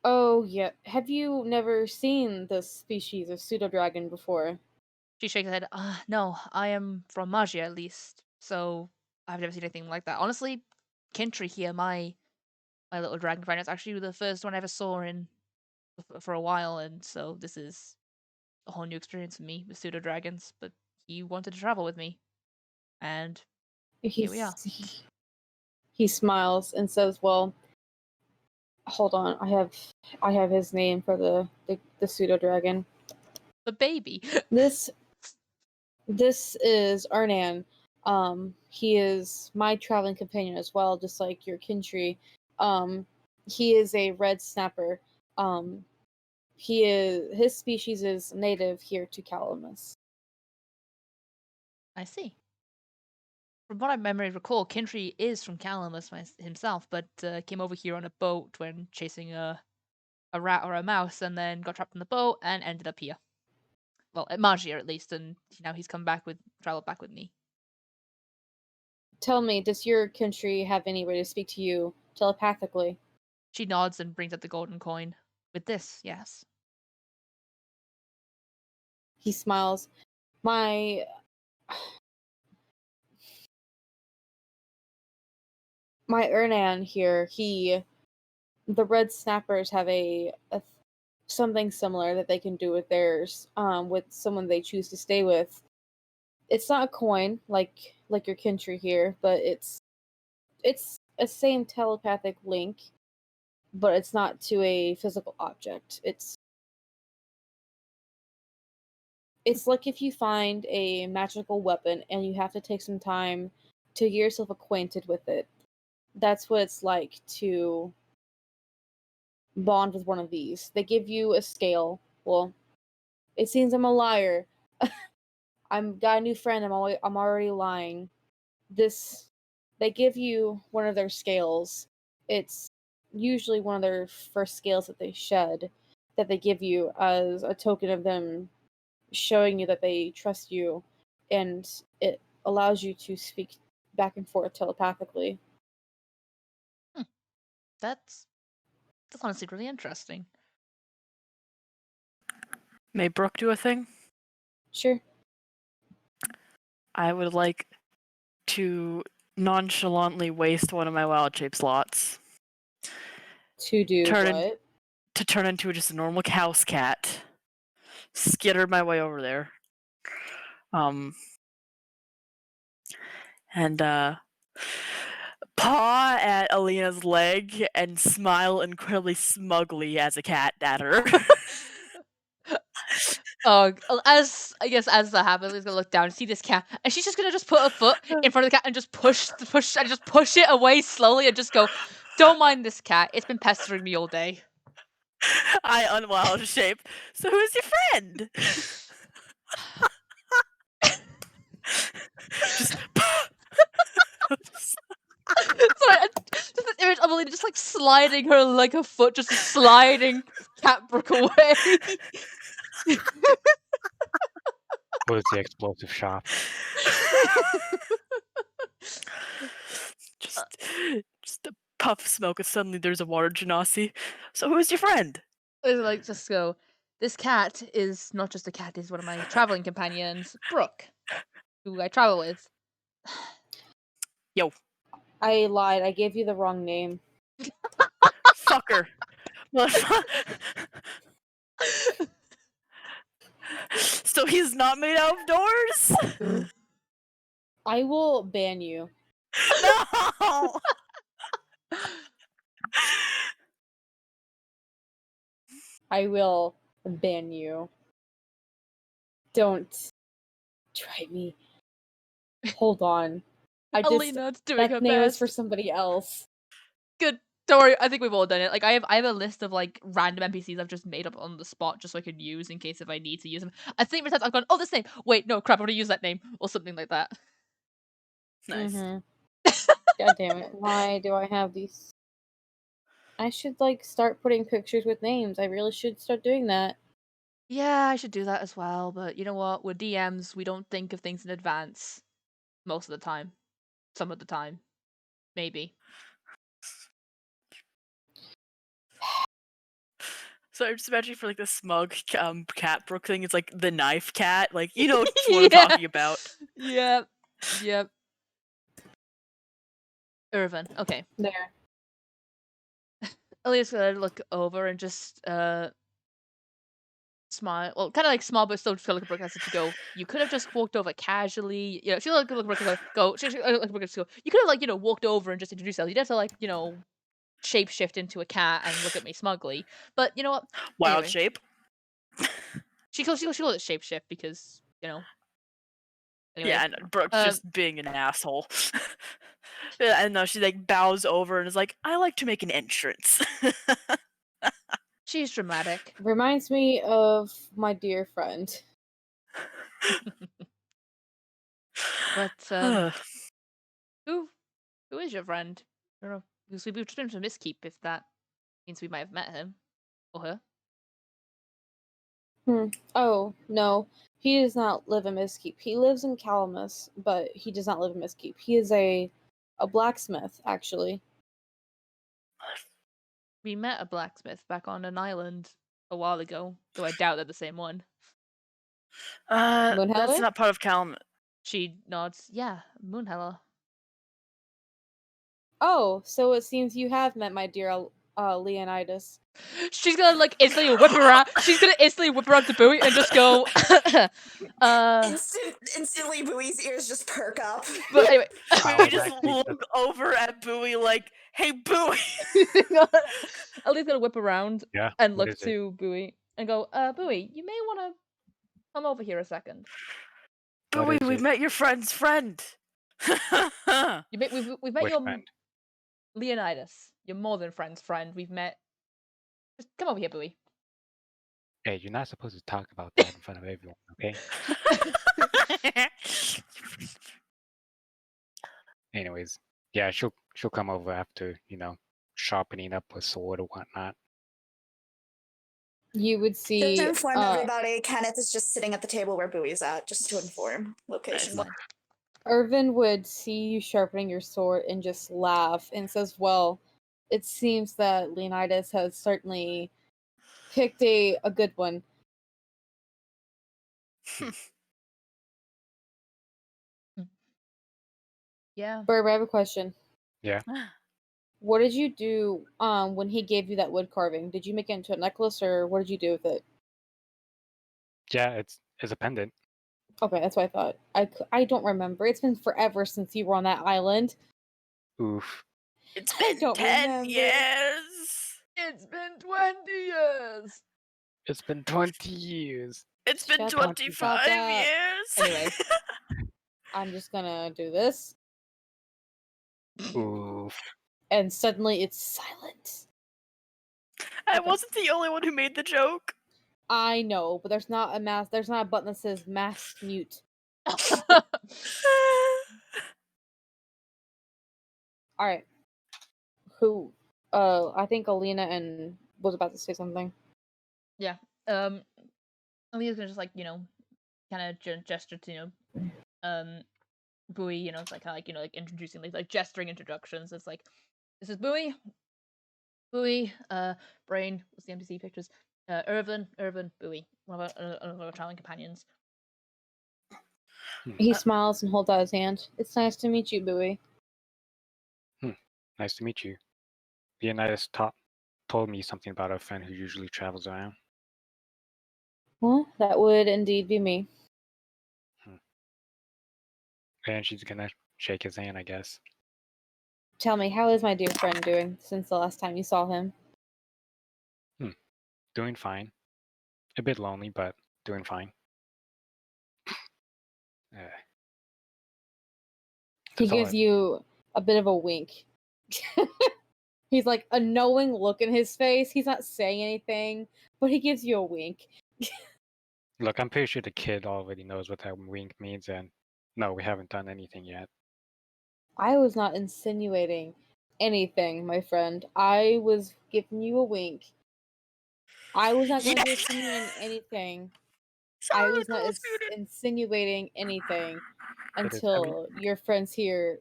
Oh, yeah. Have you never seen this species of pseudo-dragon before?
She shakes her head. No, I am from Magia at least, so I've never seen anything like that. Honestly, Kintry here, my little dragon friend, is actually the first one I ever saw in for a while, and so this is a whole new experience for me with pseudo dragons. But he wanted to travel with me, and here we are.
He smiles and says, "Well, hold on. I have his name for the pseudo dragon.
The baby.
This is Ernan. He is my traveling companion as well, just like your Kintry. He is a red snapper. His species is native here to Calamus."
I see. From what I recall, Kintry is from Calamus himself, but came over here on a boat when chasing a rat or a mouse, and then got trapped in the boat and ended up here. Well, at Magia at least, and now he's traveled back with me.
Tell me, does your Kintry have any way to speak to you telepathically?
She nods and brings out the golden coin. With this, yes.
He smiles. My Ernan here, the red snappers have something similar that they can do with theirs, with someone they choose to stay with. It's not a coin like your Kintry here, but it's a same telepathic link, but it's not to a physical object. It's like if you find a magical weapon and you have to take some time to get yourself acquainted with it. That's what it's like to bond with one of these. They give you a scale. Well, it seems I'm a liar. I'm got a new friend. I'm already lying. They give you one of their scales. It's usually one of their first scales that they shed, that they give you as a token of them showing you that they trust you, and it allows you to speak back and forth telepathically.
That's honestly really interesting.
May Brooke do a thing?
Sure.
I would like to nonchalantly waste one of my wild shape slots.
To do what?
To turn into just a normal house cat. Skitter my way over there. And paw at Alina's leg and smile incredibly smugly as a cat at her.
As I guess as that happens, he's gonna look down and see this cat, and she's just gonna just put a foot in front of the cat and just push it away slowly and just go, "Don't mind this cat. It's been pestering me all day."
I unwild shape. So who's your friend? Just
Sorry, just this image of Alina just like sliding her like a foot, just sliding Catbrook away.
Was the explosive shop.
just a puff of smoke, and suddenly there's a water genasi. So who's your friend?
It's like just go. This cat is not just a cat; is one of my traveling companions, Brooke, who I travel with.
Yo,
I lied. I gave you the wrong name.
fucker. So he's not made out of doors?
I will ban you.
No!
I will ban you. Don't try me. Hold on.
Alina's doing her
that name is
best.
for somebody else.
Good. Don't worry, I think we've all done it. Like I have a list of like random NPCs I've just made up on the spot just so I can use in case if I need to use them. I think sometimes I've gone, oh, this name. Wait, no, crap, I want to use that name or something like that.
Nice.
God damn it. Why do I have these? I should like start putting pictures with names. I really should start doing that.
Yeah, I should do that as well, but you know what? We're DMs, we don't think of things in advance. Most of the time. Some of the time. Maybe.
So I'm just imagining for like the smug Catbrook thing, it's like the knife cat. Like, you know what I'm talking about.
Yep. Yep. Erven. Okay.
There.
Elia's gonna look over and just smile. Well, kind of like smile, but still feel like a Brooke has to go. You could have just walked over casually. You know, she'll look at Brooke and go. She'll look at Brooke and go. You could have like walked over and just introduced yourself. You didn't have to like shapeshift into a cat and look at me smugly. But you know what?
Wild
Anyway.
shape.
She calls it shapeshift because Anyway.
Yeah, and Brooke's just being an asshole. And now she like bows over and is like, "I like to make an entrance."
She's dramatic.
Reminds me of my dear friend.
But who is your friend? I don't know. Because we've just been to Miskeep if that means we might have met him. Or her.
Oh, no. He does not live in Miskeep. He lives in Calamus, but he does not live in Miskeep. He is a blacksmith, actually.
We met a blacksmith back on an island a while ago, though I doubt they're the same one.
That's
Moonheller?
not part of Calamus.
She nods. Yeah, Moonheller.
Oh, so it seems you have met my dear Leonidas.
She's gonna like instantly whip around. She's gonna instantly whip around to Bowie and just go.
Instantly, Bowie's ears just perk up.
But anyway,
We just look over at Bowie like, "Hey, Bowie."
Ellie's gonna whip around and look
is it?
to Bowie and go, Bowie, you may want to come over here a second.
Bowie,
is
we
it?
met your friend's friend.
We've met
Which
your
friend?
Leonidas, your more than friend's friend. We've met. Just come over here, Bowie.
Hey, you're not supposed to talk about that in front of everyone, okay? Anyways, yeah, she'll come over after, sharpening up a sword or whatnot.
You would
Just
see.
to inform everybody, Kenneth is just sitting at the table where Bowie's at, just to inform location.
Nice.
Erven would see you sharpening your sword and just laugh and says, well, it seems that Leonidas has certainly picked a good one.
Yeah.
Burb, I have a question.
Yeah.
What did you do when he gave you that wood carving? Did you make it into a necklace, or what did you do with it?
Yeah, it's a pendant.
Okay, that's what I thought. I don't remember. It's been forever since you were on that island.
Oof.
It's
I
been
don't
10
remember.
years.
It's been 20 years.
It's been 20 years.
It's been
Shut up
25
that.
years.
Anyway. I'm just gonna do this.
Oof.
And suddenly it's silent.
I
Okay.
wasn't the only one who made the joke.
I know, but there's not a button that says mask mute. Alright. Who I think Alina and was about to say something.
Yeah. Alina's gonna just like, kind of gesture to, Bowie, it's like kind of like, introducing like gesturing introductions. It's like, this is Bowie, Brain, what's the MTC pictures? Erven, Bowie, one of our traveling companions.
He smiles and holds out his hand. It's nice to meet you, Bowie.
Nice to meet you. Leonidas told me something about a friend who usually travels around.
Well, that would indeed be me.
And she's gonna shake his hand, I guess.
Tell me, how is my dear friend doing since the last time you saw him?
Doing fine. A bit lonely, but doing fine.
He
That's all
gives you a bit of a wink. He's like a knowing look in his face. He's not saying anything, but he gives you a wink.
Look, I'm pretty sure the kid already knows what that wink means, and no, we haven't done anything yet.
I was not insinuating anything, my friend. I was giving you a wink. I was not going to insinuate anything. I was not insinuating anything until your friends here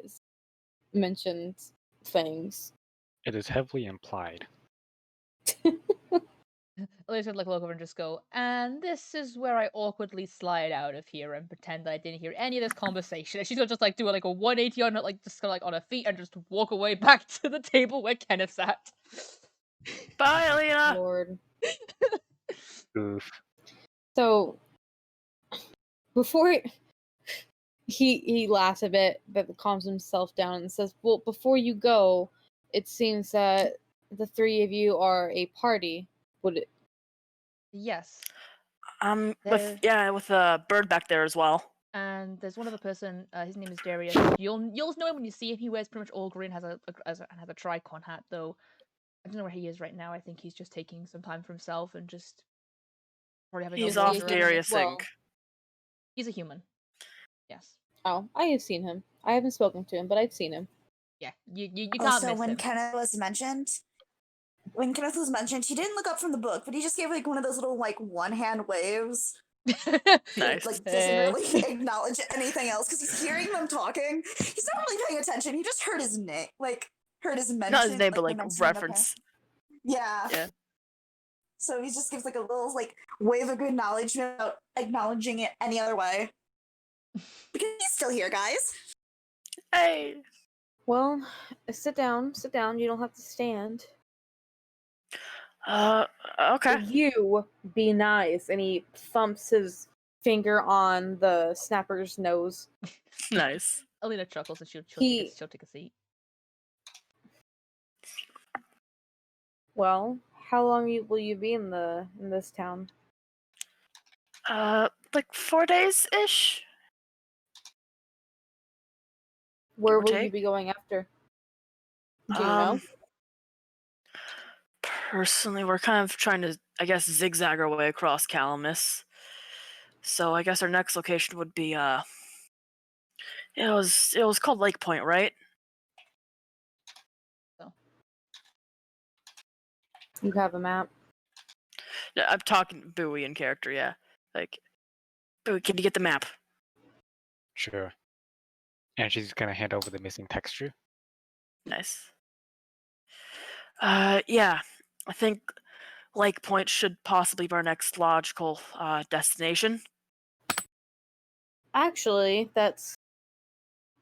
mentioned things.
It is heavily implied.
Alina's gonna look over and just go, and this is where I awkwardly slide out of here and pretend that I didn't hear any of this conversation. And she's gonna just like do like a 180 on like just kind of like on her feet and just walk away back to the table where Kenneth's at.
Bye, Alina.
Lord.
Oof.
So before he laughs a bit, but calms himself down and says, "Well, before you go, it seems that the three of you are a party. Would it?"
Yes.
With Bird back there as well.
And there's one other person. His name is Darius. You'll know him when you see him. He wears pretty much all green. Has a tricon hat though. I don't know where he is right now. I think he's just taking some time for himself and just probably having.
He's
a
off
wander.
Darius
well.
Inc.
He's a human. Yes.
Oh, I have seen him. I haven't spoken to him, but I've seen him.
Yeah, you can't
Also,
miss
when
him.
Kenneth was mentioned, he didn't look up from the book, but he just gave like one of those little like one hand waves.
Nice.
Like doesn't really acknowledge anything else because he's hearing them talking. He's not really paying attention. He just heard his name, heard his mention.
Not his name, but
the
like
mention of the
reference.
Yeah.
Yeah.
So he just gives like a little like wave of acknowledgement without acknowledging it any other way. Because he's still here, guys.
Hey.
Well, sit down. Sit down. You don't have to stand.
Okay.
You be nice. And he thumps his finger on the snapper's nose.
Nice.
Alina chuckles and she'll take a seat.
Well, how long will you be in this town?
Like 4 days ish.
Where
or
will
take.
you be going after? Do you know?
Personally, we're kind of trying to, I guess, zigzag our way across Calamus. So I guess our next location would be it was called Lake Point, right?
You have a map.
Yeah, I'm talking Bowie in character, yeah. Like, Bowie, can you get the map?
Sure. And she's gonna hand over the missing texture.
Nice. Yeah. I think Lake Point should possibly be our next logical destination.
Actually, that's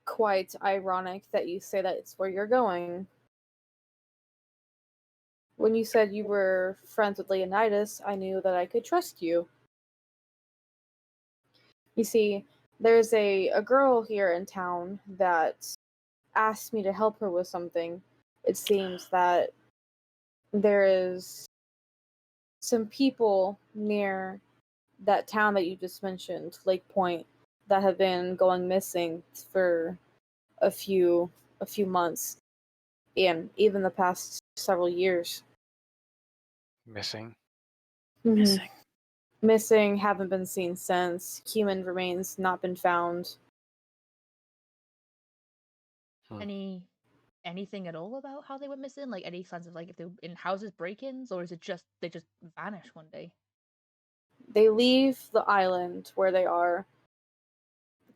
quite ironic that you say that it's where you're going. When you said you were friends with Leonidas, I knew that I could trust you. You see, there's a girl here in town that asked me to help her with something. It seems that there is some people near that town that you just mentioned, Lake Point, that have been going missing for a few months, and even the past several years.
Missing.
Missing.
Missing, haven't been seen since. Human remains not been found.
Anything at all about how they went missing? Like any signs of like if they were in houses break-ins, or is it just they just vanish one day?
They leave the island where they are,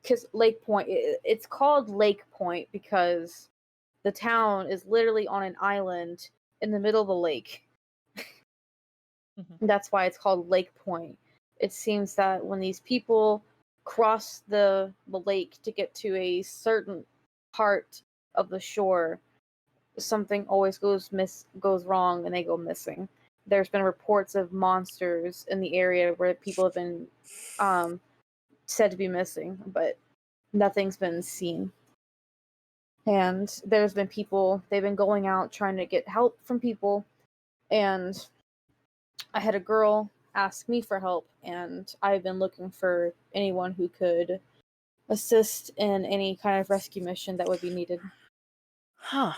because Lake Point, it's called Lake Point because the town is literally on an island in the middle of a lake. That's why it's called Lake Point. It seems that when these people cross the lake to get to a certain part of the shore, something always goes wrong and they go missing. There's been reports of monsters in the area where people have been said to be missing, but nothing's been seen. And there's been people, they've been going out trying to get help from people, and I had a girl ask me for help, and I've been looking for anyone who could assist in any kind of rescue mission that would be needed.
Huh.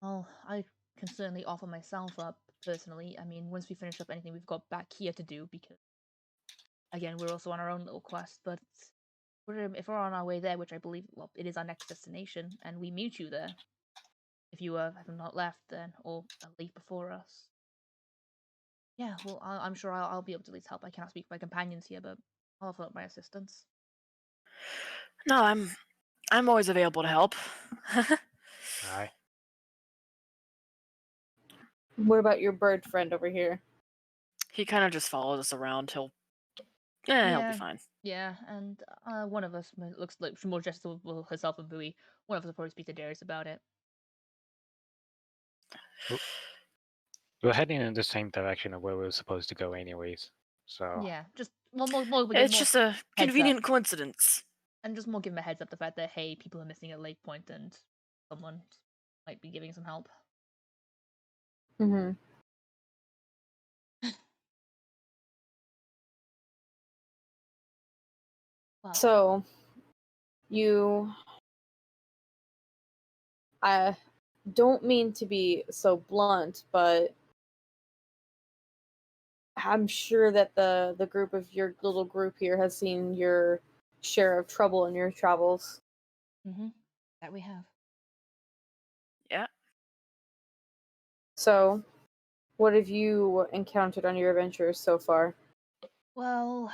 Well, I can certainly offer myself up personally. I mean, once we finish up anything we've got back here to do, because again, we're also on our own little quest. But if we're on our way there, which I believe, well, it is our next destination, and we meet you there, if you have not left then, or leave before us. Yeah, well, I'm sure I'll be able to at least help. I cannot speak for my companions here, but I'll offer up my assistance.
No, I'm always available to help.
Aye.
What about your bird friend over here?
He kind of just follows us around. He'll be fine.
Yeah, and one of us looks like more just herself and Bowie. One of us will probably speak to Darius about it.
We're heading in the same direction of where we were supposed to go anyways. So
Yeah, just more
It's just a convenient
up.
coincidence.
And just more give him a heads up the fact that hey, people are missing at Lake Point and someone might be giving some help.
Mm-hmm.
Wow.
So, I don't mean to be so blunt, but I'm sure that the group of your little group here has seen your share of trouble in your travels.
Mm-hmm. That we have.
Yeah.
So, what have you encountered on your adventures so far?
Well,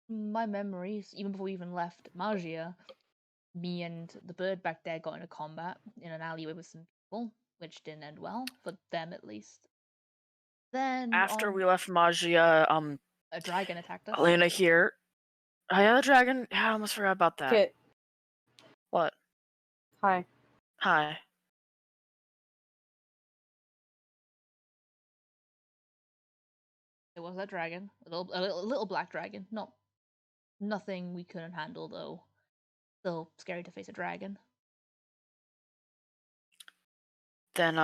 my memories, even before we even left Magia, me and the bird back there got in a combat in an alleyway with some people, which didn't end well, for them at least. Then
After we left Magia,
a dragon attacked us.
Elena here. Oh yeah, the dragon. Yeah, I almost forgot about that.
Kit.
What?
Hi.
Hi.
It was that dragon, a little black dragon. Nothing we couldn't handle though. Still scary to face a dragon.
Then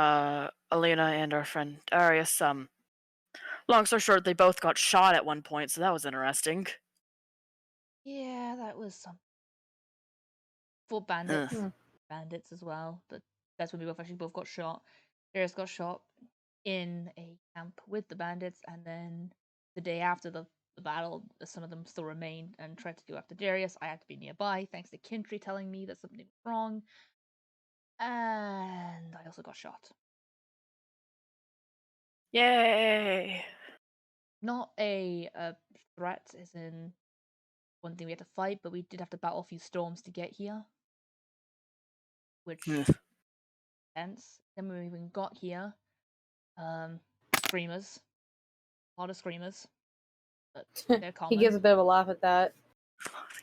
Elena and our friend Darius, long story short, they both got shot at one point, so that was interesting.
Yeah, that was some for bandits as well. But that's when we both got shot. Darius got shot in a camp with the bandits, and then the day after the battle, some of them still remained and tried to go after Darius. I had to be nearby, thanks to Kintry telling me that something was wrong, and I also got shot.
Yay!
Not a threat, as in one thing we had to fight, but we did have to battle a few storms to get here, which tense. Then when we even got here, screamers, a lot of screamers, but they're common.
He gives a bit of a laugh at that,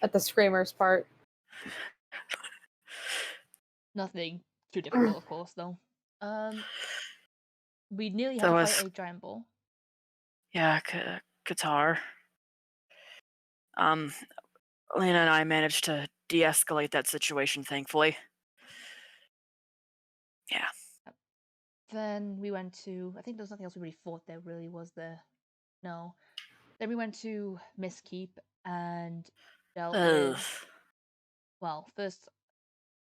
at the screamers part.
Nothing too difficult, of course, though. We nearly had to fight a giant bull.
Yeah, Qatar. Elena and I managed to de-escalate that situation, thankfully. Yeah.
Then we went to, I think there was nothing else we really fought there, really, was there? No. Then we went to Miss Keep and dealt
Ugh.
with, well, first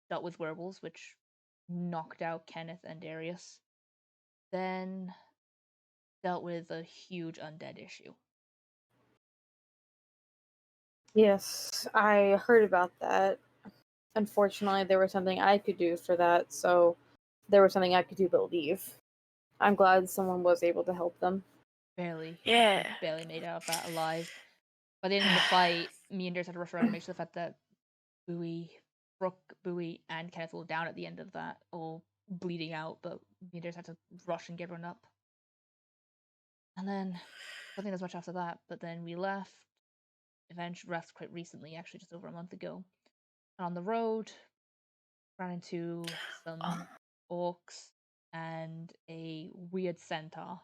dealt with werewolves, which knocked out Kenneth and Darius. Then dealt with a huge undead issue.
Yes, I heard about that. Unfortunately, there was something I could do for that, so there was something I could do but leave. I'm glad someone was able to help them.
Barely.
Yeah.
Barely made out of that alive. By the end of the fight, me and Darius had to rush around and make sure the fact that Brooke, Bowie, and Kenneth were down at the end of that, all bleeding out, but me and Darius had to rush and get everyone up. And then, I think there's much after that, but then we left. Eventually, left quite recently, actually, just over a month ago. And on the road, ran into some orcs and a weird centaur.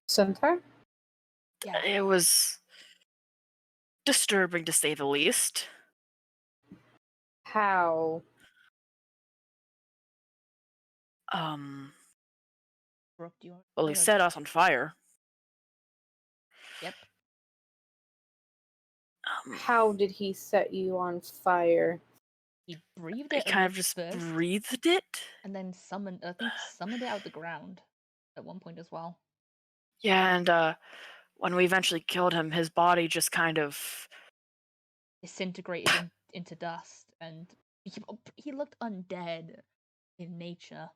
Centaur?
Yeah.
It was disturbing to say the least.
How?
Brooke, do you want?
Well, he set us on fire.
Yep.
How did he set you on fire?
He breathed
He
it
kind of just
first,
breathed it.
and then summoned it out of the ground at one point as well.
Yeah, and when we eventually killed him, his body just kind of
Disintegrated into dust, and he looked undead in nature.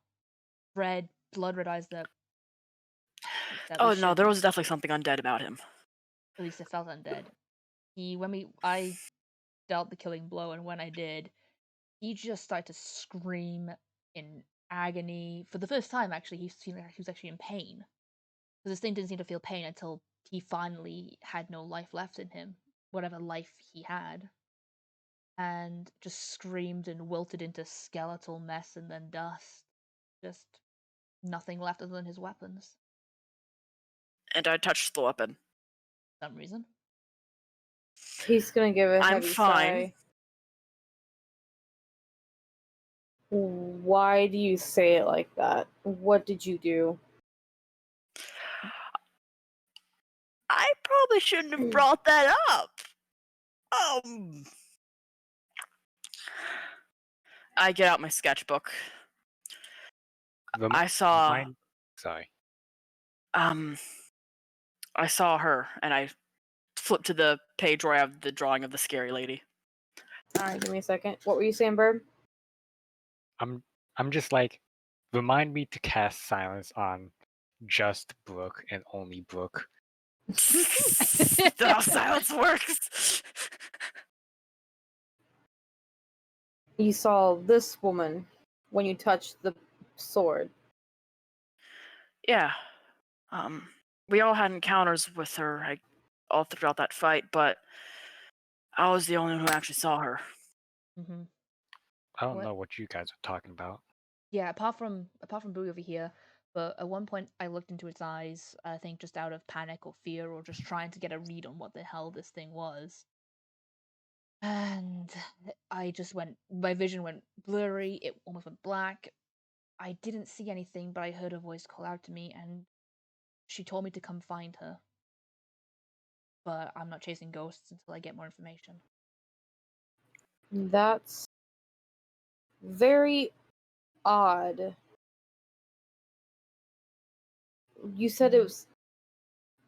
Blood red eyes that
Oh
was
no, there
shivering.
was definitely something undead about him.
At least it felt undead. I dealt the killing blow, and when I did, he just started to scream in agony. For the first time, actually, he seemed like he was actually in pain. Because this thing didn't seem to feel pain until he finally had no life left in him, whatever life he had. And just screamed and wilted into skeletal mess and then dust. Just nothing left other than his weapons.
And I touched the weapon.
For some reason.
He's gonna give a
I'm
heavy
fine.
sigh. Why do you say it like that? What did you do?
I probably shouldn't have brought that up. I get out my sketchbook. I saw
Sorry.
I saw her, and I flipped to the page where I have the drawing of the scary lady.
Alright, give me a second. What were you saying, Bird?
I'm just like, remind me to cast silence on just Brooke and only Brooke.
That's how silence works.
You saw this woman when you touched the sword.
Yeah. We all had encounters with her all throughout that fight, but I was the only one who actually saw her.
Mm-hmm.
I don't
What?
know what you guys are talking about.
Yeah, apart from Bowie over here, but at one point I looked into its eyes, I think just out of panic or fear or just trying to get a read on what the hell this thing was. And my vision went blurry, it almost went black. I didn't see anything, but I heard a voice call out to me, and she told me to come find her. But I'm not chasing ghosts until I get more information.
That's very odd. You said it was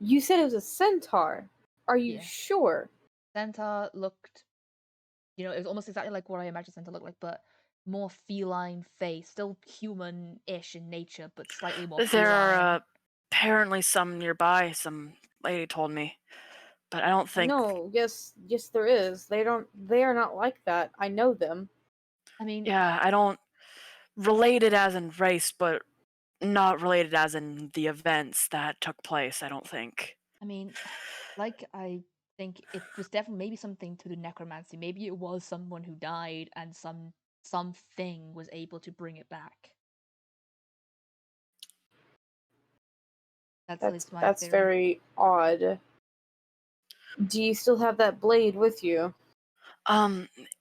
a centaur. Are you
Yeah.
sure?
Centaur looked, it was almost exactly like what I imagined Centaur looked like, but more feline face, still human-ish in nature, but slightly more
There
feline.
are apparently some nearby, some lady told me. But I don't think...
No, yes there is. They are not like that. I know them.
I mean...
Yeah, I don't... Related as in race, but not related as in the events that took place, I don't think.
I mean, like, I think it was definitely maybe something to do necromancy. Maybe it was someone who died and something was able to bring it back. That's at least my
That's
theory.
very odd. Do you still have that blade with you?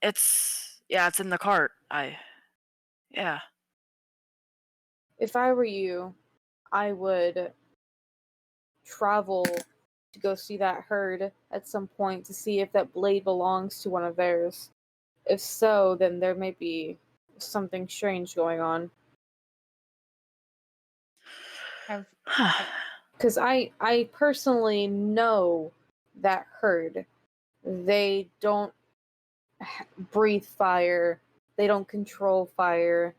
It's in the cart. Yeah.
If I were you, I would travel to go see that herd at some point to see if that blade belongs to one of theirs. If so, then there may be something strange going on.
Have
Because I personally know that herd. They don't breathe fire. They don't control fire.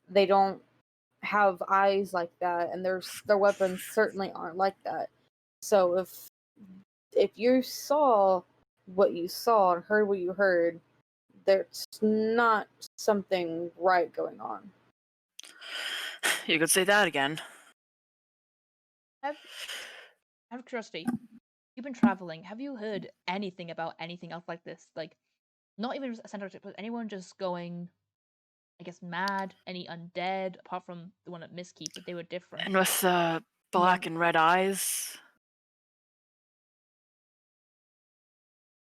They don't have eyes like that, and their weapons certainly aren't like that. So if you saw what you saw and heard what you heard, there's not something right going on.
You could say that again.
out of curiosity, you've been traveling. Have you heard anything about anything else like this? Like, not even a center, but anyone just going, I guess, mad? Any undead apart from the one at Mistkeep, but they were different.
And with black and red eyes.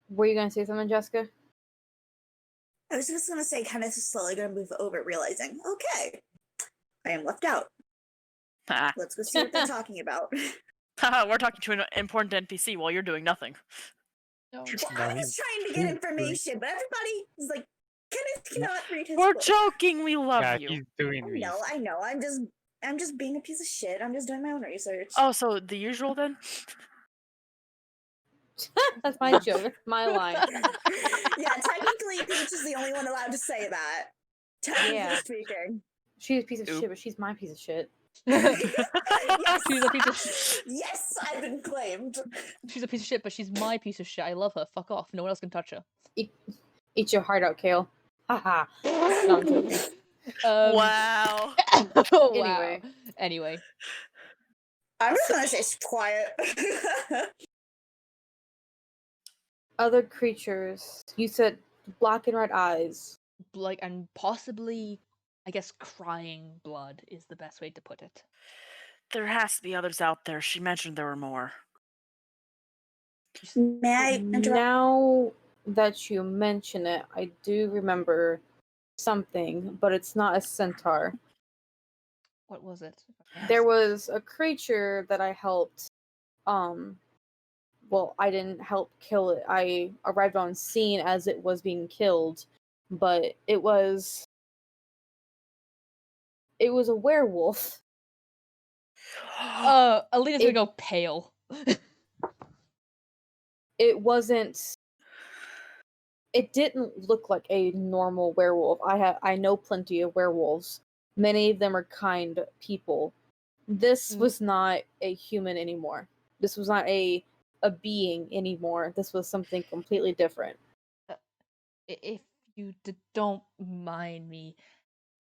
Were you gonna say something, Jessica?
I was just gonna say, kind of slowly gonna move over, realizing, okay, I am left out.
Ha.
Let's go see what they're talking about.
Haha, we're talking to an important NPC while you're doing nothing.
No.
Well,
No,
I was trying to get information, but everybody is like, Kenneth cannot read his
We're
book.
joking, we love
Yeah,
you.
he's doing these.
I know. I'm just being a piece of shit. I'm just doing my own research.
Oh, so the usual then?
That's my joke. That's my line.
Yeah, technically, Peach is the only one allowed to say that. Technically
Yeah.
speaking.
She's a piece of
Oop.
shit, but she's my piece of shit.
Yes,
She's a piece of
yes, I've been claimed.
She's a piece of shit, but she's my piece of shit. I love her. Fuck off. No one else can touch her.
Eat your heart out, Kale. Haha. No, I'm joking.
Wow.
Oh,
Anyway.
wow. Anyway.
I'm just gonna say quiet.
Other creatures. You said black and red eyes.
Like, and possibly, I guess, crying blood is the best way to put it.
There has to be others out there. She mentioned there were more.
May I interrupt?
Now that you mention it, I do remember something, but it's not a centaur.
What was it?
There was a creature that I helped. Well, I didn't help kill it. I arrived on scene as it was being killed, but it was a werewolf.
Alina's gonna go pale.
It wasn't. It didn't look like a normal werewolf. I know plenty of werewolves. Many of them are kind people. This was not a human anymore. This was not a being anymore. This was something completely different.
If you don't mind me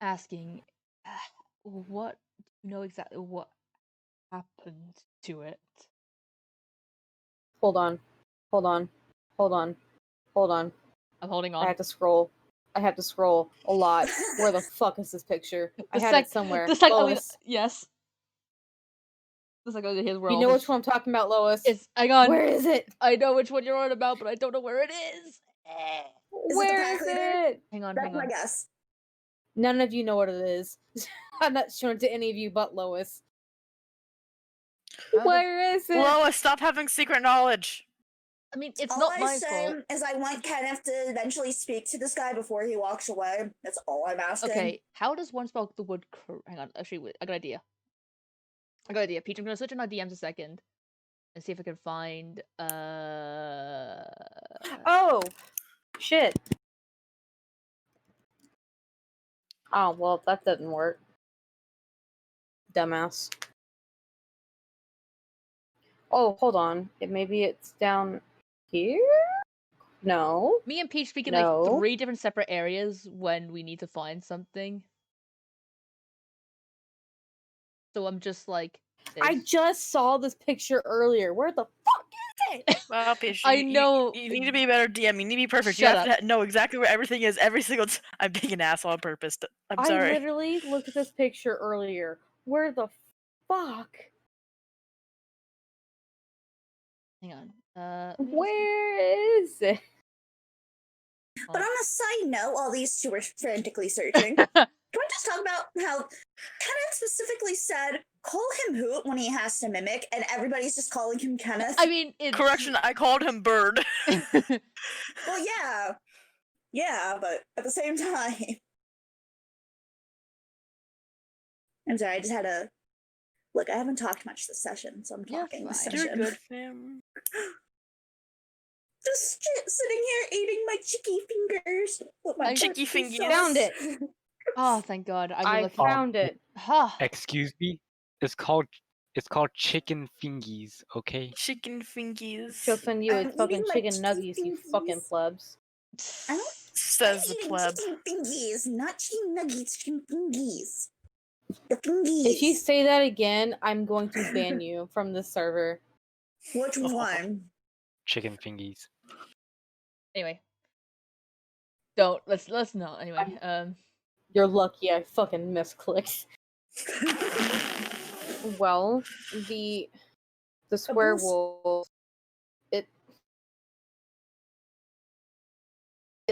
asking, what do you know exactly what happened to it?
Hold on.
I'm holding
I
on.
have to scroll. A lot. Where the fuck is this picture? I had it somewhere.
The second,
Lois,
yes. The second his world.
you know which one I'm talking about, Lois?
It's hang on.
Where is it?
I know which one you're on about, but I don't know where it is.
Where is it?
Hang on,
That's
hang
my
on.
guess.
None of you know what it is. I'm not showing it to any of you but Lois. Where is it?
Lois, stop having secret knowledge.
I mean, it's
All
not
I
my
say
fault.
is I want Kenneth to eventually speak to this guy before he walks away. That's all I'm asking.
Okay, how does one spell the word hang on, actually, wait, I got an idea. Peach, I'm gonna search in my DMs a second and see if I can find
Oh, shit. Oh, well, that didn't work. Dumbass. Oh, hold on. Maybe it's down here? No.
me and Peach speak in
No.
like 3 different separate areas when we need to find something. So I'm just like
I
this.
just saw this picture earlier. Where the fuck is it?
Well, Peach,
I know.
You need to be a better DM. You need to be perfect.
Shut
you have to know exactly where everything is every single time. I'm being an asshole on purpose. I'm
I
sorry.
literally looked at this picture earlier. Where the fuck?
Hang on. Let me just-
Where is it?
But on a side note, while these two were frantically searching, Can we just talk about how Kenneth specifically said, call him Hoot when he has to mimic, and everybody's just calling him Kenneth?
I mean, it's...
Correction, I called him Bird.
Well, yeah. Yeah, but at the same time. I'm sorry, I just had to... Look, I haven't talked much this session, so I'm
You're
talking this
fine.
session.
You're good, fam.
Just sitting here eating my chicky fingers. With my
Chicky
barbecue
fingies.
sauce.
Found it.
Oh, thank God. I've been
I
looking...
found it.
Ha!
Excuse me. It's called chicken fingies. Okay.
Chicken fingies.
Just on you,
I'm
it's fucking
eating my
chicken
chicken
nuggets, you fucking
fingies.
plebs.
I don't...
Says the
I'm eating
pleb.
chicken fingies, not chicken nuggets, chicken fingies. The fingies.
If you say that again, I'm going to ban you from this server.
Which one?
Chicken fingies.
Anyway. Don't. Let's not. Anyway.
You're lucky I fucking misclicked. Well, the swear wolf, it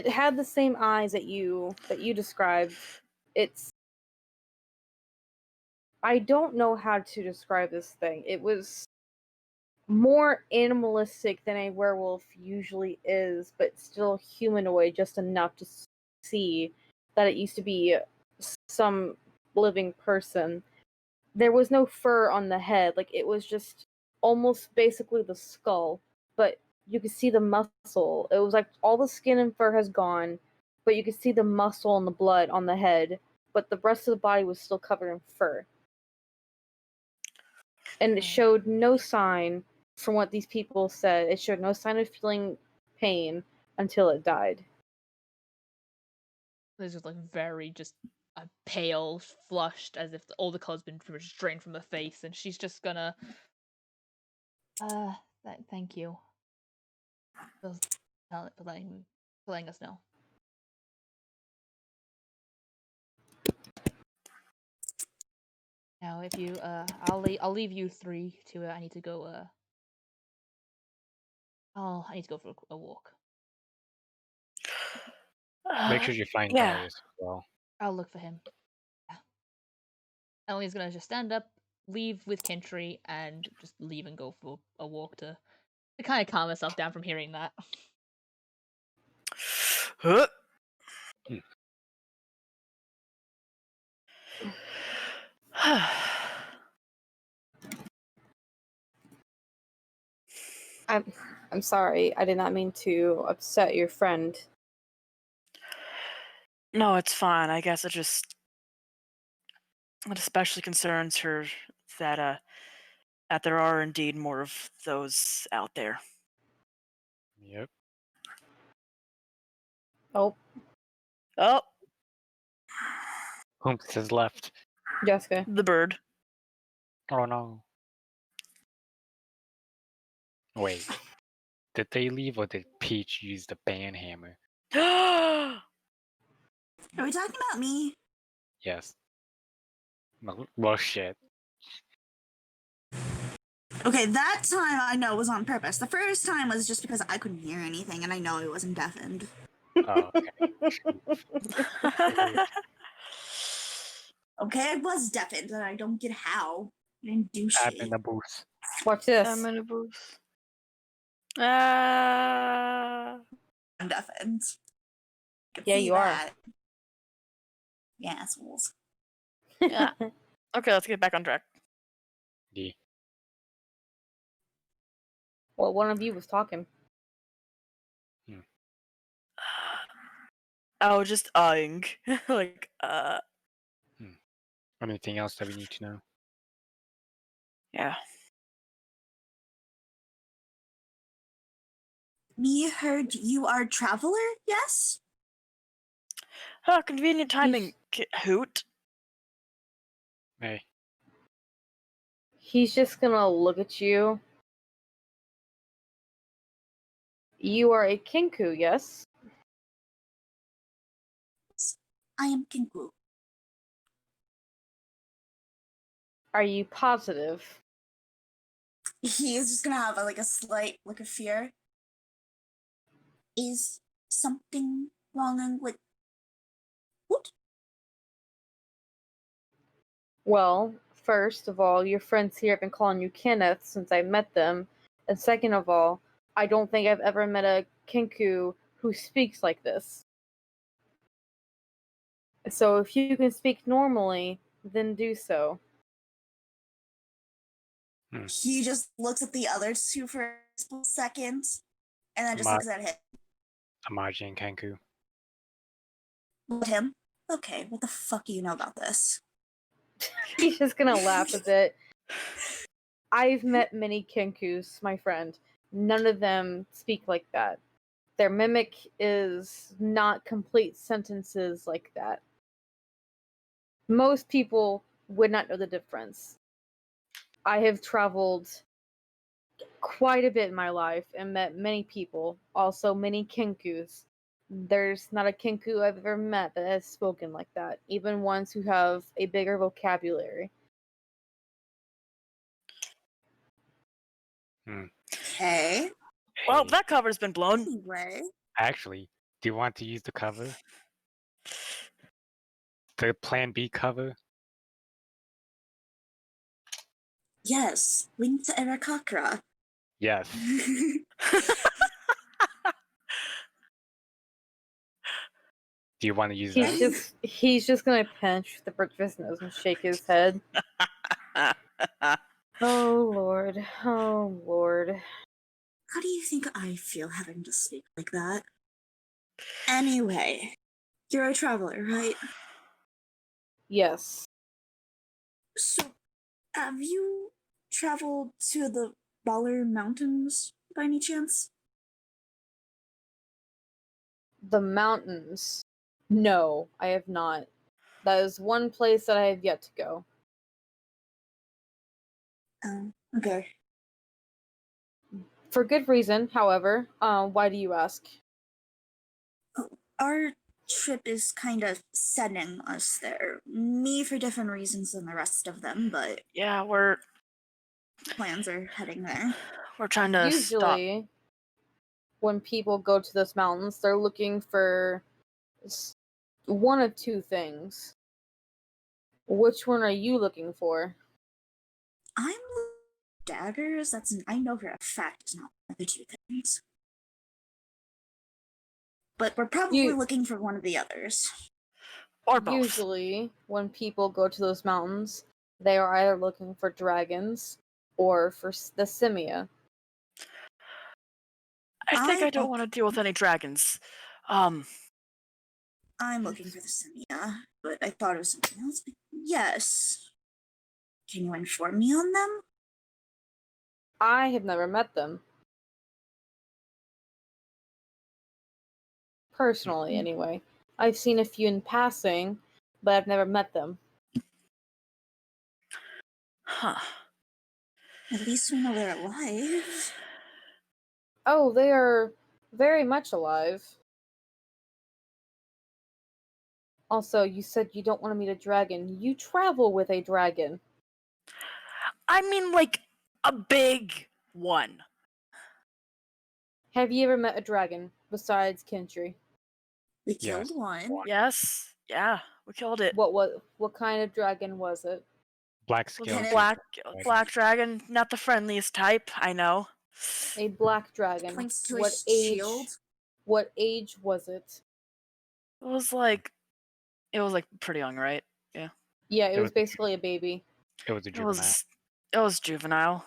had the same eyes that you described. I don't know how to describe this thing. It was more animalistic than a werewolf usually is, but still humanoid just enough to see that it used to be some living person. There was no fur on the head, like it was just almost basically the skull, but you could see the muscle. It was like all the skin and fur has gone, but you could see the muscle and the blood on the head, but the rest of the body was still covered in fur. And it showed no sign, from what these people said, it showed no sign of feeling pain until it died.
This was like very just pale, flushed, as if all the color's been pretty much drained from her face, and she's just gonna. Thank you. For letting us know. Now, if you I'll leave you three to. I need to go. Oh, I need to go for a walk.
Make sure you find
yeah.
Darius as well.
I'll look for him. Yeah. Emily's gonna just stand up, leave with Kentry, and just leave and go for a walk to kind of calm myself down from hearing that.
Huh.
I'm sorry. I did not mean to upset your friend.
No, it's fine. I guess it especially concerns her that there are indeed more of those out there.
Yep.
Oh,
Oh,
Humps has left.
Jessica.
the bird.
Oh no. Wait. Did they leave or did Peach use the ban hammer?
Are we talking about me?
Yes. Well, shit.
Okay, that time I know was on purpose. The first time was just because I couldn't hear anything and I know I wasn't deafened.
Oh, okay.
Okay, I was deafened and I don't get how. I didn't do
I'm
shit.
in the booth.
Watch this.
I'm in a booth.
I'm deafened. Could
Yeah,
see
you are.
that. Yeah, assholes.
Yeah. Okay, let's get back on track.
D.
Well, one of you was talking.
Oh, just eyeing. Like,
Anything else that we need to know?
yeah.
Me heard you are a traveler, yes?
Oh, convenient timing, Hoot.
Hey.
He's just gonna look at you. You are a Kinku, yes?
I am Kinku.
Are you positive?
He's just gonna have a slight look of fear. Is something wrong with what?
Well, first of all, your friends here have been calling you Kenneth since I met them. And second of all, I don't think I've ever met a Kinku who speaks like this. So if you can speak normally, then do so.
He just looks at the other two for a split second, and then just looks at him.
Amaji and Kenku.
With him? Okay, what the fuck do you know about this?
He's just gonna laugh a bit. I've met many Kinkus, my friend. None of them speak like that. Their mimic is not complete sentences like that. Most people would not know the difference. I have traveled quite a bit in my life and met many people, also many Kinkus. There's not a Kinku I've ever met that has spoken like that, even ones who have a bigger vocabulary.
Okay.
Well,
Hey,
that cover's been blown.
Anyway.
actually, do you want to use the cover? The Plan B cover?
Yes, link to Erakakra.
Yes. Do you want to use that?
He's just gonna pinch the bridge of his nose and shake his head. Oh lord, oh lord.
How do you think I feel having to speak like that? Anyway, you're a traveler, right?
Yes.
So, have you traveled to the Baller Mountains by any chance?
The mountains. No, I have not. That is one place that I have yet to go.
Okay.
For good reason, however. Why do you ask?
Our trip is kind of sending us there. Me for different reasons than the rest of them, but
Yeah, we're
plans are heading there.
trying to stop.
Usually, when people go to those mountains, they're looking for one of two things. Which one are you looking for?
I'm daggers. I know for a fact it's not one of the two things. But we're probably looking for one of the others.
Or both.
Usually, when people go to those mountains, they are either looking for dragons or for the Simia.
I think I don't want to deal with any dragons.
I'm looking for the Simia, but I thought it was something else. Yes. Can you inform me on them?
I have never met them. Personally, anyway. I've seen a few in passing, but I've never met them.
Huh.
At least we know they're alive.
Oh, they are very much alive. Also, you said you don't want to meet a dragon. You travel with a dragon.
I mean, like, a big one.
Have you ever met a dragon besides Kintry?
We killed one.
Yes. Yeah, we killed it.
What kind of dragon was it?
Black scale.
Black dragon, not the friendliest type, I know.
A black dragon.
Points to
What
his
age?
shield.
What age was it?
It was like pretty young, right? Yeah.
Yeah, it was basically a baby.
It was a juvenile.
It was juvenile.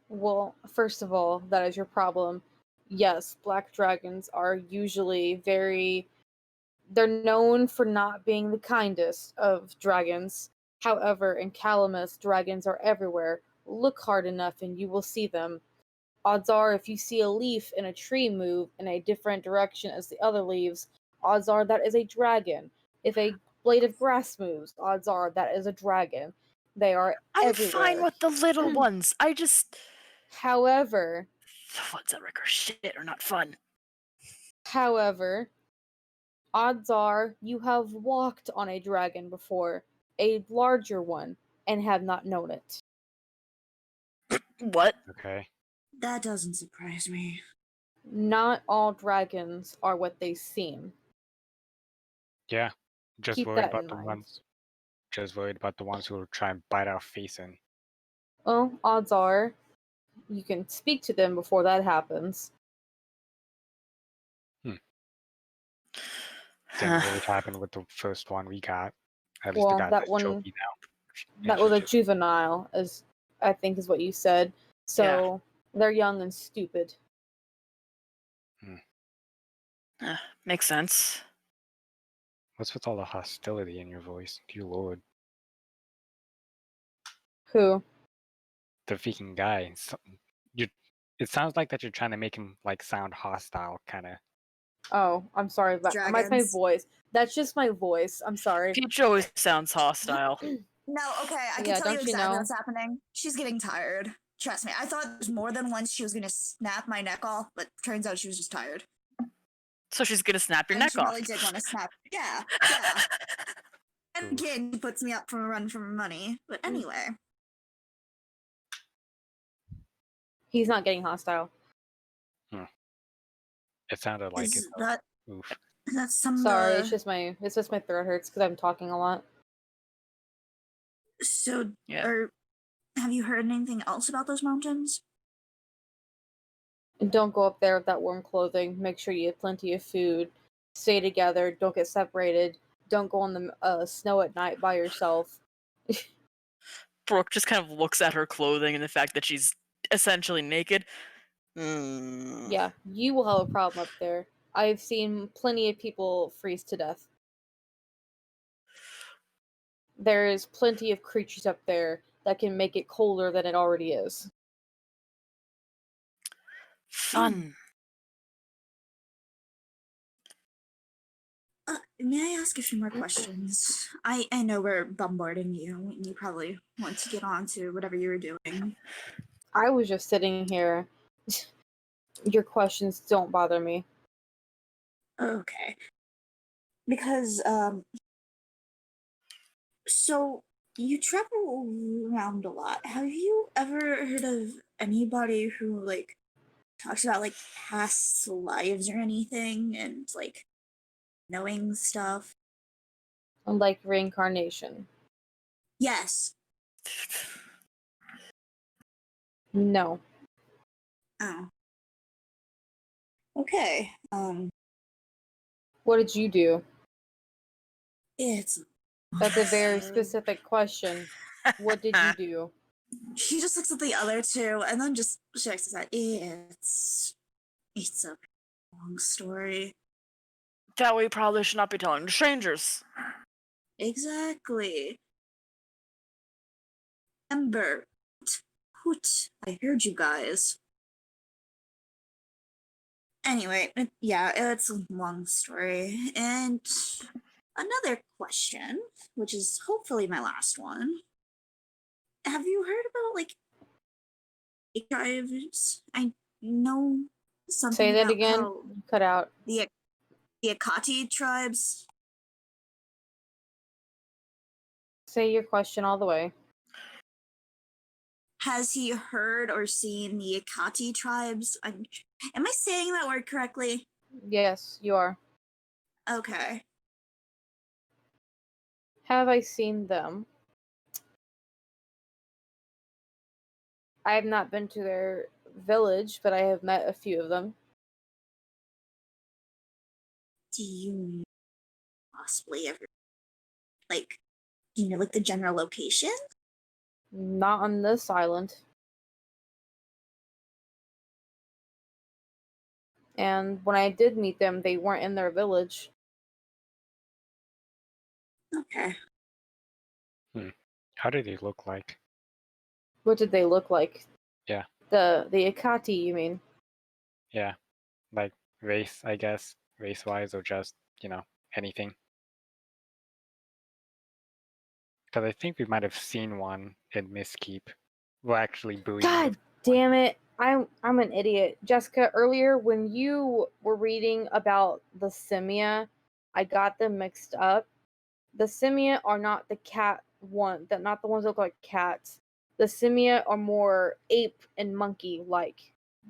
Well, first of all, that is your problem. Yes, black dragons are usually they're known for not being the kindest of dragons. However, in Calamus, dragons are everywhere. Look hard enough and you will see them. Odds are, if you see a leaf in a tree move in a different direction as the other leaves, odds are that is a dragon. If a blade of grass moves, odds are that is a dragon. They are everywhere.
I'm fine with the little ones. I just...
However...
The ones that wreck our shit are not fun.
However, odds are you have walked on a dragon before, a larger one, and have not known it.
What?
Okay.
That doesn't surprise me.
Not all dragons are what they seem.
Yeah. Just
Keep
worried
that
about
in
the
mind.
ones. just worried about the ones who will try and bite our face in.
Well, odds are you can speak to them before that happens.
Didn't really happen with the first one we got. At least
Well,
the guy
that
that's
one-
choky now.
That was a juvenile, as I think is what you said. So they're young and stupid.
Makes sense.
What's with all the hostility in your voice? Dear Lord.
Who?
The freaking guy. It sounds like that you're trying to make him like sound hostile, kind of.
Oh, I'm sorry, but that's my
Dragons.
voice. That's just my voice. I'm sorry.
Peach always sounds hostile.
No, okay, I can
Yeah,
tell you
don't you
exactly
know?
what's happening. She's getting tired. Trust me. I thought there's more than once she was gonna snap my neck off, but turns out she was just tired.
So she's gonna snap your
And
neck
she
off.
really did want to snap. Yeah. And again, he puts me up for a run for money. But anyway,
He's not getting hostile.
It sounded like it.
is
Though.
that
Oof.
that's some
Sorry,
of
it's
the,
just my throat hurts because I'm talking a lot.
so
Yeah.
or have you heard anything else about those mountains?
And don't go up there with that warm clothing. Make sure you have plenty of food. Stay together. Don't get separated. Don't go on the snow at night by yourself.
Brooke just kind of looks at her clothing and the fact that she's essentially naked.
Yeah, you will have a problem up there. I've seen plenty of people freeze to death. There is plenty of creatures up there that can make it colder than it already is.
Fun.
May I ask a few more questions? I know we're bombarding you, and you probably want to get on to whatever you were doing.
I was just sitting here. Your questions don't bother me.
Okay. Because, so you travel around a lot. Have you ever heard of anybody who, like, talks about, like, past lives or anything and, like, knowing stuff?
Like reincarnation.
Yes.
No.
Oh. Okay.
What did you do?
It's.
That's a very specific question. What did you do?
She just looks at the other two and then just shakes his head. It's a long story.
That we probably should not be telling to strangers.
Exactly. Ember. Hoot. I heard you guys. Anyway, yeah, it's a long story. And another question, which is hopefully my last one. Have you heard about, like, tribes? I know something
Say that
about
again.
how
Cut out.
the Akati tribes.
Say your question all the way.
Has he heard or seen the Akati tribes? Am I saying that word correctly?
Yes, you are.
Okay.
Have I seen them? I have not been to their village, but I have met a few of them.
Do you possibly ever, like, do you know, like, the general location?
Not on this island. And when I did meet them, they weren't in their village.
Okay.
How did they look like?
What did they look like?
Yeah.
The Akati, you mean?
Yeah, like race, I guess, race-wise, or just anything. Because I think we might have seen one in Mistkeep. Well, actually, Bowie.
God damn it! I'm an idiot, Jessica. Earlier, when you were reading about the Simia, I got them mixed up. The Simia are not the cat one. That not the ones that look like cats. The Simia are more ape and monkey like.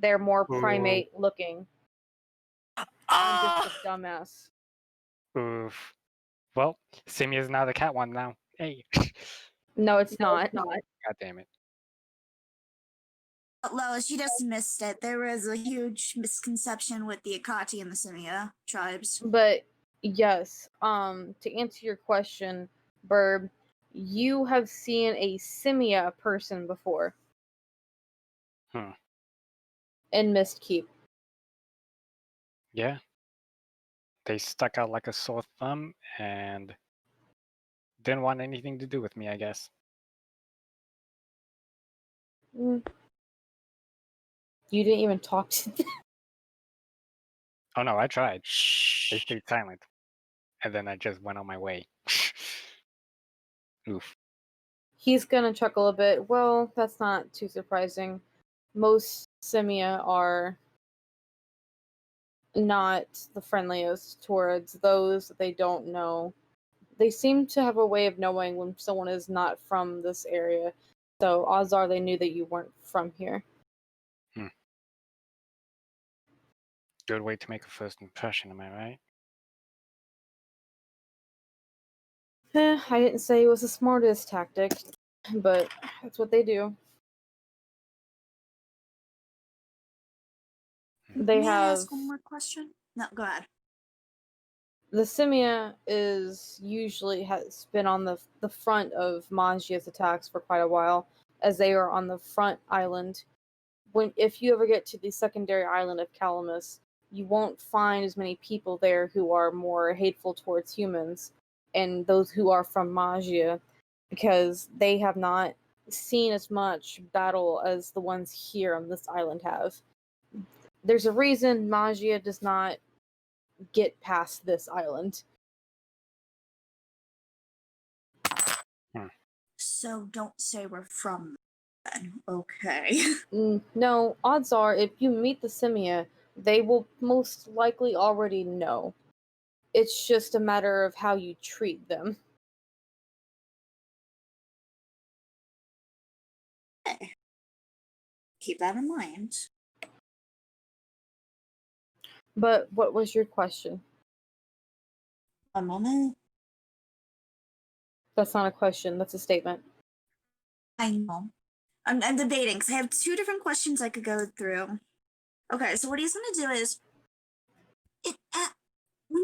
They're more primate looking. I'm just a dumbass.
Oof. Well, Simia's now the cat one now. Hey.
No, it's not.
God damn it.
Lois, you just missed it. There was a huge misconception with the Akati and the Simia tribes.
But yes, to answer your question, Burb, you have seen a Simia person before.
Hmm.
In Mistkeep.
Yeah. They stuck out like a sore thumb and didn't want anything to do with me, I guess.
You didn't even talk to them.
Oh no, I tried. They
Shh.
stayed silent. And then I just went on my way. Oof.
He's gonna chuckle a bit. Well, that's not too surprising. Most Simia are not the friendliest towards those that they don't know. They seem to have a way of knowing when someone is not from this area. So odds are they knew that you weren't from here.
Good way to make a first impression, am I right?
I didn't say it was the smartest tactic, but that's what they do. They
May I
have
ask one more question? No, go ahead.
the Simia is usually has been on the front of Manjia's attacks for quite a while, as they are on the front island. If you ever get to the secondary island of Calamus, you won't find as many people there who are more hateful towards humans and those who are from Magia, because they have not seen as much battle as the ones here on this island have. There's a reason Magia does not get past this island.
So don't say we're from then. Okay.
No, odds are if you meet the Simia, they will most likely already know. It's just a matter of how you treat them.
Okay. Keep that in mind.
But what was your question?
One moment.
That's not a question, that's a statement.
I know. I'm debating because I have two different questions I could go through. Okay, so what he's gonna do is when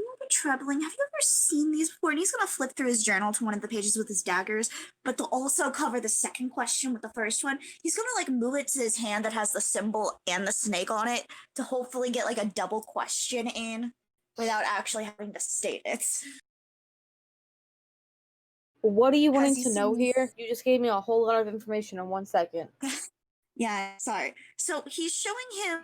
you're traveling, have you ever seen these before? And he's gonna flip through his journal to one of the pages with his daggers, but to also cover the second question with the first one. He's gonna like move it to his hand that has the symbol and the snake on it to hopefully get like a double question in without actually having to state it.
What are you wanting
Has he
to know
seen
here? You just gave me a whole lot of information in 1 second.
Yeah, sorry. So he's showing him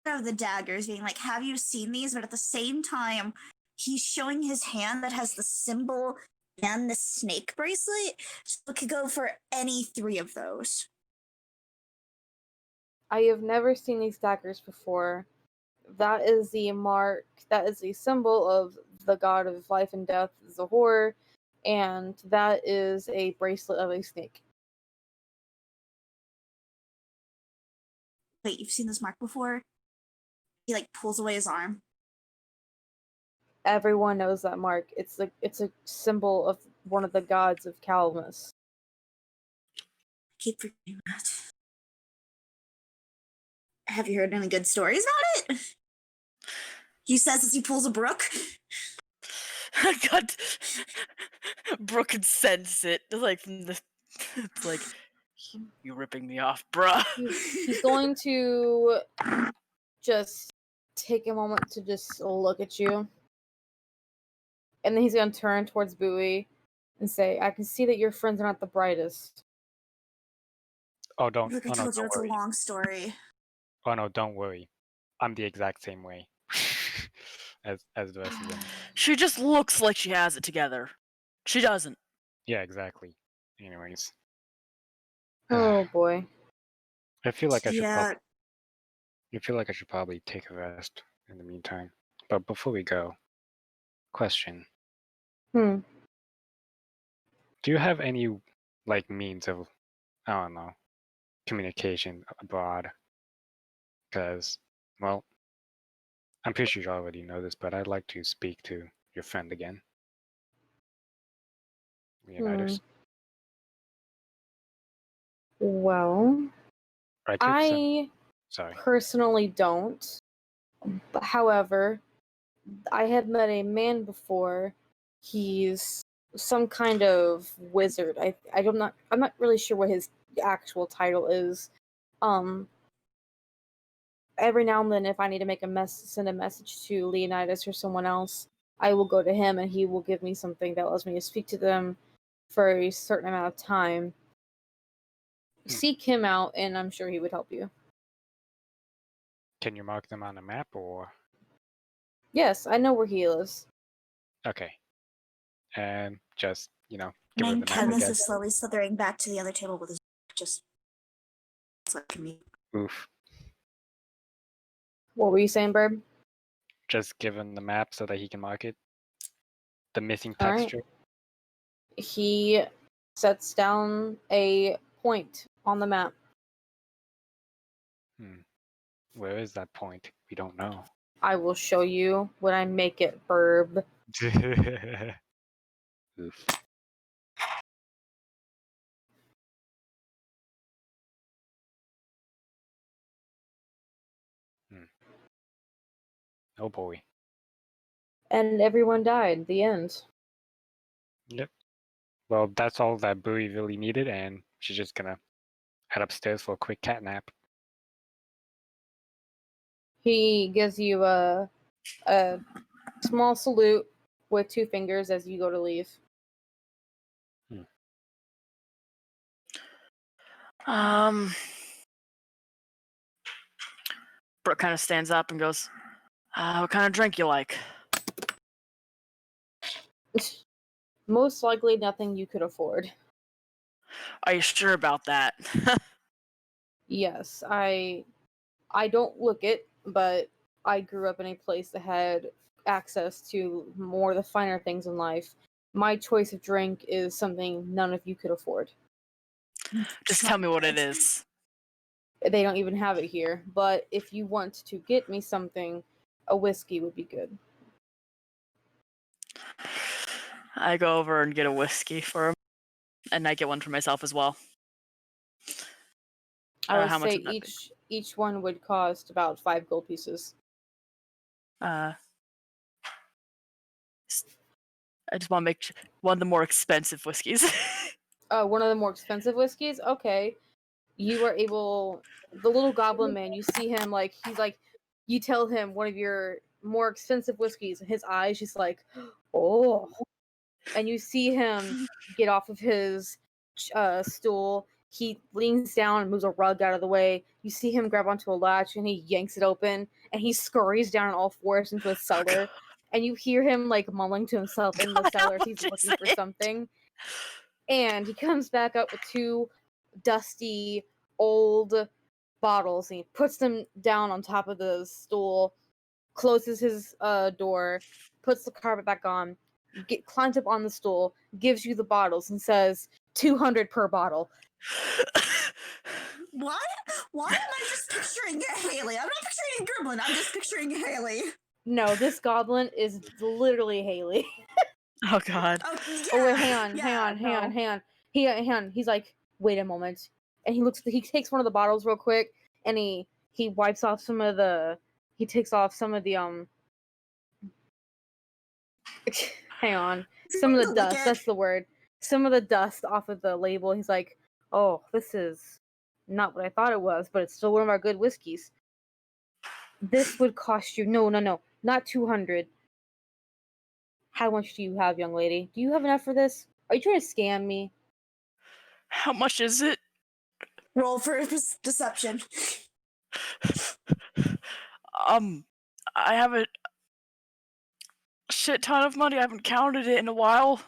of the daggers, being like, "Have you seen these?" But at the same time, he's showing his hand that has the symbol and the snake bracelet. So it could go for any three of those.
I have never seen these daggers before. That is the mark, that is the symbol of the god of life and death, Zahor, and that is a bracelet of a snake.
Wait, you've seen this mark before? He like pulls away his arm.
Everyone knows that mark. It's a symbol of one of the gods of Calamus.
I keep forgetting that. Have you heard any good stories about it? He says as he pulls a brook.
God, Brooke can sense it. Like from the, it's like you ripping me off, bruh.
He's going to just take a moment to just look at you. And then he's going to turn towards Bowie and say, I can see that your friends are not the brightest.
Like I
Oh no,
told you,
don't
it's a
worry.
long story.
Oh no, don't worry. I'm the exact same way. as the rest of them.
She just looks like she has it together. She doesn't.
Yeah, exactly. Anyways.
Oh boy.
I feel like I should
Yeah,
probably take a rest in the meantime. But before we go, question.
Hmm.
Do you have any like means of, I don't know, communication abroad? Because, well, I'm pretty sure you already know this, but I'd like to speak to your friend again. Leonidas.
Well,
Right, Coops?
I
Sorry.
personally don't. But however, I have met a man before. He's some kind of wizard. I'm not really sure what his actual title is. Every now and then, if I need to send a message to Leonidas or someone else, I will go to him and he will give me something that allows me to speak to them for a certain amount of time. Seek him out, and I'm sure he would help you.
Can you mark them on a map or?
Yes, I know where he lives.
Okay. And just, give her
Main
the map, I
Calamus
guess.
is slowly slithering back to the other table with his just looking me.
Oof.
What were you saying, Bird?
Just give him the map so that he can mark it. The missing
All right.
texture.
He sets down a point on the map.
Where is that point? We don't know.
I will show you when I make it, Burb.
Oof. Oh boy.
And everyone died. The end.
Yep. Well, that's all that Bowie really needed, and she's just gonna head upstairs for a quick cat nap.
He gives you a small salute with 2 fingers as you go to leave.
Brooke kind of stands up and goes, what kind of drink you like?
Most likely nothing you could afford.
Are you sure about that?
Yes, I don't look it, but I grew up in a place that had access to more of the finer things in life. My choice of drink is something none of you could afford.
Just tell me what it is.
They don't even have it here, but if you want to get me something, a whiskey would be good.
I go over and get a whiskey for him, and I get one for myself as well.
I would
how much
say
would that be?
each one would cost about 5 gold pieces.
I just want to make one of the more expensive whiskeys.
One of the more expensive whiskeys? Okay. You are able... The little goblin man, you see him, like, he's like... You tell him one of your more expensive whiskeys, and his eyes just like, oh. And you see him get off of his stool. He leans down and moves a rug out of the way. You see him grab onto a latch, and he yanks it open, and he scurries down on all fours into a cellar. And you hear him, like, mumbling to himself in the cellar as he's looking for something. And he comes back up with 2 dusty, old bottles, and he puts them down on top of the stool, closes his door, puts the carpet back on, climbs up on the stool, gives you the bottles, and says, 200 per bottle.
What? Why am I just picturing Haley? I'm not picturing a gremlin. I'm just picturing Haley.
No, this goblin is literally Haley.
Oh god.
Oh, yeah,
Oh wait, hang on. He's like, wait a moment, and he takes one of the bottles real quick, and he wipes off some of the. He takes off some of the hang on, some of the dust. That's the word. Some of the dust off of the label. He's like, oh, this is not what I thought it was, but it's still one of our good whiskeys. This would cost you no, not 200. How much do you have, young lady? Do you have enough for this? Are you trying to scam me?
How much is it?
Roll for deception.
I have a shit ton of money. I haven't counted it in a while.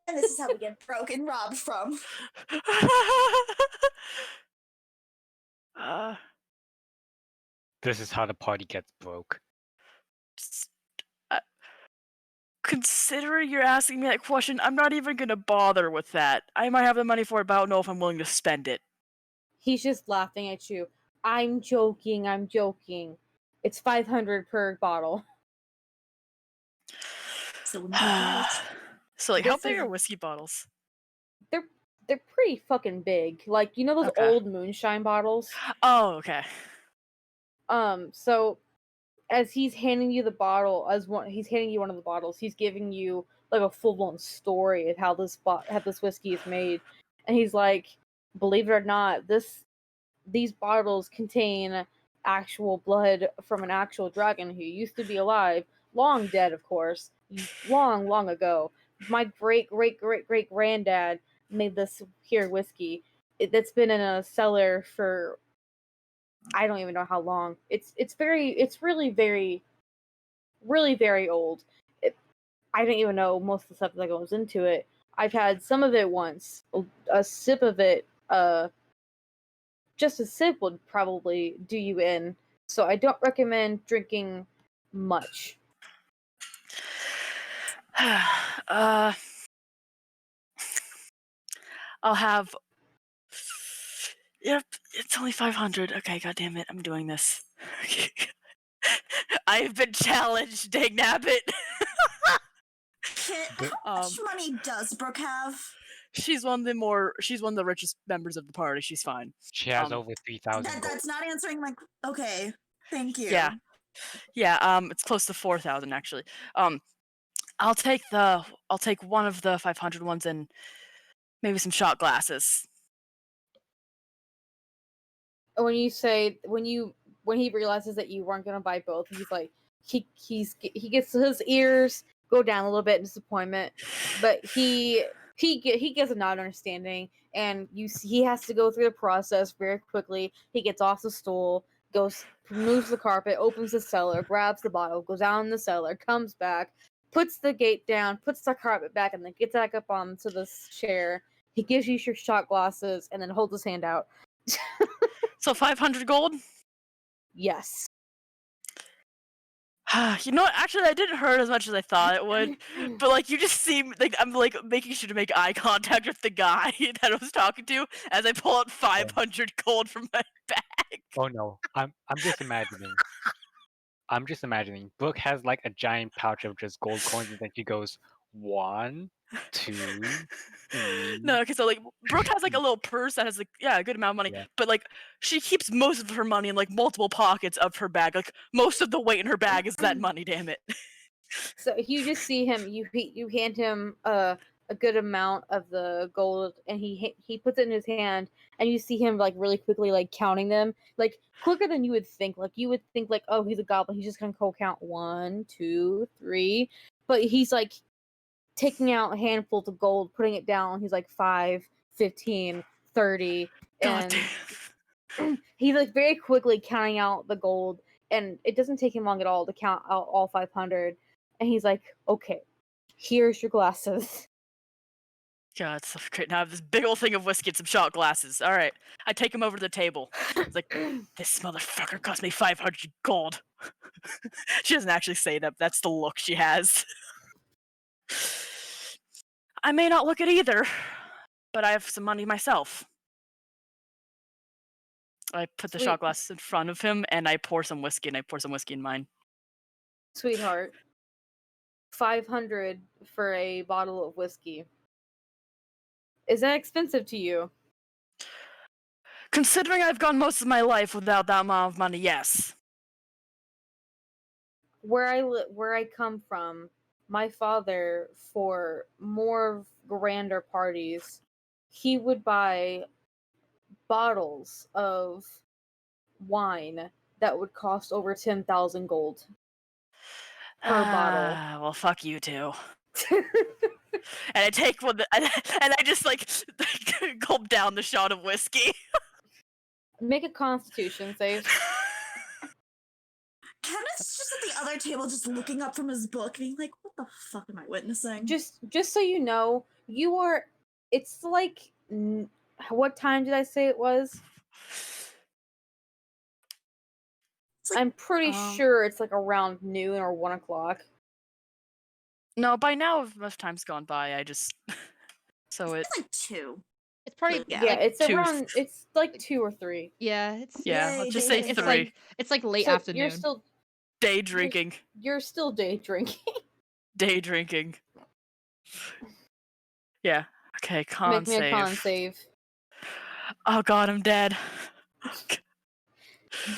And this is how we get broke and robbed from.
This is how the party gets broke.
Considering you're asking me that question, I'm not even gonna bother with that. I might have the money for it, but I don't know if I'm willing to spend it.
He's just laughing at you. I'm joking. It's 500 per bottle.
So, wouldn't be curious.
So, like, how
This
big
is-
are whiskey bottles?
They're pretty fucking big. Like, you know those
Okay.
old moonshine bottles?
Oh, okay.
So as he's handing you the bottle, he's handing you one of the bottles, he's giving you like a full-blown story of how this whiskey is made. And he's like, believe it or not, these bottles contain actual blood from an actual dragon who used to be alive, long dead, of course, long ago. My great granddad made this here whiskey. That's been in a cellar for I don't even know how long. It's really very old. I don't even know most of the stuff that goes into it. I've had some of it once. A sip of it, just a sip would probably do you in. So I don't recommend drinking much.
I'll have. Yep, it's only 500. Okay, god damn it, I'm doing this. I've been challenged, dang nabbit.
How much money does Brooke have?
She's one of the richest members of the party. She's fine.
She has over 3,000 gold.
That's not answering my. Okay, thank you.
Yeah. It's close to 4,000 actually. I'll take one of the 500 ones and maybe some shot glasses.
When he realizes that you weren't gonna buy both, he's like he gets his ears go down a little bit in disappointment, but he gets a nod of understanding, and he has to go through the process very quickly. He gets off the stool, moves the carpet, opens the cellar, grabs the bottle, goes down in the cellar, comes back, puts the gate down, puts the carpet back, and then gets back up onto the chair. He gives you your shot glasses and then holds his hand out.
So 500 gold?
Yes.
You know what? Actually, that didn't hurt as much as I thought it would. But like, you just seem like I'm like making sure to make eye contact with the guy that I was talking to as I pull out 500 gold from my bag.
Oh no, I'm just imagining. I'm just imagining. Brooke has like a giant pouch of just gold coins, and then she goes 1, 2, 3.
No, okay, so like Brooke has like a little purse that has like a good amount of money,
Yeah.
but like she keeps most of her money in like multiple pockets of her bag. Like most of the weight in her bag is that money. Damn it.
So you just see him. You hand him a good amount of the gold, and he puts it in his hand, and you see him like really quickly like counting them, like quicker than you would think. Like you would think like, oh, he's a goblin, he's just gonna go count 1, 2, 3, but he's like taking out handfuls of gold, putting it down. He's like 5, 15, 30,
God
and
damn.
he's like very quickly counting out the gold, and it doesn't take him long at all to count out all 500. And he's like, okay, here's your glasses.
God, it's so great. Now I have this big old thing of whiskey and some shot glasses. All right, I take him over to the table. It's like, this motherfucker cost me 500 gold. She doesn't actually say that. That's the look she has. I may not look it either, but I have some money myself. I put the shot glass in front of him, and I pour some whiskey, and I pour some whiskey in mine.
Sweetheart, 500 for a bottle of whiskey. Is that expensive to you?
Considering I've gone most of my life without that amount of money, yes.
Where I come from, my father, for more grander parties, he would buy bottles of wine that would cost over 10,000 gold per bottle.
Well, fuck you too. And I take one, and I just like gulp down the shot of whiskey.
Make a Constitution save.
Kenneth's just at the other table, just looking up from his book, being like, "What the fuck am I witnessing?"
Just so you know, you are. It's like, what time did I say it was?
like,
I'm pretty sure it's like around noon or 1 o'clock.
No, by now, enough time's gone by. I just so
it's
it.
like 2.
It's probably
Yeah,
like,
it's
2.
around. It's like 2 or 3.
yeah, it's
Yeah,
Yay,
let's just
day
say
it's
3.
like late
So
afternoon.
you're still
Day drinking.
you're still day drinking.
Day drinking. Yeah. Okay, con
Make me
save.
a con save.
Oh god, I'm dead.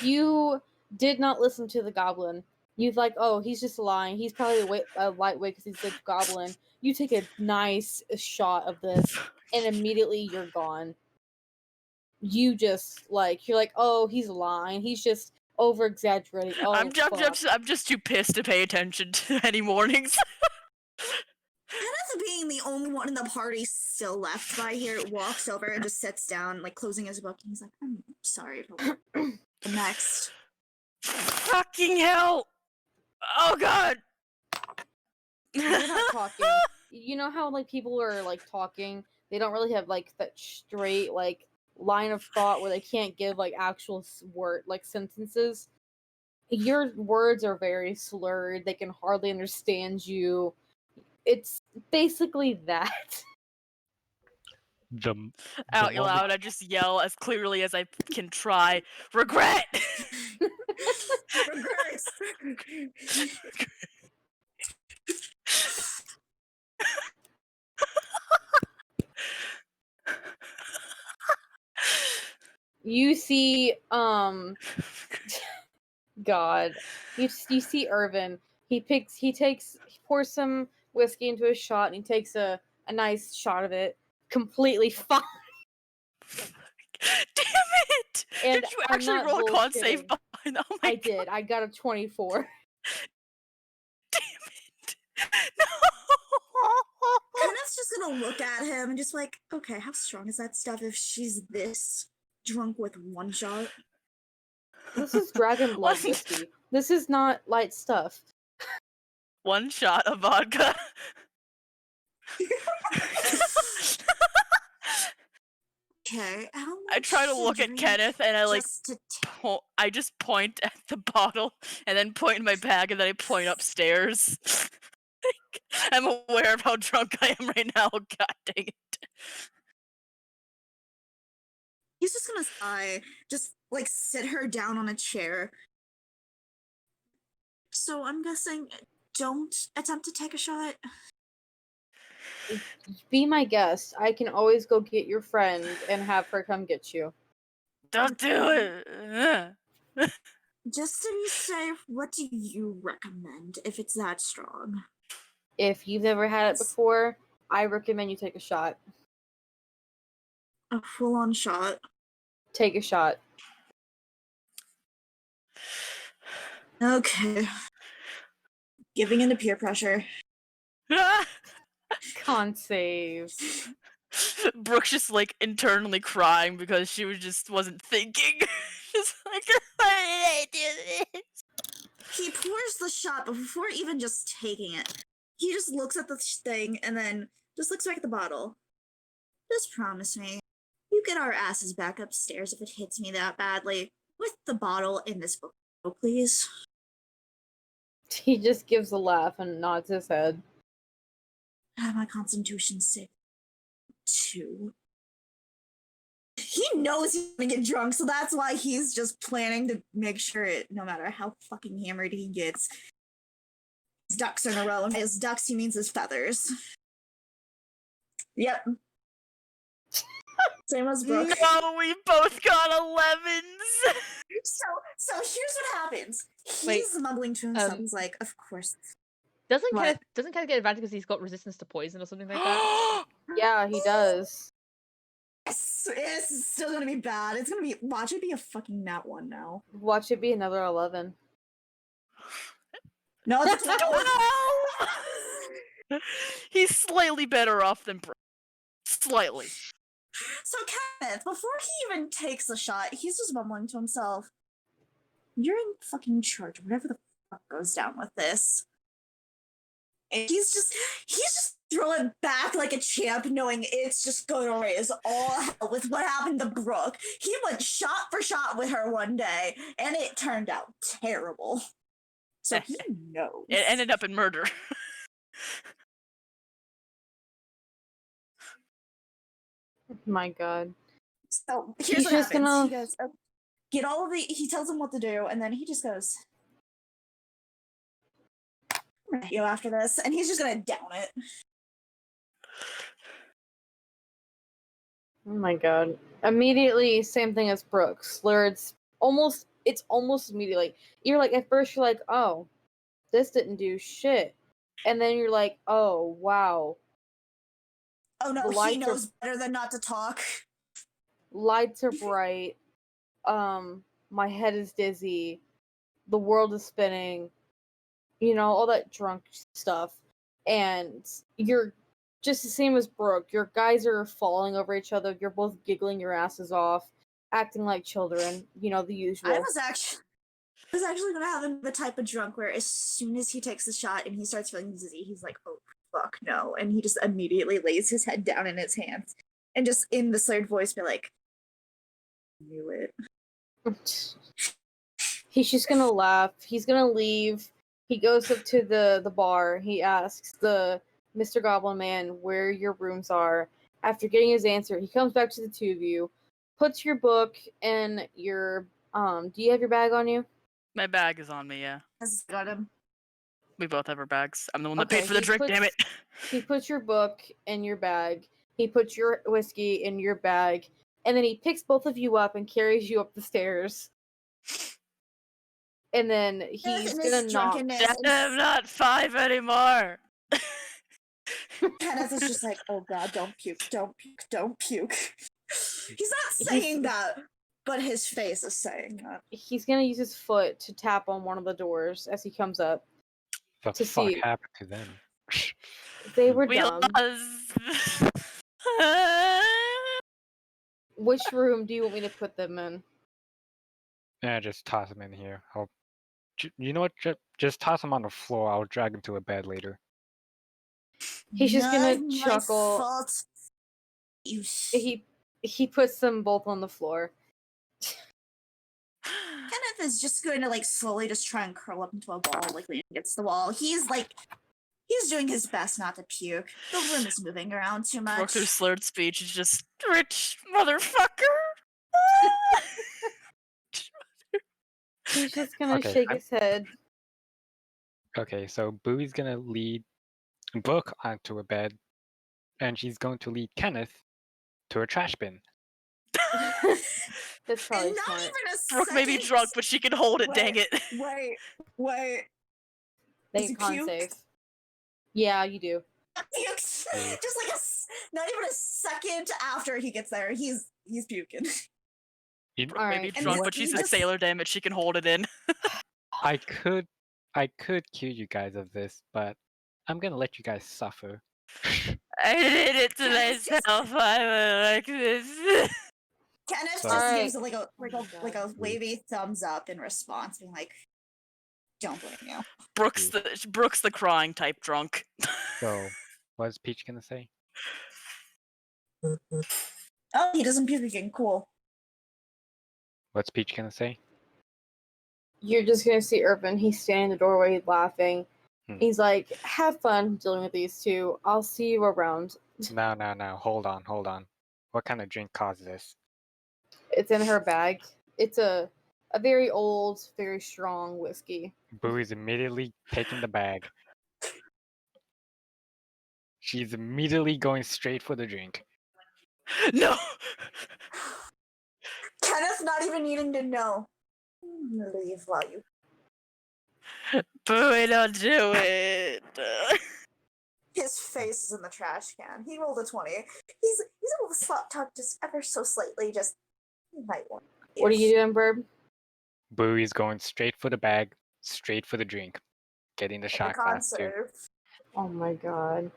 You did not listen to the goblin. You've like, oh, he's just lying. He's probably a lightweight because he's a goblin. You take a nice shot of this, and immediately you're gone. You just you're like, oh, he's lying. He's just over exaggerating. Oh,
I'm
fuck.
just too pissed to pay attention to any warnings.
Kenneth, being the only one in the party still left by here, walks over and just sits down, like closing his book. And he's like, I'm sorry for next.
Fucking hell! Oh god!
You're not talking. You know how like people are like talking, they don't really have like that straight like line of thought where they can't give like actual word like sentences. Your words are very slurred. They can hardly understand you. It's basically that.
The
Out
moment-
loud, I just yell as clearly as I can try. Regret!
Regrets.
You see, God, you see Erven. He pours some whiskey into a shot, and he takes a nice shot of it, completely fine.
Damn it!
And
Did you
I'm
actually
not
roll a con save
bullshitting.
behind? Oh my
I
god!
did. I got a 24.
Damn it! No!
Kenneth's just gonna look at him and just like, okay, how strong is that stuff if she's this drunk with one shot?
This is dragon blood
One-
whiskey. This is not light stuff.
One shot of vodka.
Okay, how
I try to
much
look at
drink
Kenneth and I like
just to
I just point at the bottle and then point in my bag and then I point upstairs. I'm aware of how drunk I am right now. God dang it.
He's just gonna sigh, just like sit her down on a chair. So I'm guessing don't attempt to take a shot.
Be my guest. I can always go get your friend and have her come get you.
Don't do it.
Just to be safe, what do you recommend if it's that strong?
If you've never had it before, I recommend you take a shot.
A full-on shot.
Take a shot.
Okay. Giving into peer pressure.
Con save.
Brooke's just like internally crying because she wasn't thinking. Just like, why did I do this?
He pours the shot, but before even just taking it, he just looks at the thing and then just looks back at the bottle. Just promise me, you get our asses back upstairs if it hits me that badly, with the bottle in this book, please.
He just gives a laugh and nods his head.
My constitution's sick. 2. He knows he's gonna get drunk, so that's why he's just planning to make sure no matter how fucking hammered he gets, his ducks are in a row. And by his ducks, he means his feathers. Yep. Same as Brooke.
No, we both got 11s.
So here's what happens. He's
Wait,
mumbling to himself. He's like, of course.
Doesn't
What?
Kenneth get advantage because he's got resistance to poison or something like that?
Yeah, he does.
It's still gonna be bad. It's gonna be, watch it be a fucking nat 1 now.
Watch it be another 11.
No, that's
He's slightly better off than Brooke. Slightly.
So Kenneth, before he even takes the shot, he's just mumbling to himself, you're in fucking charge, whatever the fuck goes down with this. And he's just throwing back like a champ, knowing it's just gonna raise all hell with what happened to Brooke. He went shot for shot with her one day, and it turned out terrible. So he knows.
It ended up in murder.
My God.
So here's
He's
what
just
happens.
gonna-
He goes, get all of the. He tells him what to do, and then he just goes, You after this, and he's just gonna down it.
Oh my god. Immediately, same thing as Brooks. Where it's almost immediately. You're like, at first you're like, oh, this didn't do shit. And then you're like, oh, wow.
Oh no,
The
he
lights
knows better than not to talk.
Lights are bright. My head is dizzy. The world is spinning. You know, all that drunk stuff. And you're just the same as Brooke. Your guys are falling over each other. You're both giggling your asses off, acting like children. You know, the usual.
I was actually gonna have him the type of drunk where as soon as he takes the shot and he starts feeling dizzy, he's like, "Oh fuck no!" and he just immediately lays his head down in his hands and just in the slurred voice be like, "Knew it."
He's just gonna laugh. He's gonna leave. He goes up to the bar. He asks the Mr. Goblin Man where your rooms are. After getting his answer, he comes back to the two of you, puts your book and your do you have your bag on you?
My bag is on me, yeah.
Has got him.
We both have our bags. I'm the one that
Okay,
paid for the
he
drink, damn it.
He puts your book in your bag. He puts your whiskey in your bag, and then he picks both of you up and carries you up the stairs. And then he's gonna knock.
I'm not 5 anymore.
Kenneth is just like, "Oh god, don't puke, don't puke, don't puke." He's not saying that, but his face is saying that.
He's gonna use his foot to tap on one of the doors as he comes up.
What
To
the fuck
see.
happened to them?
They were
We
dumb.
lost.
Which room do you want me to put them in?
Yeah, just toss them in here. You know what? Just toss them on the floor. I'll drag them to a bed later.
He's just gonna
Not my
chuckle.
fault. You
He puts them both on the floor.
Kenneth is just going to like slowly just try and curl up into a ball, like leaning against the wall. He's doing his best not to puke. The room is moving around too much.
Brooke's slurred speech is just rich motherfucker.
He's just gonna
Okay,
shake his head.
Okay, so Bowie's gonna lead Brooke onto a bed, and she's going to lead Kenneth to a trash bin.
That's probably
And not
smart.
even a
Brooke may be
second-
drunk, but she can hold it, dang it.
Wait.
They
Does he
con
puke?
save. Yeah, you do.
Pukes.
Yeah.
Just like not even a second after he gets there, he's puking.
Brooke
All
may
right.
be
And
drunk,
this-
but she's
he
a
just-
sailor, damn it, she can hold it in.
I could cue you guys of this, but I'm gonna let you guys suffer.
I did it to
Kenneth just-
myself, I'm like this.
Kenneth
So-
just
Alright.
gives like a
God.
wavy thumbs up in response, being like, "Don't blame you."
Brooke's the crying type drunk.
So, what's Peach gonna say?
Oh, he doesn't puke again. Cool.
What's Peach gonna say?
You're just gonna see Erven. He's standing in the doorway laughing. He's like, have fun dealing with these two. I'll see you around.
No. Hold on. What kind of drink caused this?
It's in her bag. It's a very old, very strong whiskey.
Bowie's immediately taking the bag. She's immediately going straight for the drink.
No!
Kenneth not even needing to know. Leave while you.
Bowie, don't do it.
His face is in the trash can. He rolled a 20. He's able to slap talk just ever so slightly. Just you might want.
What are you doing, Burb?
Bowie's going straight for the bag, straight for the drink, getting the shot glass too.
Serve.
Oh my god.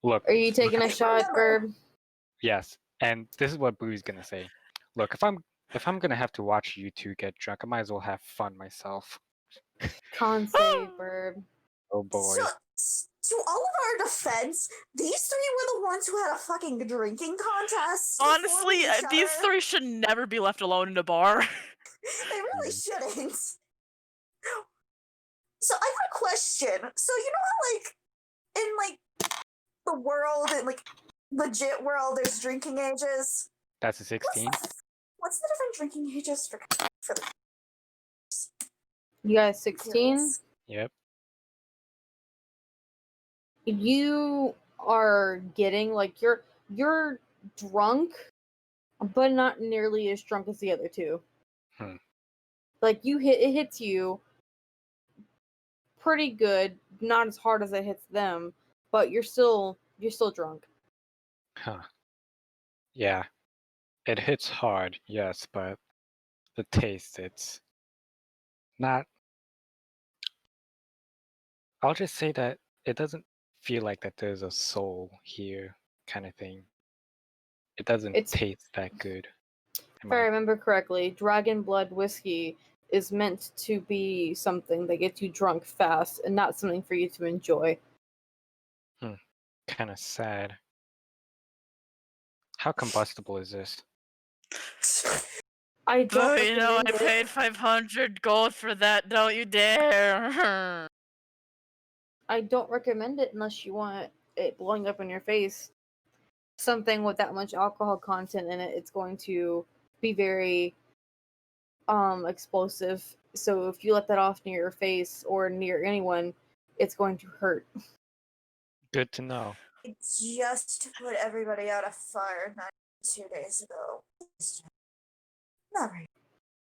Look,
Are you taking a shot,
Remember.
Burb?
yes, and this is what Bowie's gonna say. Look, if I'm gonna have to watch you two get drunk, I might as well have fun myself.
Con save, Burb.
Oh boy.
So, to all of our defense, these three were the ones who had a fucking drinking contest.
Honestly,
before each
these
other.
three should never be left alone in a bar.
They really shouldn't. So I have a question. So you know how in the world, in legit world, there's drinking ages.
That's a 16.
What's the different drinking ages for the
You guys 16?
kids?
Yep.
you are getting like you're drunk, but not nearly as drunk as the other two. Like it hits you pretty good, not as hard as it hits them, but you're still drunk.
Huh. Yeah. It hits hard, yes, but the taste, it's not. I'll just say that it doesn't feel like that there's a soul here, kind of thing. It doesn't taste that good.
If I remember correctly, Dragon Blood whiskey is meant to be something that gets you drunk fast and not something for you to enjoy.
Kind of sad. How combustible is this?
I don't
But, you know, I
recommend it.
paid 500 gold for that, don't you dare!
I don't recommend it unless you want it blowing up in your face. Something with that much alcohol content in it, it's going to be very explosive. So if you let that off near your face or near anyone, it's going to hurt.
Good to know.
I just put everybody out of fire 2 days ago. Not right.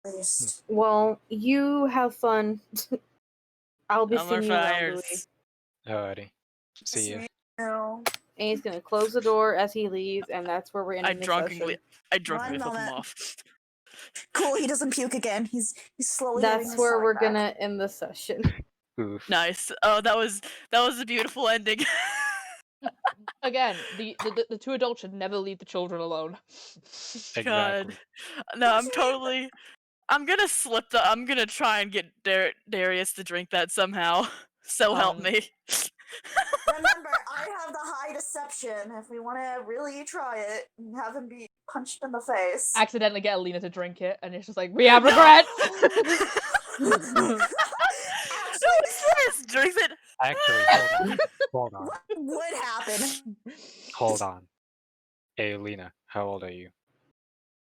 At least.
Well, you have fun. I'll be
No more
seeing you around,
fires.
Louis.
Alrighty. See you.
No.
And he's gonna close the door as he leaves, and that's where we're ending the session.
I drunkenly
One
flip him
moment.
off.
Cool, he doesn't puke again. He's slowly getting
That's
his
where
side
we're
back.
gonna end the session.
Oof.
Nice. Oh, that was a beautiful ending.
Again, the two adults should never leave the children alone.
God.
Exactly.
No, I'm gonna try and get Darius to drink that somehow. So help me.
Remember, I have the high deception if we want to really try it and have him be punched in the face.
Accidentally get Alina to drink it, and it's just like, we have regrets!
No, Darius drinks it.
Actually, hold on.
What would happen?
Hold on. Hey, Lena, how old are you?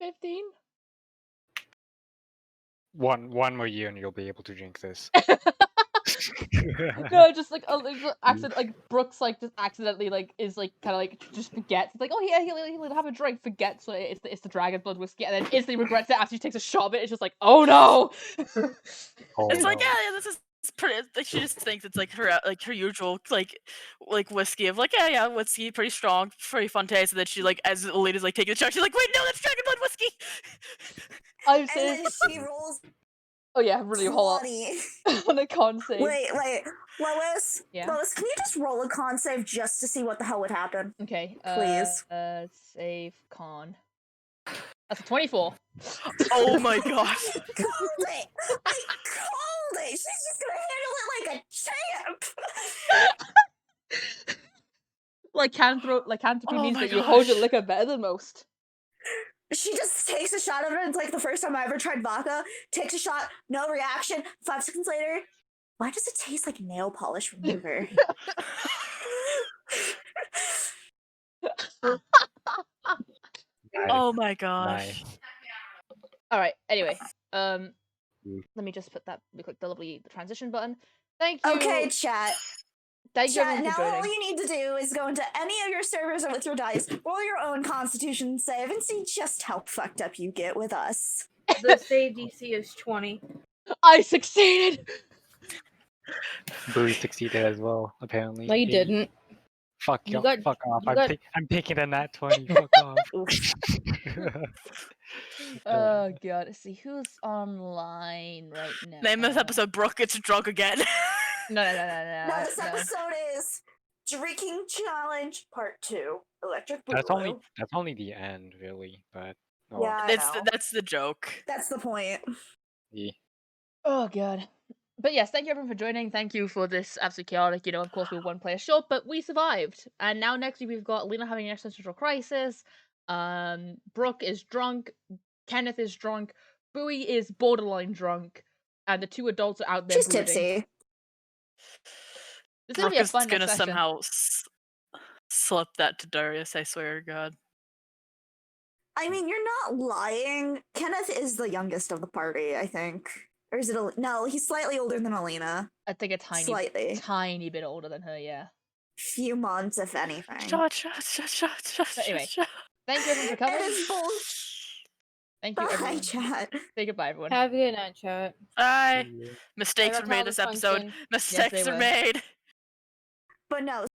15?
One more year and you'll be able to drink this.
No, just like Brooks like just accidentally like is like kind of like just forgets. It's like, oh yeah, he'll have a drink, forgets so it's the dragon blood whiskey, and then instantly regrets it after he takes a shot of it. It's just like, oh no.
Oh,
It's like,
no.
yeah, this is pretty. Like, she just thinks it's like her usual like whiskey of like, yeah, whiskey, pretty strong, pretty fun taste. And then she like, as the lady's like taking the shot, she's like, wait, no, that's dragon blood whiskey.
I'm
And
saying,
then she rolls
oh yeah, really hold
20.
on a con save.
Wait, Lois?
Yeah.
Lois, can you just roll a con save just to see what the hell would happen?
Okay.
Please.
Save con. That's a 24.
Oh my gosh.
I called it! I called it! She's just gonna handle it like a champ!
Lycanthropy
Oh
means
my
that you hold your
gosh.
liquor better than most.
She just takes a shot of it. It's like the first time I ever tried vodka. Takes a shot, no reaction. 5 seconds later, why does it taste like nail polish remover?
Oh my gosh.
Nice.
All right. Anyway,
Mm.
let me just put that really quick, the transition button. Thank you.
Okay, chat.
Thank you
Chat,
everyone for
now all
joining.
you need to do is go into any of your servers or with your dice, roll your own constitution save, and see just how fucked up you get with us.
The save DC is 20.
I succeeded.
Bowie succeeded as well, apparently.
No, you
Hey,
didn't.
Fuck
You
you,
got-
fuck off.
you got-
I'm taking a nat 20. Fuck off.
Oh god. Let's see who's online right now.
Name this episode Brooke gets drunk again.
No.
Now this episode is Drinking Challenge Part 2. Electric
that's
Boogaloo.
only the end, really. But oh,
Yeah, I know.
That's the joke.
That's the point.
yeah.
Oh god. But yes, thank you everyone for joining. Thank you for this absolutely chaotic, of course we were one player short, but we survived. And now next week we've got Lena having an existential crisis, Brooke is drunk, Kenneth is drunk, Bowie is borderline drunk, and the two adults are out there
She's
brooding.
tipsy.
It's gonna
Brooke
be a
is
fun
gonna
next session.
somehow slip that to Darius, I swear to God.
I mean, you're not lying. Kenneth is the youngest of the party, I think. Or is it no, he's slightly older than Alina.
I think a tiny
Slightly.
tiny bit older than her, yeah.
few months, if anything.
Shut.
But anyway, thank you everyone for coming.
It is bullshit.
Thank you
Bye,
everyone.
chat.
Say goodbye, everyone.
Have a good night, chat.
Bye.
See you.
Mistakes
I
were
got
made
caught
this
with
episode.
Pumpkin.
Mistakes
they
are
were.
made.
But no,